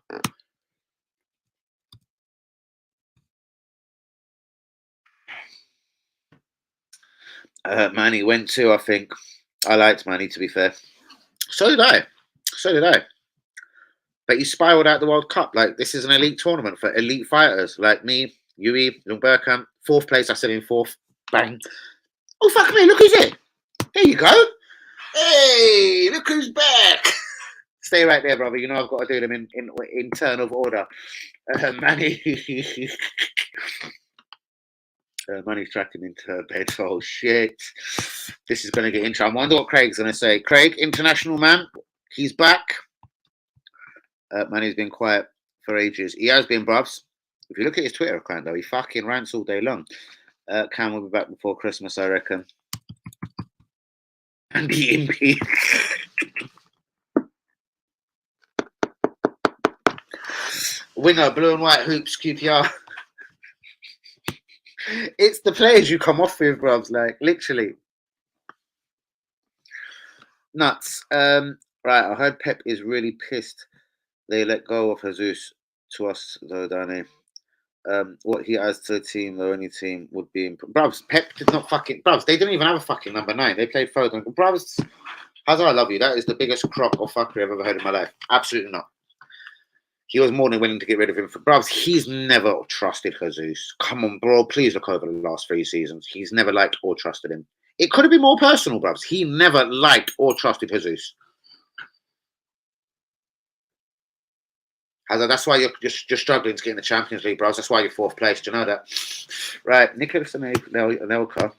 Speaker 1: Manny went too, I think. I liked Manny, to be fair. So did I. But he spiraled out the World Cup. Like, this is an elite tournament for elite fighters. Like me, Yui, Ljung Bergkamp, 4th place. I said in 4th. Bang. Oh, fuck me. Look who's here. There you go. Hey, look who's back. Stay right there, brother. You know I've got to do them in turn of order. Manny. Manny's tracking into bed. Oh, shit. This is going to get into... I wonder what Craig's going to say. Craig, international man. He's back. Manny's been quiet for ages. He has been, bruvs. If you look at his Twitter account, though, he fucking rants all day long. Cam will be back before Christmas, I reckon. And the Impy. Winner, blue and white hoops, QPR. It's the players you come off with, bruvs. Like, literally. Nuts. Right, I heard Pep is really pissed they let go of Jesus to us, though, Danny. What he adds to the team, though, any team would be... Bruvs, Pep did not fucking... Bruvs, they didn't even have a fucking number 9. They played Foden. Bruvs, Hazard, I love you. That is the biggest crock or fuckery I've ever heard in my life. Absolutely not. He was more than willing to get rid of him for... Bruvs, he's never trusted Jesus. Come on, bro. Please look over the last 3 seasons. He's never liked or trusted him. It could have been more personal, bruvs. He never liked or trusted Jesus. Hazard, that's why you're just struggling to get in the Champions League, bros. That's why you're 4th place. Do you know that? Right, Nicolas Anelka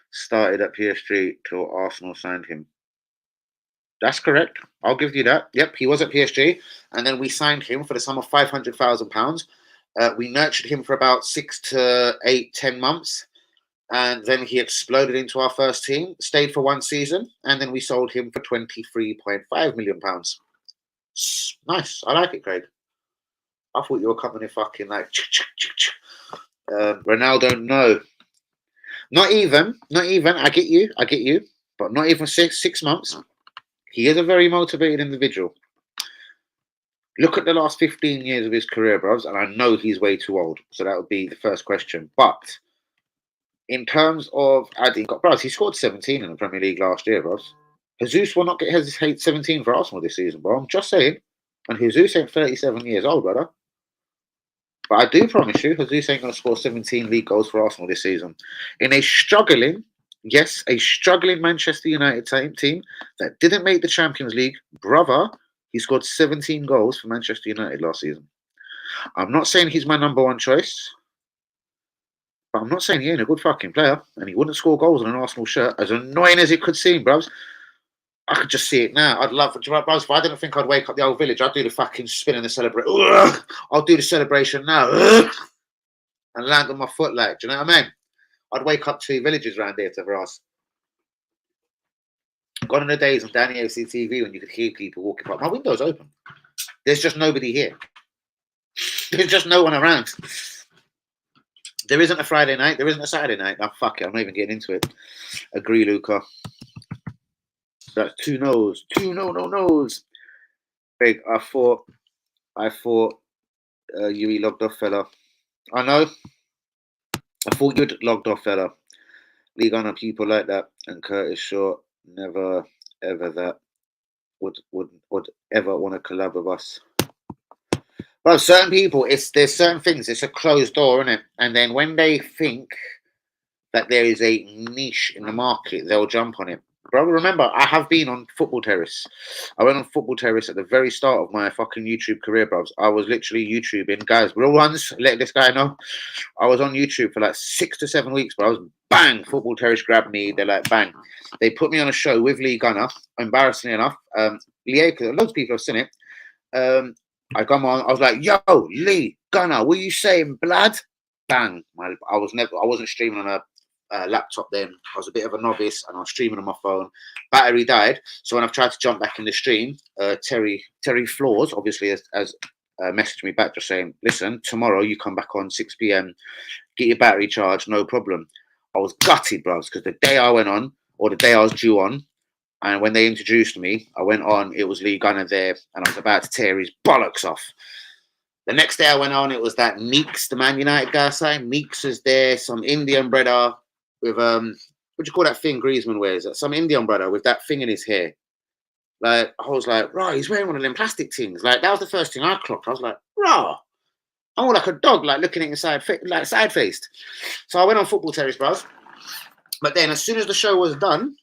Speaker 1: started at PSG till Arsenal signed him. That's correct. I'll give you that. Yep, he was at PSG, and then we signed him for the sum of £500,000. We nurtured him for about 6 to 8, 10 months, and then he exploded into our first team, stayed for 1 season, and then we sold him for £23.5 million. Nice. I like it, Craig. I thought you were coming in fucking like... Ronaldo, no. Not even. I get you. But not even 6 months. He is a very motivated individual. Look at the last 15 years of his career, bros, and I know he's way too old. So that would be the first question. But in terms of adding... Bros, he scored 17 in the Premier League last year, bros. Jesus will not get his 17 for Arsenal this season, bro. I'm just saying. And Jesus ain't 37 years old, brother. But I do promise you, Jesus ain't going to score 17 league goals for Arsenal this season. In a struggling Manchester United team that didn't make the Champions League, brother, he scored 17 goals for Manchester United last season. I'm not saying he's my number 1 choice. But I'm not saying he ain't a good fucking player. And he wouldn't score goals on an Arsenal shirt. As annoying as it could seem, bruvs. I could just see it now. I'd love for bros. If I didn't think I'd wake up the old village, I'd do the fucking spin and the celebration. I'll do the celebration now. And land on my foot, like, do you know what I mean? I'd wake up 2 villages around here for us. Gone are the days on Danny FC TV when you could hear people walking by. My window's open. There's just nobody here. There's just no one around. There isn't a Friday night. There isn't a Saturday night. Oh, fuck it. I'm not even getting into it. Agree, Luca. That's 2 no's. 2 no's. Big. I thought you logged off, fella. I know. I thought you'd logged off, fella. League on people like that, and Curtis Shaw never ever that would ever want to collab with us. Well, certain people, there's certain things. It's a closed door, isn't it? And then when they think that there is a niche in the market, they'll jump on it. Bro, remember, I have been on Football Terrace. I went on Football Terrace at the very start of my fucking YouTube career, bros. I was literally YouTubing. Guys, real ones, let this guy know. I was on YouTube for like 6 to 7 weeks, but I was bang. Football Terrace grabbed me. They're like, bang. They put me on a show with Lee Gunner, embarrassingly enough. Lee, because loads of people have seen it. I come on, I was like, yo, Lee Gunner, what are you saying, blood? Bang. I wasn't streaming on a laptop then. I was a bit of a novice and I was streaming on my phone. Battery died, so when I've tried to jump back in the stream, Terry Floors obviously has messaged me back just saying, listen, tomorrow you come back on 6 p.m, get your battery charged, no problem. I was gutted, bros, because the day I went on, or the day I was due on, and when they introduced me, I went on, it was Lee Gunner there, and I was about to tear his bollocks off. The next day I went on, it was that Meeks, the Man United guy saying, Meeks was there, some Indian brother with what do you call that thing Griezmann wears? Some Indian brother with that thing in his hair. Like, I was like, right, he's wearing one of them plastic things. Like, that was the first thing I clocked. I was like, rah, I'm all like a dog, like looking at him side faced. So I went on Football Terrace, bros. But then as soon as the show was done,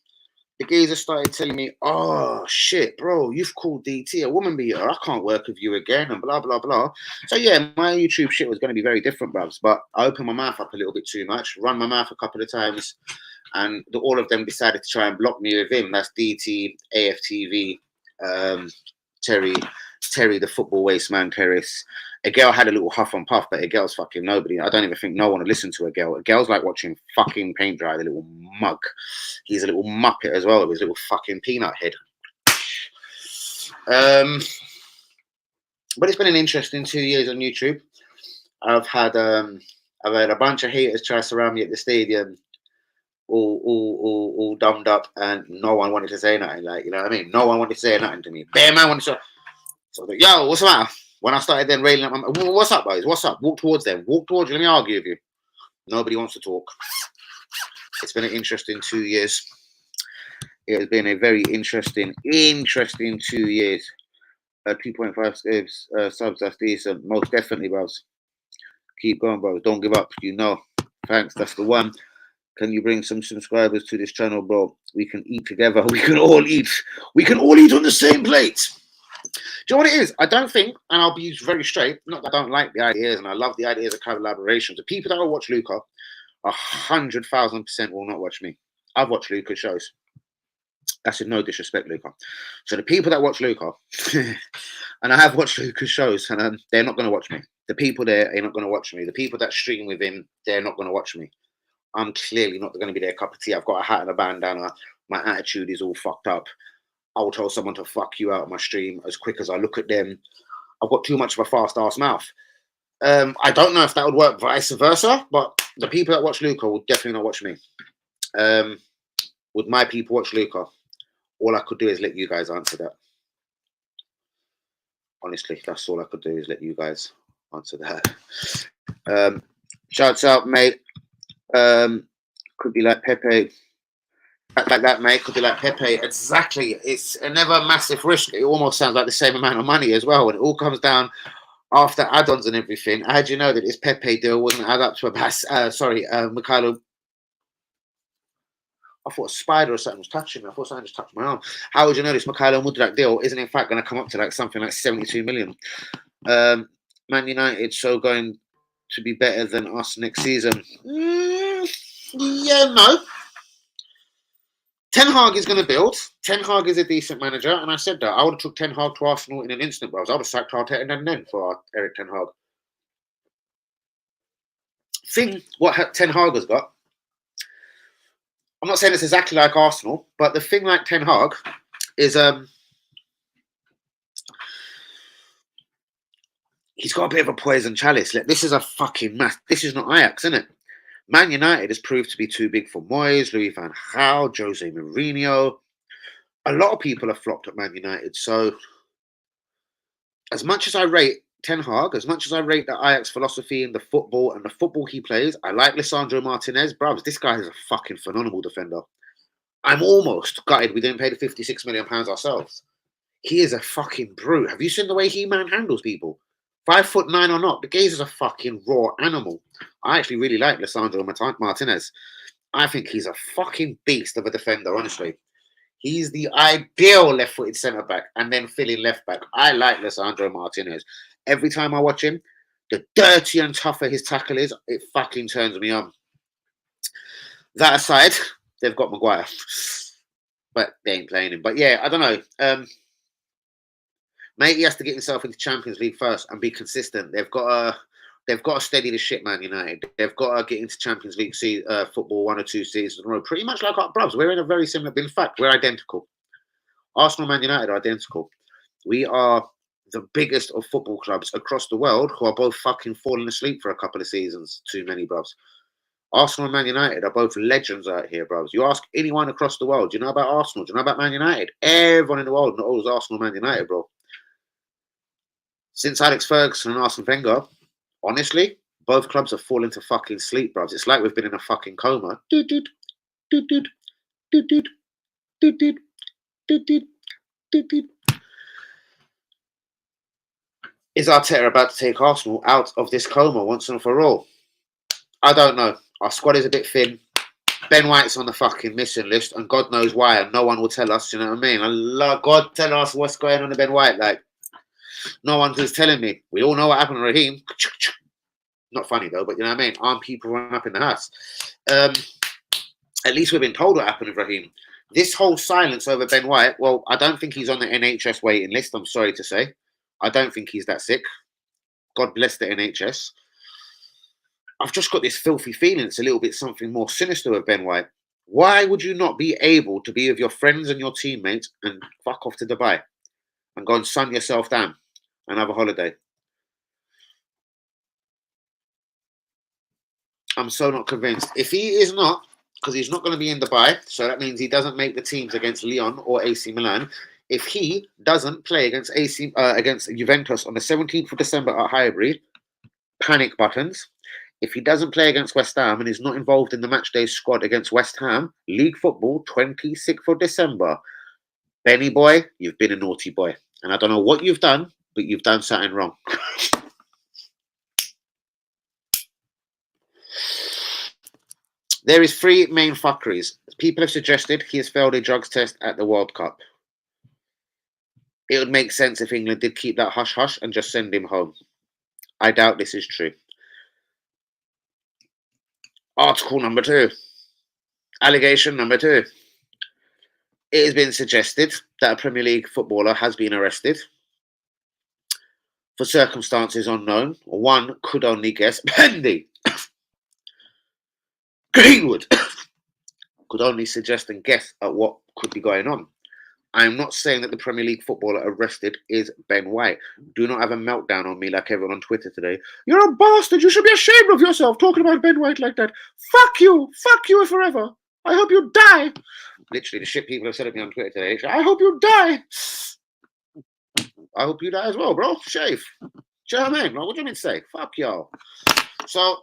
Speaker 1: the geezer started telling me, oh, shit, bro, you've called DT a woman beater. I can't work with you again and blah, blah, blah. So, yeah, my YouTube shit was going to be very different, bruvs. But I opened my mouth up a little bit too much, run my mouth a couple of times, and all of them decided to try and block me with him. That's DT, AFTV, Terry, the football waste man, Terrace. Adele had a little huff and puff, but Adele's fucking nobody. I don't even think no one would listen to Adele. Adele's like watching fucking paint dry, the little mug. He's a little muppet as well with his little fucking peanut head. But it's been an interesting 2 years on YouTube. I've had a bunch of haters try to surround me at the stadium, all dumbed up, and no one wanted to say nothing. Like, you know what I mean? No one wanted to say nothing to me. Bear man wanted to. So I was like, yo, what's the matter? When I started then railing at my, what's up, guys? What's up? Walk towards them. Walk towards you. Let me argue with you. Nobody wants to talk. It's been an interesting 2 years. It has been a very interesting 2 years. 2.5 subs, that's decent. Most definitely, bros. Keep going, bros. Don't give up. You know. Thanks. That's the one. Can you bring some subscribers to this channel, bro? We can eat together. We can all eat. We can all eat on the same plate. Do you know what it is? I don't think, and I'll be very straight, not that I don't like the ideas, and I love the ideas of collaborations. The people that will watch Luca, 100,000% will not watch me. I've watched Luca's shows. That's with no disrespect, Luca. So the people that watch Luca, and I have watched Luca's shows, and they're not going to watch me. The people there are not going to watch me. The people that stream with him, they're not going to watch me. I'm clearly not going to be their cup of tea. I've got a hat and a bandana. My attitude is all fucked up. I'll tell someone to fuck you out of my stream as quick as I look at them. I've got too much of a fast-ass mouth. I don't know if that would work vice versa, but the people that watch Luca will definitely not watch me. Would my people watch Luca? All I could do is let you guys answer that. Honestly, that's all I could do is let you guys answer that. Shouts out, mate. Could be like Pepe. Like that, mate. Could be like Pepe. Exactly. It's a never massive risk. It almost sounds like the same amount of money as well. And it all comes down after add-ons and everything. How do you know that this Pepe deal wasn't add up to a Mikhailo? I thought a spider or something was touching me. I thought something just touched my arm. How would you know this Mikhailo Mudryk deal isn't in fact going to come up to like something like 72 million? Man United so going to be better than us next season? Yeah, no. Ten Hag is going to build. Ten Hag is a decent manager, and I said that. I would have took Ten Hag to Arsenal in an instant, bro. I would have sacked Arteta and then for Eric Ten Hag. Thing what Ten Hag has got, I'm not saying it's exactly like Arsenal, but the thing like Ten Hag is he's got a bit of a poison chalice. Like, this is a fucking mess. This is not Ajax, isn't it? Man United has proved to be too big for Moyes, Louis van Gaal, Jose Mourinho. A lot of people have flopped at Man United. So, as much as I rate Ten Hag, as much as I rate the Ajax philosophy and the football he plays, I like Lisandro Martinez. Bro, this guy is a fucking phenomenal defender. I'm almost gutted we didn't pay the £56 million ourselves. He is a fucking brute. Have you seen the way he manhandles people? 5'9" or not, the geezer's a fucking raw animal. I actually really like Lisandro Martinez. I think he's a fucking beast of a defender, honestly. He's the ideal left-footed centre-back and then filling left-back. I like Lisandro Martinez. Every time I watch him, the dirtier and tougher his tackle is, it fucking turns me on. That aside, they've got Maguire. But they ain't playing him. But yeah, I don't know. Mate, he has to get himself into Champions League first and be consistent. They've got to steady the shit, Man United. They've got to get into Champions League football 1 or 2 seasons in a row. Pretty much like our bruvs. We're in a very similar. In fact, we're identical. Arsenal and Man United are identical. We are the biggest of football clubs across the world who are both fucking falling asleep for a couple of seasons. Too many, bruvs. Arsenal and Man United are both legends out here, bruvs. You ask anyone across the world, do you know about Arsenal? Do you know about Man United? Everyone in the world knows Arsenal and Man United, bro. Since Alex Ferguson and Arsene Wenger, honestly, both clubs have fallen to fucking sleep, bros. It's like we've been in a fucking coma. Is Arteta about to take Arsenal out of this coma once and for all? I don't know. Our squad is a bit thin. Ben White's on the fucking missing list, and God knows why, and no one will tell us. You know what I mean? Allah, God, tell us what's going on to Ben White. Like, no one is telling me. We all know what happened to Raheem. Not funny though, but you know what I mean? Armed people run up in the house. At least we've been told what happened with Raheem. This whole silence over Ben White, well, I don't think he's on the NHS waiting list, I'm sorry to say. I don't think he's that sick. God bless the NHS. I've just got this filthy feeling it's a little bit something more sinister with Ben White. Why would you not be able to be with your friends and your teammates and fuck off to Dubai and go and sun yourself down and have a holiday? I'm so not convinced. If he is not, because he's not going to be in Dubai, so that means he doesn't make the teams against Lyon or AC Milan. If he doesn't play against against Juventus on the 17th of December at Highbury, panic buttons. If he doesn't play against West Ham and is not involved in the matchday squad against West Ham, League Football, 26th of December, Benny boy, you've been a naughty boy. And I don't know what you've done, but you've done something wrong. There is three main fuckeries. People have suggested he has failed a drugs test at the World Cup. It would make sense if England did keep that hush-hush and just send him home. I doubt this is true. Article number 2. Allegation number 2. It has been suggested that a Premier League footballer has been arrested for circumstances unknown. One could only guess. Pendy Greenwood could only suggest and guess at what could be going on. I am not saying that the Premier League footballer arrested is Ben White. Do not have a meltdown on me like everyone on Twitter today. You're a bastard. You should be ashamed of yourself talking about Ben White like that. Fuck you. Fuck you forever. I hope you die. Literally, the shit people have said at me on Twitter today. I hope you die. I hope you die as well, bro. Shave. Do you know what I mean? What do you mean to say? Fuck y'all. So,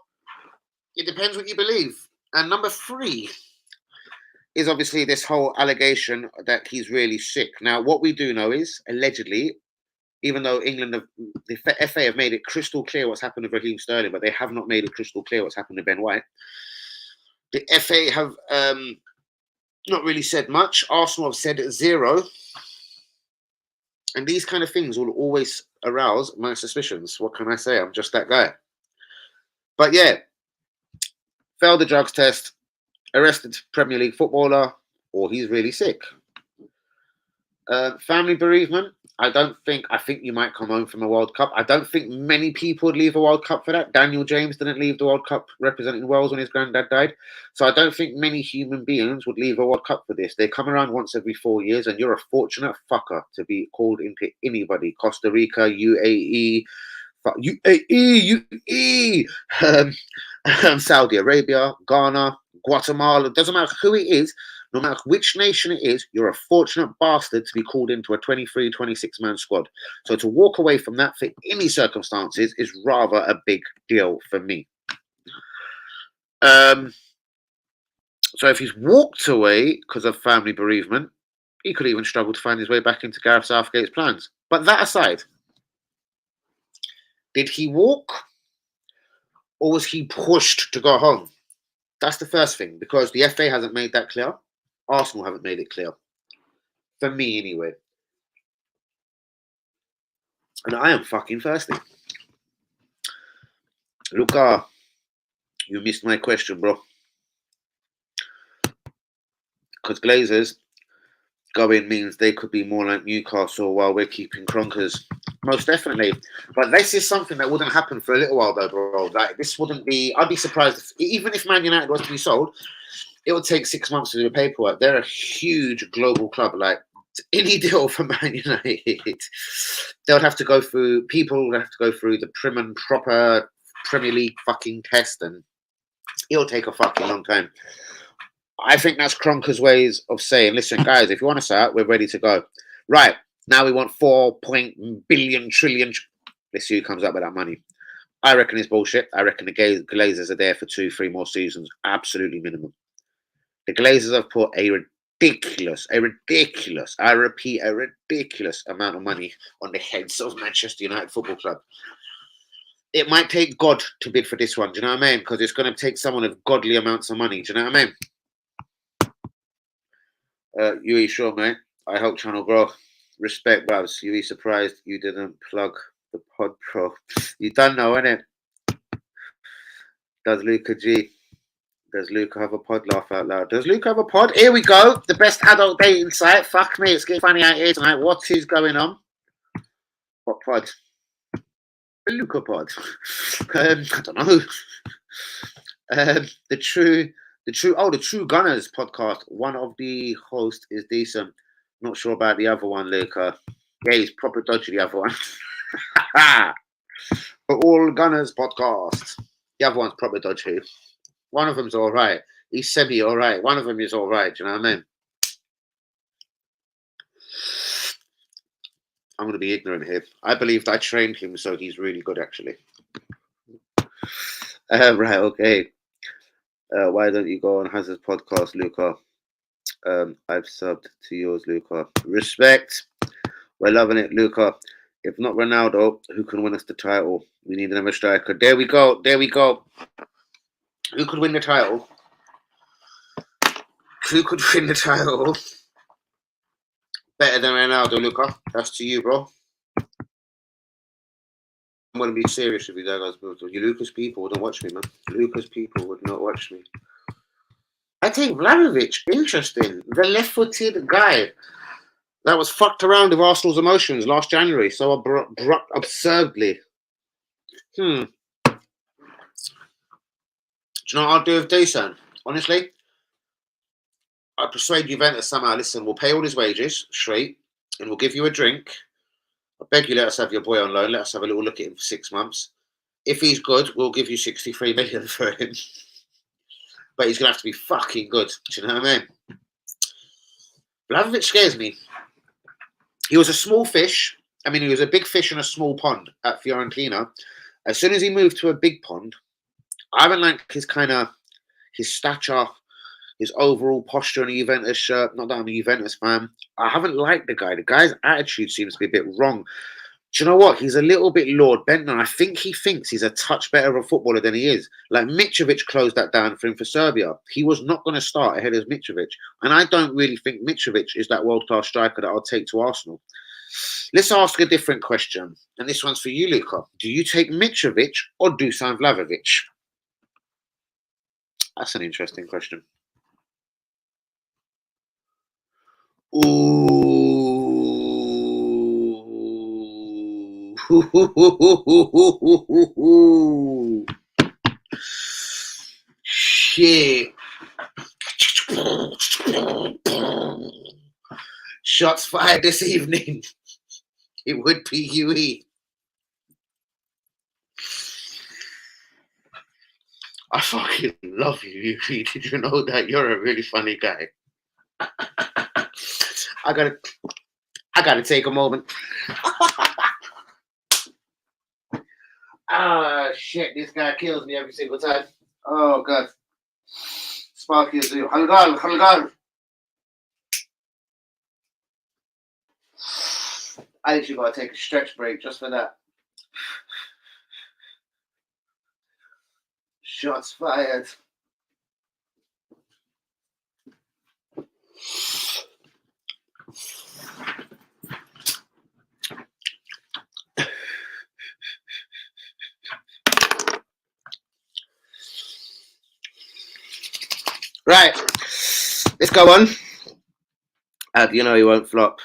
Speaker 1: it depends what you believe. And number 3 is obviously this whole allegation that he's really sick. Now, what we do know is, allegedly, even though England, the FA have made it crystal clear what's happened with Raheem Sterling, but they have not made it crystal clear what's happened to Ben White. The FA have not really said much. Arsenal have said 0. And these kind of things will always arouse my suspicions. What can I say? I'm just that guy. But yeah, failed the drugs test, arrested Premier League footballer, or he's really sick. Family bereavement. I think you might come home from a World Cup. I don't think many people would leave a World Cup for that. Daniel James didn't leave the World Cup representing Wales when his granddad died. So I don't think many human beings would leave a World Cup for this. They come around once every 4 years, and you're a fortunate fucker to be called into anybody. Costa Rica, UAE, Saudi Arabia, Ghana, Guatemala. It doesn't matter who it is. No matter which nation it is, you're a fortunate bastard to be called into a 23, 26-man squad. So to walk away from that for any circumstances is rather a big deal for me. So if he's walked away because of family bereavement, he could even struggle to find his way back into Gareth Southgate's plans. But that aside, did he walk or was he pushed to go home? That's the first thing, because the FA hasn't made that clear. Arsenal haven't made it clear. For me, anyway. And I am fucking thirsty. Luca, you missed my question, bro. Because Glazers going means they could be more like Newcastle while we're keeping Kronkers. Most definitely. But this is something that wouldn't happen for a little while, though, bro. Like, this wouldn't be... I'd be surprised even if Man United was to be sold, it would take 6 months to do the paperwork. They're a huge global club. Like, any deal for Man United, they would have to go through... People would have to go through the prim and proper Premier League fucking test, and it'll take a fucking long time. I think that's Kroenke's ways of saying, listen, guys, if you want us out, we're ready to go. Right, now we want 4 billion trillion. Let's see who comes up with that money. I reckon it's bullshit. I reckon the Glazers are there for 2-3 more seasons. Absolutely minimum. The Glazers have put a ridiculous, I repeat, a ridiculous amount of money on the heads of Manchester United Football Club. It might take God to bid for this one, do you know what I mean? Because it's going to take someone with godly amounts of money, do you know what I mean? UE, sure, mate. I hope channel grow. Respect, Babs. UE surprised you didn't plug the pod pro. You done now, innit? Does Luca G? Does Luca have a pod? Laugh out loud. Does Luca have a pod? Here we go. The best adult dating site. Fuck me, it's getting funny out here tonight. What is going on? What pod? The Luca pod. I don't know. The True Gunners podcast. One of the hosts is decent. Not sure about the other one, Luca. Yeah, he's proper dodgy, the other one. But All Gunners podcast. The other one's proper dodgy. One of them's all right. He's semi all right. One of them is all right. Do you know what I mean? I'm going to be ignorant here. I believe that I trained him, so he's really good, actually. Right, okay. Why don't you go on Hazard's podcast, Luca? I've subbed to yours, Luca. Respect. We're loving it, Luca. If not Ronaldo, who can win us the title? We need another striker. There we go. There we go. Who could win the title? Who could win the title better than Ronaldo, Luca? That's to you, bro. I'm going to be serious with you there, guys. You Lucas people don't watch me, man. Lucas people would not watch me. I think Vlahovic, interesting. The left-footed guy that was fucked around with Arsenal's emotions last January so absurdly. Do you know what I'll do with Dusan? Honestly, I persuade Juventus somehow. Listen, we'll pay all his wages straight, and we'll give you a drink. I beg you, let us have your boy on loan. Let us have a little look at him for 6 months. If he's good, we'll give you 63 million for him. But he's gonna have to be fucking good. Do you know what I mean? Vlahovic scares me. He was a small fish. I mean, he was a big fish in a small pond at Fiorentina. As soon as he moved to a big pond, I haven't liked his stature, his overall posture in a Juventus shirt. Not that I'm a Juventus fan. I haven't liked the guy. The guy's attitude seems to be a bit wrong. Do you know what? He's a little bit Lord Bentner. I think he thinks he's a touch better of a footballer than he is. Like Mitrovic closed that down for him for Serbia. He was not going to start ahead of Mitrovic. And I don't really think Mitrovic is that world-class striker that I'll take to Arsenal. Let's ask a different question. And this one's for you, Luca. Do you take Mitrovic or Dusan Vlahovic? That's an interesting question. Ooh. Shit. Shots fired this evening. It would be UE. I fucking love you, UE. Did you know that you're a really funny guy? I gotta take a moment. Shit, this guy kills me every single time. Oh god. Sparky is you. Halgal. I literally gotta take a stretch break just for that. Shots fired. Right, let's go on. You know he won't flop.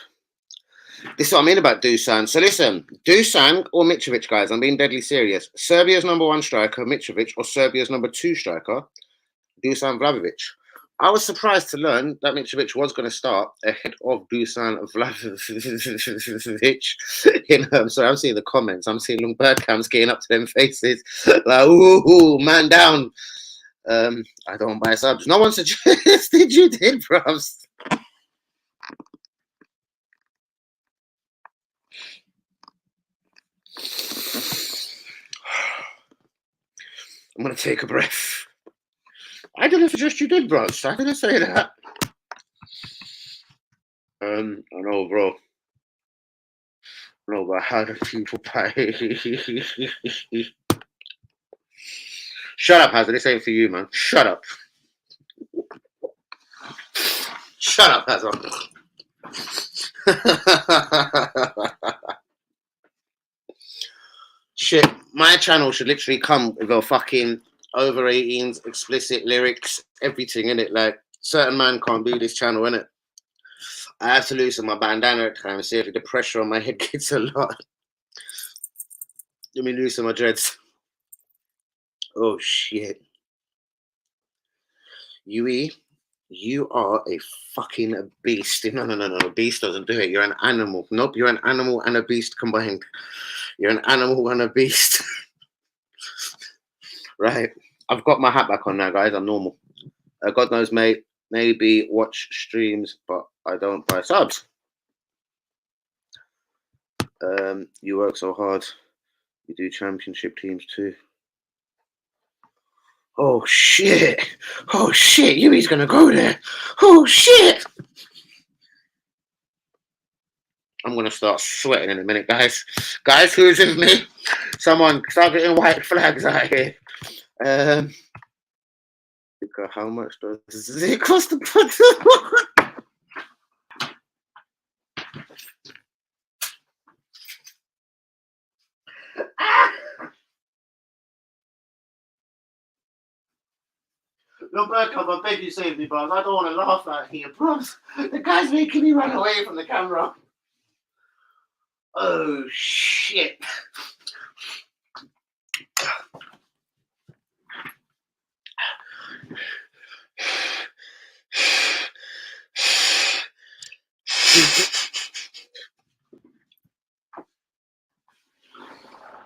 Speaker 1: This is what I mean about Dusan. So listen, Dusan or Mitrovic, guys, I'm being deadly serious. Serbia's #1 striker, Mitrovic, or Serbia's #2 striker, Dusan Vlahovic. I was surprised to learn that Mitrovic was going to start ahead of Dusan Vlahovic. Sorry, I'm seeing the comments. I'm seeing Bergkamp's getting up to them faces. Like, ooh, man down. I don't buy subs. No one suggested you did, bros. I'm gonna take a breath. I didn't suggest you did, bros. I didn't say that. I know, bro. No, but how do people buy? Shut up, Hazard. This ain't for you, man. Shut up. Shut up, Hazard. Shit, my channel should literally come with a fucking over 18s, explicit lyrics, everything in it. Like, certain man can't do this channel, innit? I have to loosen my bandana at times. Seriously, the pressure on my head gets a lot. Let me loosen my dreads. Oh shit. Yui, you are a fucking beast. No. A beast doesn't do it. You're an animal. Nope, you're an animal and a beast combined. You're an animal and a beast. Right. I've got my hat back on now, guys. I'm normal. God knows, mate. Maybe watch streams, but I don't buy subs. You work so hard. You do championship teams too. Oh shit! Oh shit! Yui's gonna go there. Oh shit! I'm gonna start sweating in a minute, guys. Guys, who's with me? Someone start getting white flags out here. How much does it cost to put? Look back up, I beg you save me, bros. I don't want to laugh out here, bros. The guy's making me run away from the camera. Oh shit.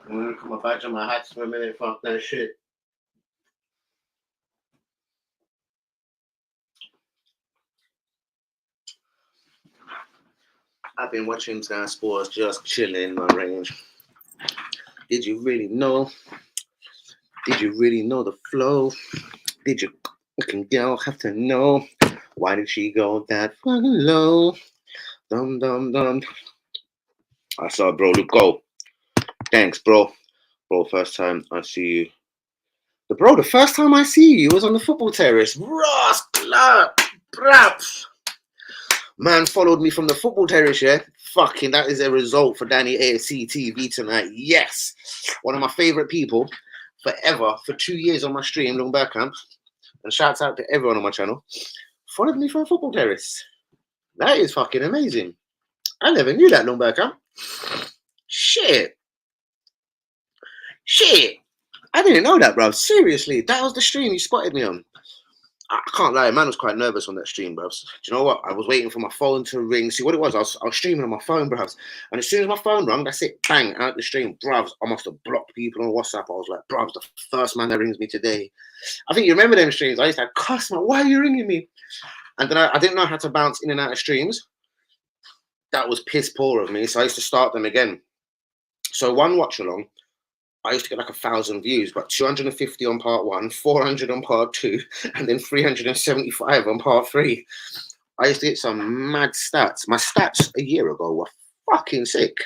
Speaker 1: I'm gonna come back to my hats for a minute, fuck that shit. I've been watching Sky Sports, just chilling in my range. Did you really know? Did you really know the flow? Did you fucking girl have to know? Why did she go that fucking low? Dum dum dum. I saw bro, Luke go. Thanks, bro. Bro, first time I see you. The first time I see you was on the football terrace. Ross, brap. Man followed me from the football terrace, yeah? Fucking, that is a result for Danny AFC TV tonight. Yes. One of my favorite people forever for 2 years on my stream, Long Bergkamp. And shouts out to everyone on my channel. Followed me from football terrace. That is fucking amazing. I never knew that, Long Bergkamp. Shit. I didn't know that, bro. Seriously, that was the stream you spotted me on. I can't lie, man was quite nervous on that stream, bruv. Do you know what? I was waiting for my phone to ring. See what it was? I was streaming on my phone, bruv. And as soon as my phone rang, that's it. Bang, out the stream. Bruv, I must have blocked people on WhatsApp. I was like, bruv, the first man that rings me today. I think you remember them streams. I used to have, cuss, man, why are you ringing me? And then I didn't know how to bounce in and out of streams. That was piss poor of me. So I used to start them again. So one watch along, I used to get like 1,000 views, but 250 on part 1, 400 on part 2, and then 375 on part 3. I used to get some mad stats. My stats a year ago were fucking sick.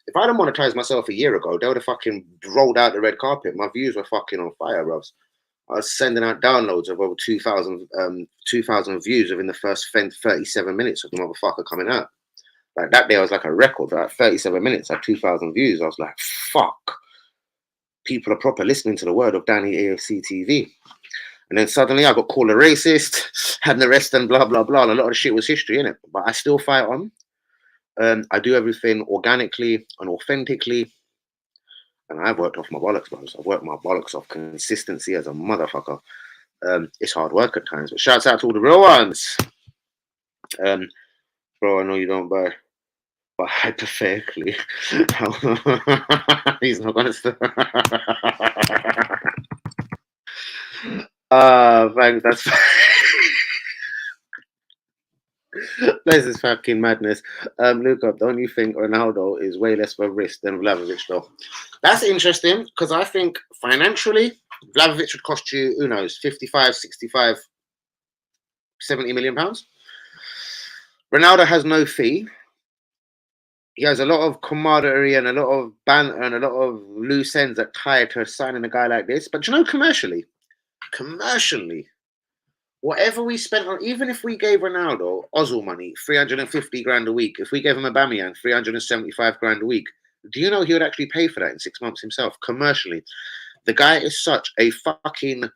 Speaker 1: If I hadn't monetized myself a year ago, they would have fucking rolled out the red carpet. My views were fucking on fire, bros. I was sending out downloads of over 2,000 views within the first 37 minutes of the motherfucker coming out. Like that day, I was like a record. Like 37 minutes, I had 2,000 views. I was like, fuck. People are proper listening to the word of Danny AFC TV. And then suddenly I got called a racist, had an arrest and blah, blah, blah. And a lot of the shit was history, innit? But I still fight on. I do everything organically and authentically. And I've worked off my bollocks, bros. I've worked my bollocks off consistency as a motherfucker. It's hard work at times. But shouts out to all the real ones. Bro, I know you don't buy. But hypothetically, he's not gonna stop. Thanks. That's this is fucking madness. Luca, don't you think Ronaldo is way less of a risk than Vlahovic though? That's interesting because I think financially, Vlahovic would cost you, who knows, 55, 65, 70 million pounds. Ronaldo has no fee. He has a lot of camaraderie and a lot of banter and a lot of loose ends that tie to signing a guy like this. But you know, commercially, Whatever we spent on, even if we gave Ronaldo Ozil money, 350 grand a week, if we gave him a Aubameyang 375 grand a week, do you know he would actually pay for that in 6 months himself commercially? The guy is such a fucking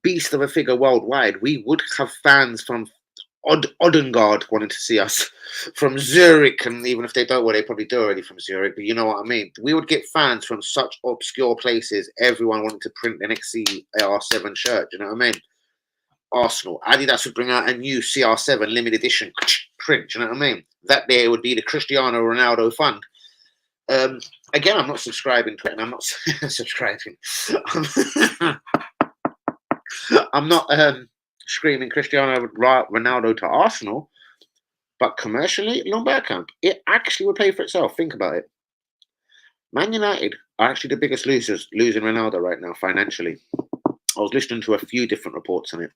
Speaker 1: beast of a figure worldwide. We would have fans from Odegaard wanting to see us, from Zurich, and even if they don't, well, they probably do already from Zurich, but you know what I mean. We would get fans from such obscure places, everyone wanting to print an CR7 shirt, do you know what I mean? Arsenal, Adidas would bring out a new CR7 limited edition print, do you know what I mean? That there would be the Cristiano Ronaldo fund. Again, I'm not subscribing to it, and I'm not subscribing. I'm not screaming Cristiano Ronaldo to Arsenal, but commercially, Bergkamp, it actually would pay for itself. Think about it. Man United are actually the biggest losers, losing Ronaldo right now financially. I was listening to a few different reports on it.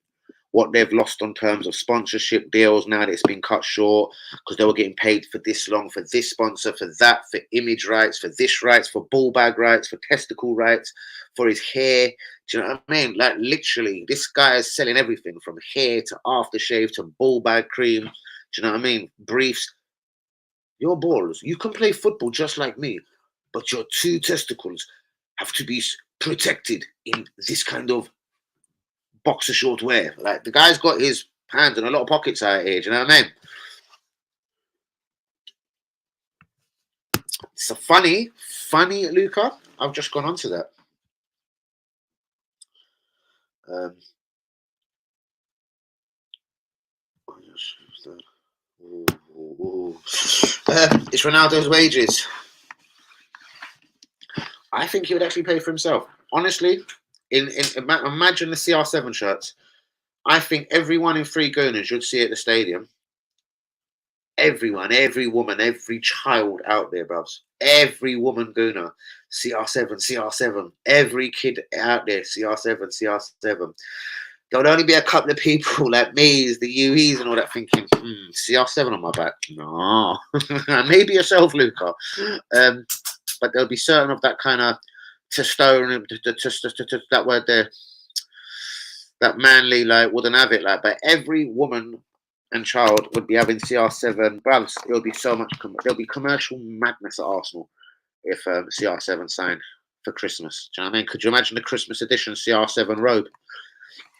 Speaker 1: What they've lost on terms of sponsorship deals now that it's been cut short because they were getting paid for this long, for this sponsor, for that, for image rights, for this rights, for ball bag rights, for testicle rights, for his hair. Do you know what I mean? Like literally, this guy is selling everything from hair to aftershave to ball bag cream. Do you know what I mean? Briefs. Your balls, you can play football just like me, but your two testicles have to be protected in this kind of boxer short wear. Like the guy's got his hands in a lot of pockets out here. Do you know what I mean? It's a funny, Luca. I've just gone on to that. It's Ronaldo's wages. I think he would actually pay for himself. Honestly, imagine the CR7 shirts. I think everyone in Three Gooners should see at the stadium. Everyone, every woman, every child out there, bruvs. Every woman Gooner. CR7, CR7. Every kid out there, CR7, CR7. There'll only be a couple of people like me, the UEs and all that thinking, CR7 on my back. No. Maybe yourself, Luca. But there'll be certain of that kind of testosterone, that word there, that manly, like, wouldn't have it. Like, but every woman and child would be having CR7. Bravs, it'll be so much, there'll be commercial madness at Arsenal if CR7 signed for Christmas. Do you know what I mean? Could you imagine the Christmas edition CR7 robe?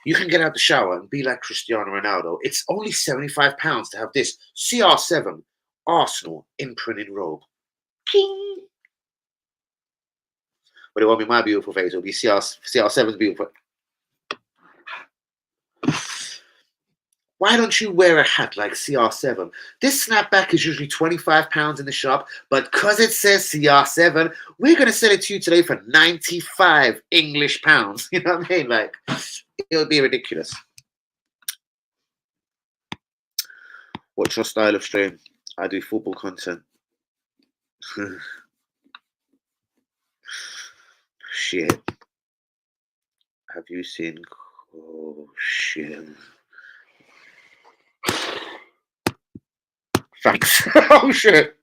Speaker 1: You can get out the shower and be like Cristiano Ronaldo. It's only £75 to have this CR7 Arsenal imprinted robe. King. But it won't be my beautiful face. It'll be CR7's beautiful. Why don't you wear a hat like CR7? This snapback is usually £25 in the shop, but because it says CR7, we're going to sell it to you today for 95 English pounds. You know what I mean? Like, it would be ridiculous. What's your style of stream? I do football content. Shit. Have you seen? Oh shit. Thanks. Oh shit.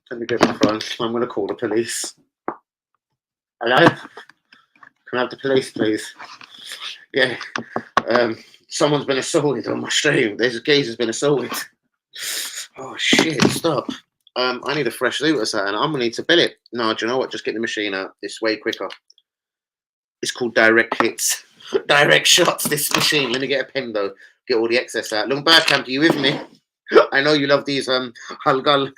Speaker 1: Let me get my phone. I'm gonna call the police. Hello? Can I have the police, please? Yeah. Someone's been assaulted on my stream. There's a geezer's been assaulted. Oh shit, stop. I need a fresh loot or something. I'm gonna need to bill it. No, do you know what? Just get the machine out. It's way quicker. It's called direct hits. Direct shots, this machine. Let me get a pen though. Get all the excess out. Look, Bergkamp, are you with me? I know you love these Hulgull.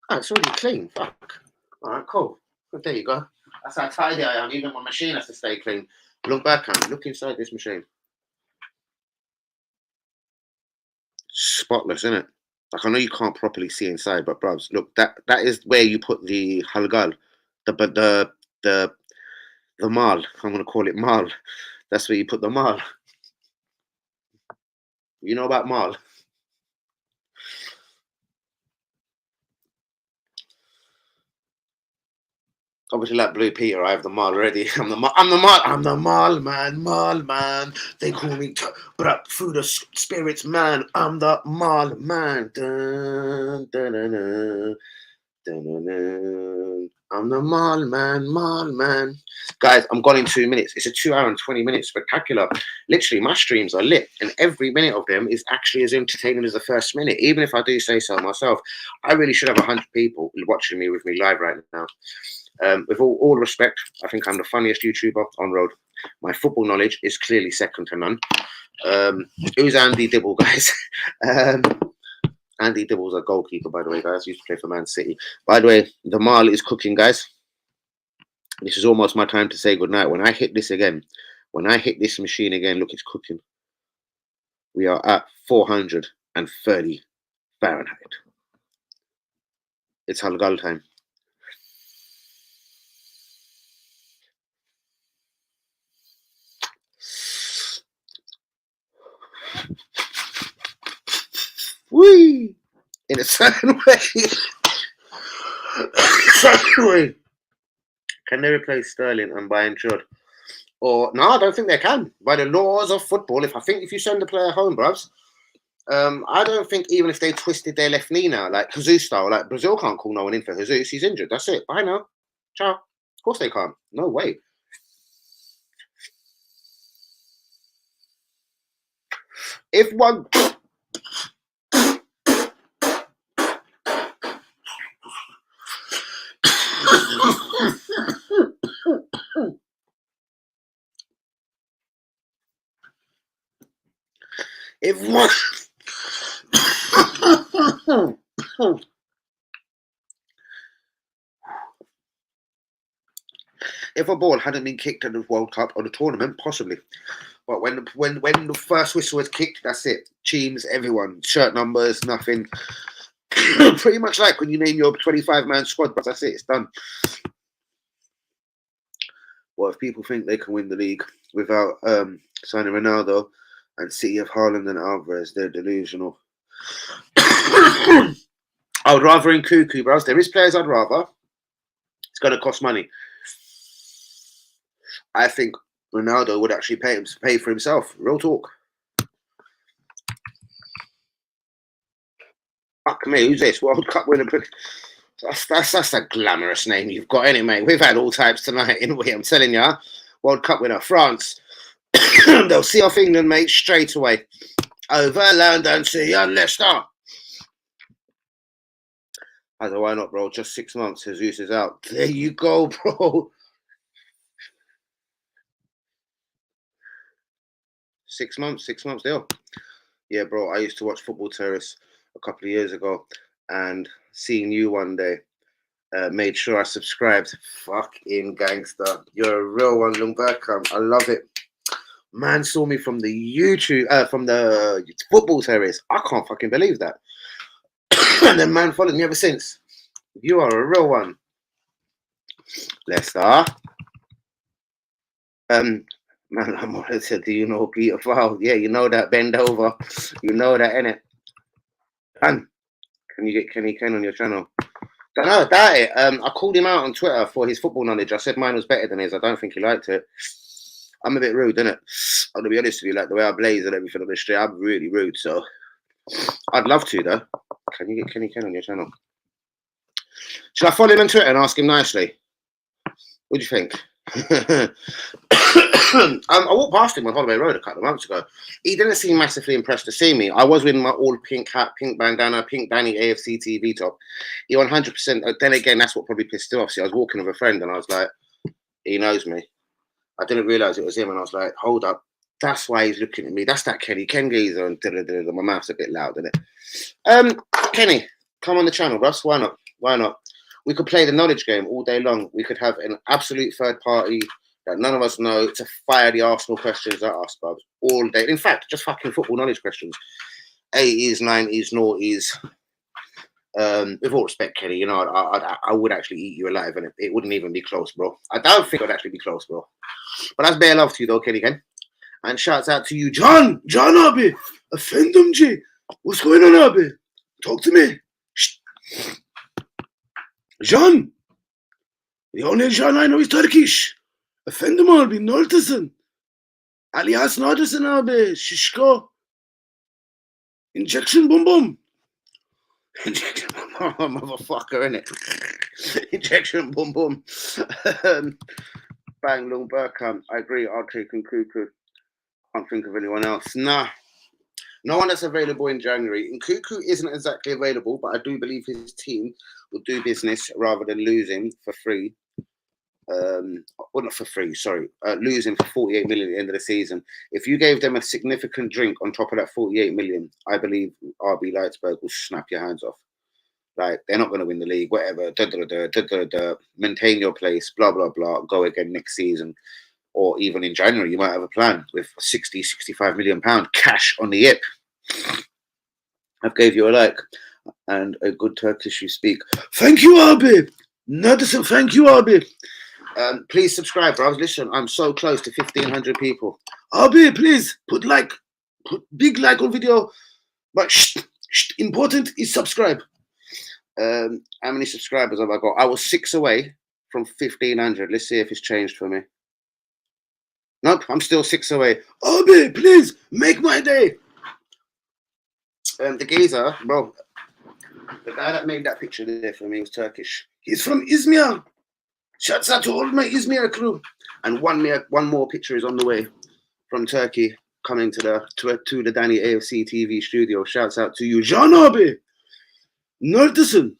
Speaker 1: Oh, it's already clean. Fuck. Alright, cool. Good, there you go. That's how tidy I am. Even my machine has to stay clean. Look, Bergkamp, look inside this machine. Spotless, isn't it? Like, I know you can't properly see inside, but bruvs, look, that is where you put the Hulgull. The mal. I'm gonna call it mal. That's where you put the mal. You know about mal? Obviously, like Blue Peter, I have the mal already. I'm the mal man. They call me through the spirits man. I'm the mal man. Dun, dun, dun, dun. I'm the mall man. Guys, I'm gone in 2 minutes. It's a 2 hour and 20 minute spectacular. Literally, my streams are lit, and every minute of them is actually as entertaining as the first minute. Even if I do say so myself, I really should have 100 people watching me with me live right now. With all respect, I think I'm the funniest YouTuber on road. My football knowledge is clearly second to none. Who's Andy Dibble, guys? Andy Dibble's a goalkeeper, by the way, guys. He used to play for Man City. By the way, the Marl is cooking, guys. This is almost my time to say goodnight. When I hit this again, when I hit this machine again, look, it's cooking. We are at 430 Fahrenheit. It's Halgal time. Whee! In a certain way. Certain way. Can they replace Sterling and Bayern Judd? Or no, I don't think they can. By the laws of football, if you send a player home, bruvs, I don't think even if they twisted their left knee now, like Jesus style, like Brazil can't call no one in for Jesus. He's injured. That's it. Bye now. Ciao. Of course they can't. No way. If one if a ball hadn't been kicked at the World Cup or the tournament, possibly. But when the first whistle was kicked, that's it. Teams, everyone, shirt numbers, nothing. Pretty much like when you name your 25-man squad, but that's it. It's done. Well, if people think they can win the league without signing Ronaldo and City of Haaland and Alvarez, they're delusional. I would rather in Cuckoo, bros. There is players I'd rather. It's going to cost money. I think Ronaldo would actually pay for himself. Real talk. Fuck me, who's this? World Cup winner. That's a glamorous name you've got, ain't it, mate? We've had all types tonight, anyway. I'm telling ya. World Cup winner, France. They'll see off England, mate, straight away. Over London, see ya, Leicester. I said, why not, bro? Just 6 months. Jesus is out. There you go, bro. 6 months deal. Yeah, bro. I used to watch Football Terrace a couple of years ago, and seeing you one day made sure I subscribed. Fucking gangster. You're a real one, Lundberg. I love it. Man saw me from the YouTube, from the Football Terrace. I can't fucking believe that. And then man followed me ever since. You are a real one. Leicester. Man, I said, do you know Peter Fowl? Yeah, you know that. Bend over. You know that, innit? Man, can you get Kenny Ken on your channel? Don't know, doubt it. I called him out on Twitter for his football knowledge. I said mine was better than his. I don't think he liked it. I'm a bit rude, innit? I'm gonna be honest with you, like the way I blaze and everything on the street, I'm really rude. So I'd love to, though. Can you get Kenny Ken on your channel? Should I follow him on Twitter and ask him nicely? What do you think? I walked past him on Holloway Road a couple of months ago. He didn't seem massively impressed to see me. I was with my all pink hat, pink bandana, pink Danny AFC TV top. He 100%. Then again, that's what probably pissed him off. See, I was walking with a friend and I was like, he knows me. I didn't realize it was him, and I was like, hold up. That's why he's looking at me. That's that Kenny Ken geezer. And my mouth's a bit loud, isn't it? Kenny, come on the channel, Russ. Why not? Why not? We could play the knowledge game all day long. We could have an absolute third party that none of us know to fire the Arsenal questions at us, bro, all day. In fact, just fucking football knowledge questions. 80s, 90s, noughties. With all respect, Kenny, you know, I would actually eat you alive, and it wouldn't even be close, bro. I don't think it would actually be close, bro. But that's bare love to you, though, Kenny Ken. And shouts out to you, John Abi. Offend him, G. What's going on, Abi? Talk to me. Shh. John. The only John I know is Turkish. Offend him, Abi. Noltesin. Alias Noltesin, Abi. Shishko. Injection boom boom. Injection boom boom, motherfucker, innit? Injection boom boom. Bang Lung Burkham. I agree. I'll take Nkuku. Can't think of anyone else. Nah. No one that's available in January. Nkuku isn't exactly available, but I do believe his team will do business rather than losing for free. Well, not for free, sorry. Losing for 48 million at the end of the season. If you gave them a significant drink on top of that 48 million, I believe RB Leipzig will snap your hands off. Like, they're not going to win the league, whatever. Maintain your place, blah, blah, blah. Go again next season. Or even in January, you might have a plan with 60, 65 million pound cash on the hip. I've gave you a like and a good Turkish you speak. Thank you, Abi. Notice, thank you, Abi. Please subscribe, bro. Listen, I'm so close to 1,500 people. Abi, please put big like on video. But important is subscribe. How many subscribers have I got? I was 6 away from 1,500. Let's see if it's changed for me. Nope, I'm still 6 away. Abi, please make my day. The geezer, bro, the guy that made that picture there for me was Turkish. He's from Izmir. Shouts out to all my Izmir crew. And one more picture is on the way from Turkey, coming to the Danny AFC TV studio. Shouts out to you, Can abi. Neredesin?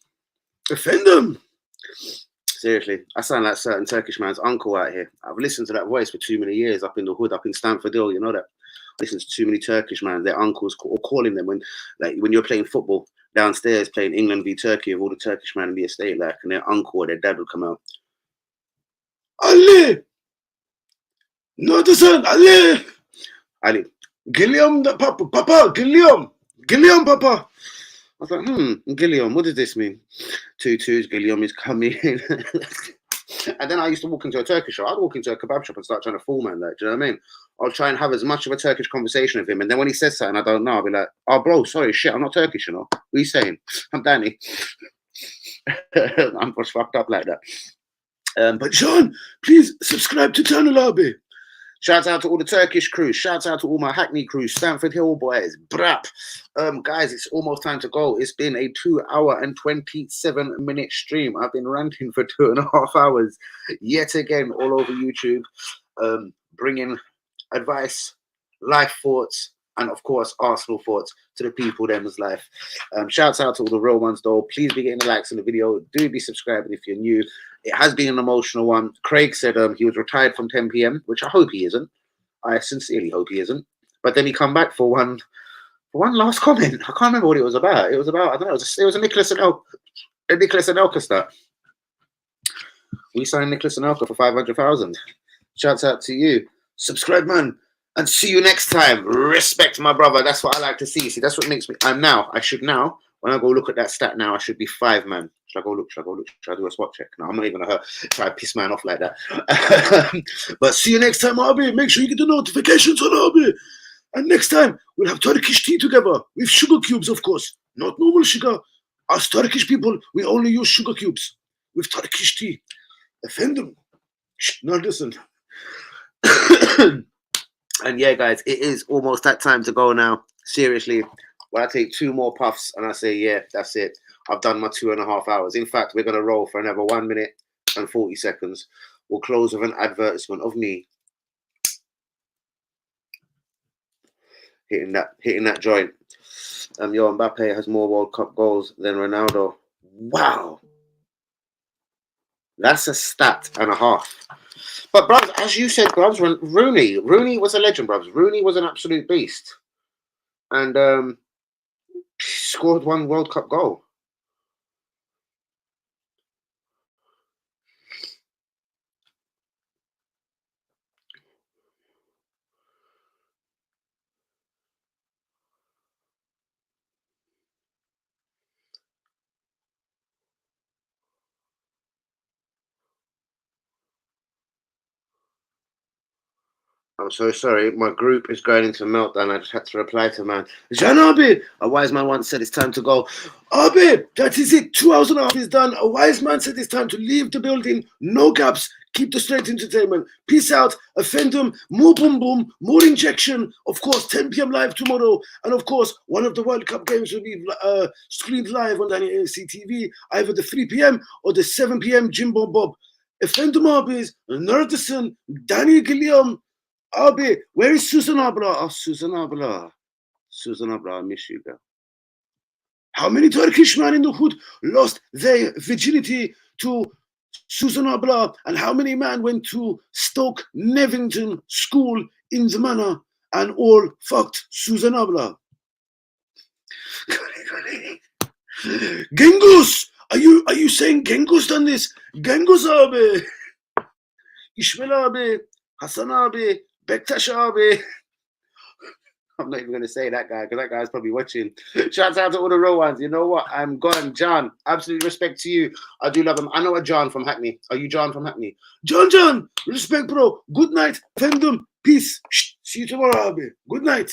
Speaker 1: Efendim. Seriously, I sound like certain Turkish man's uncle out here. I've listened to that voice for too many years up in the hood, up in Stamford Hill, you know that. I listen to too many Turkish man, their uncles calling them when you're playing football downstairs, playing England v Turkey with all the Turkish man in the estate, like, and their uncle or their dad would come out. Ali! Neredesin? Ali! Ali. Geliyorum da papa, geliyorum papa. I was like, Gilliam, what does this mean? 2-2's Gilliam is coming in. And then I used to walk into a Turkish shop. I'd walk into a kebab shop and start trying to fool man, like, do you know what I mean? I'll try and have as much of a Turkish conversation with him. And then when he says something I don't know, I'll be like, oh, bro, sorry, shit, I'm not Turkish, you know? What are you saying? I'm Danny. I'm just fucked up like that. But John, please subscribe to Channel Abi. Shout out to all the Turkish crew. Shout out to all my Hackney crew, Stamford Hill boys. Brap. Guys, it's almost time to go. It's been a 2-hour and 27-minute stream. I've been ranting for 2.5 hours yet again all over YouTube, bringing advice, life thoughts, and of course Arsenal thoughts to the people them's life. Shouts out to all the real ones though. Please be getting the likes on the video. Do be subscribing if you're new. It has been an emotional one. Craig said he was retired from 10 p.m, which I hope he isn't. I sincerely hope he isn't. But then he come back for one last comment. I can't remember what it was about. It was about, I don't know, it was a Nicholas Anelka stat. We signed Nicholas Anelka for 500,000. Shouts out to you. Subscribe, man. And see you next time. Respect my brother. That's what I like to see. See, that's what makes me. I should now, when I go look at that stat now, I should be 5 man. Should I go look? Should I do a spot check? No, I'm not even going to try to piss man off like that. But see you next time, Abi. Make sure you get the notifications on Abi. And next time, we'll have Turkish tea together with sugar cubes, of course. Not normal sugar. Us Turkish people, we only use sugar cubes with Turkish tea. Efendim. Now listen. And yeah, guys, it is almost that time to go now. Seriously, when I take 2 more puffs and I say, yeah, that's it. I've done my 2.5 hours. In fact, we're going to roll for another 1 minute and 40 seconds. We'll close with an advertisement of me hitting that joint. Yo, Mbappe has more World Cup goals than Ronaldo. Wow. That's a stat and a half. But, bruv, as you said, bruv, Rooney was a legend, bruv. Rooney was an absolute beast. And scored 1 World Cup goal. I'm so sorry. My group is going into meltdown. I just had to reply to man. Can Abi? A wise man once said it's time to go. Abi, that is it. 2 hours and a half is done. A wise man said it's time to leave the building. No gaps.
Speaker 3: Keep the straight entertainment. Peace out. Offendum. More boom boom. More injection. Of course, 10 p.m. live tomorrow. And of course, one of the World Cup games will be streamed live on Danny ANC TV, either the 3 p.m. or the 7 p.m. Jimbo Bob. Offendum Arbis. Nerdison. Danny Gilliam. Arby. Where is Susan Abla? Oh, Susan Abla. Susan Abla, I miss you, girl. How many Turkish men in the hood lost their virginity to Susan Abla, and how many men went to Stoke Nevington School in the manor and all fucked Susan Abla? Genghis, are you saying Genghis done this? Genghis abi, İsmail abi, Hasan abi, Bektaş abi. I'm not even going to say that guy because that guy's probably watching. Shout out to all the real ones. You know what? I'm gone. John, absolute respect to you. I do love him. I know a John from Hackney. Are you John from Hackney? John, respect, bro. Good night. Fandom. Peace. See you tomorrow, Abi. Good night.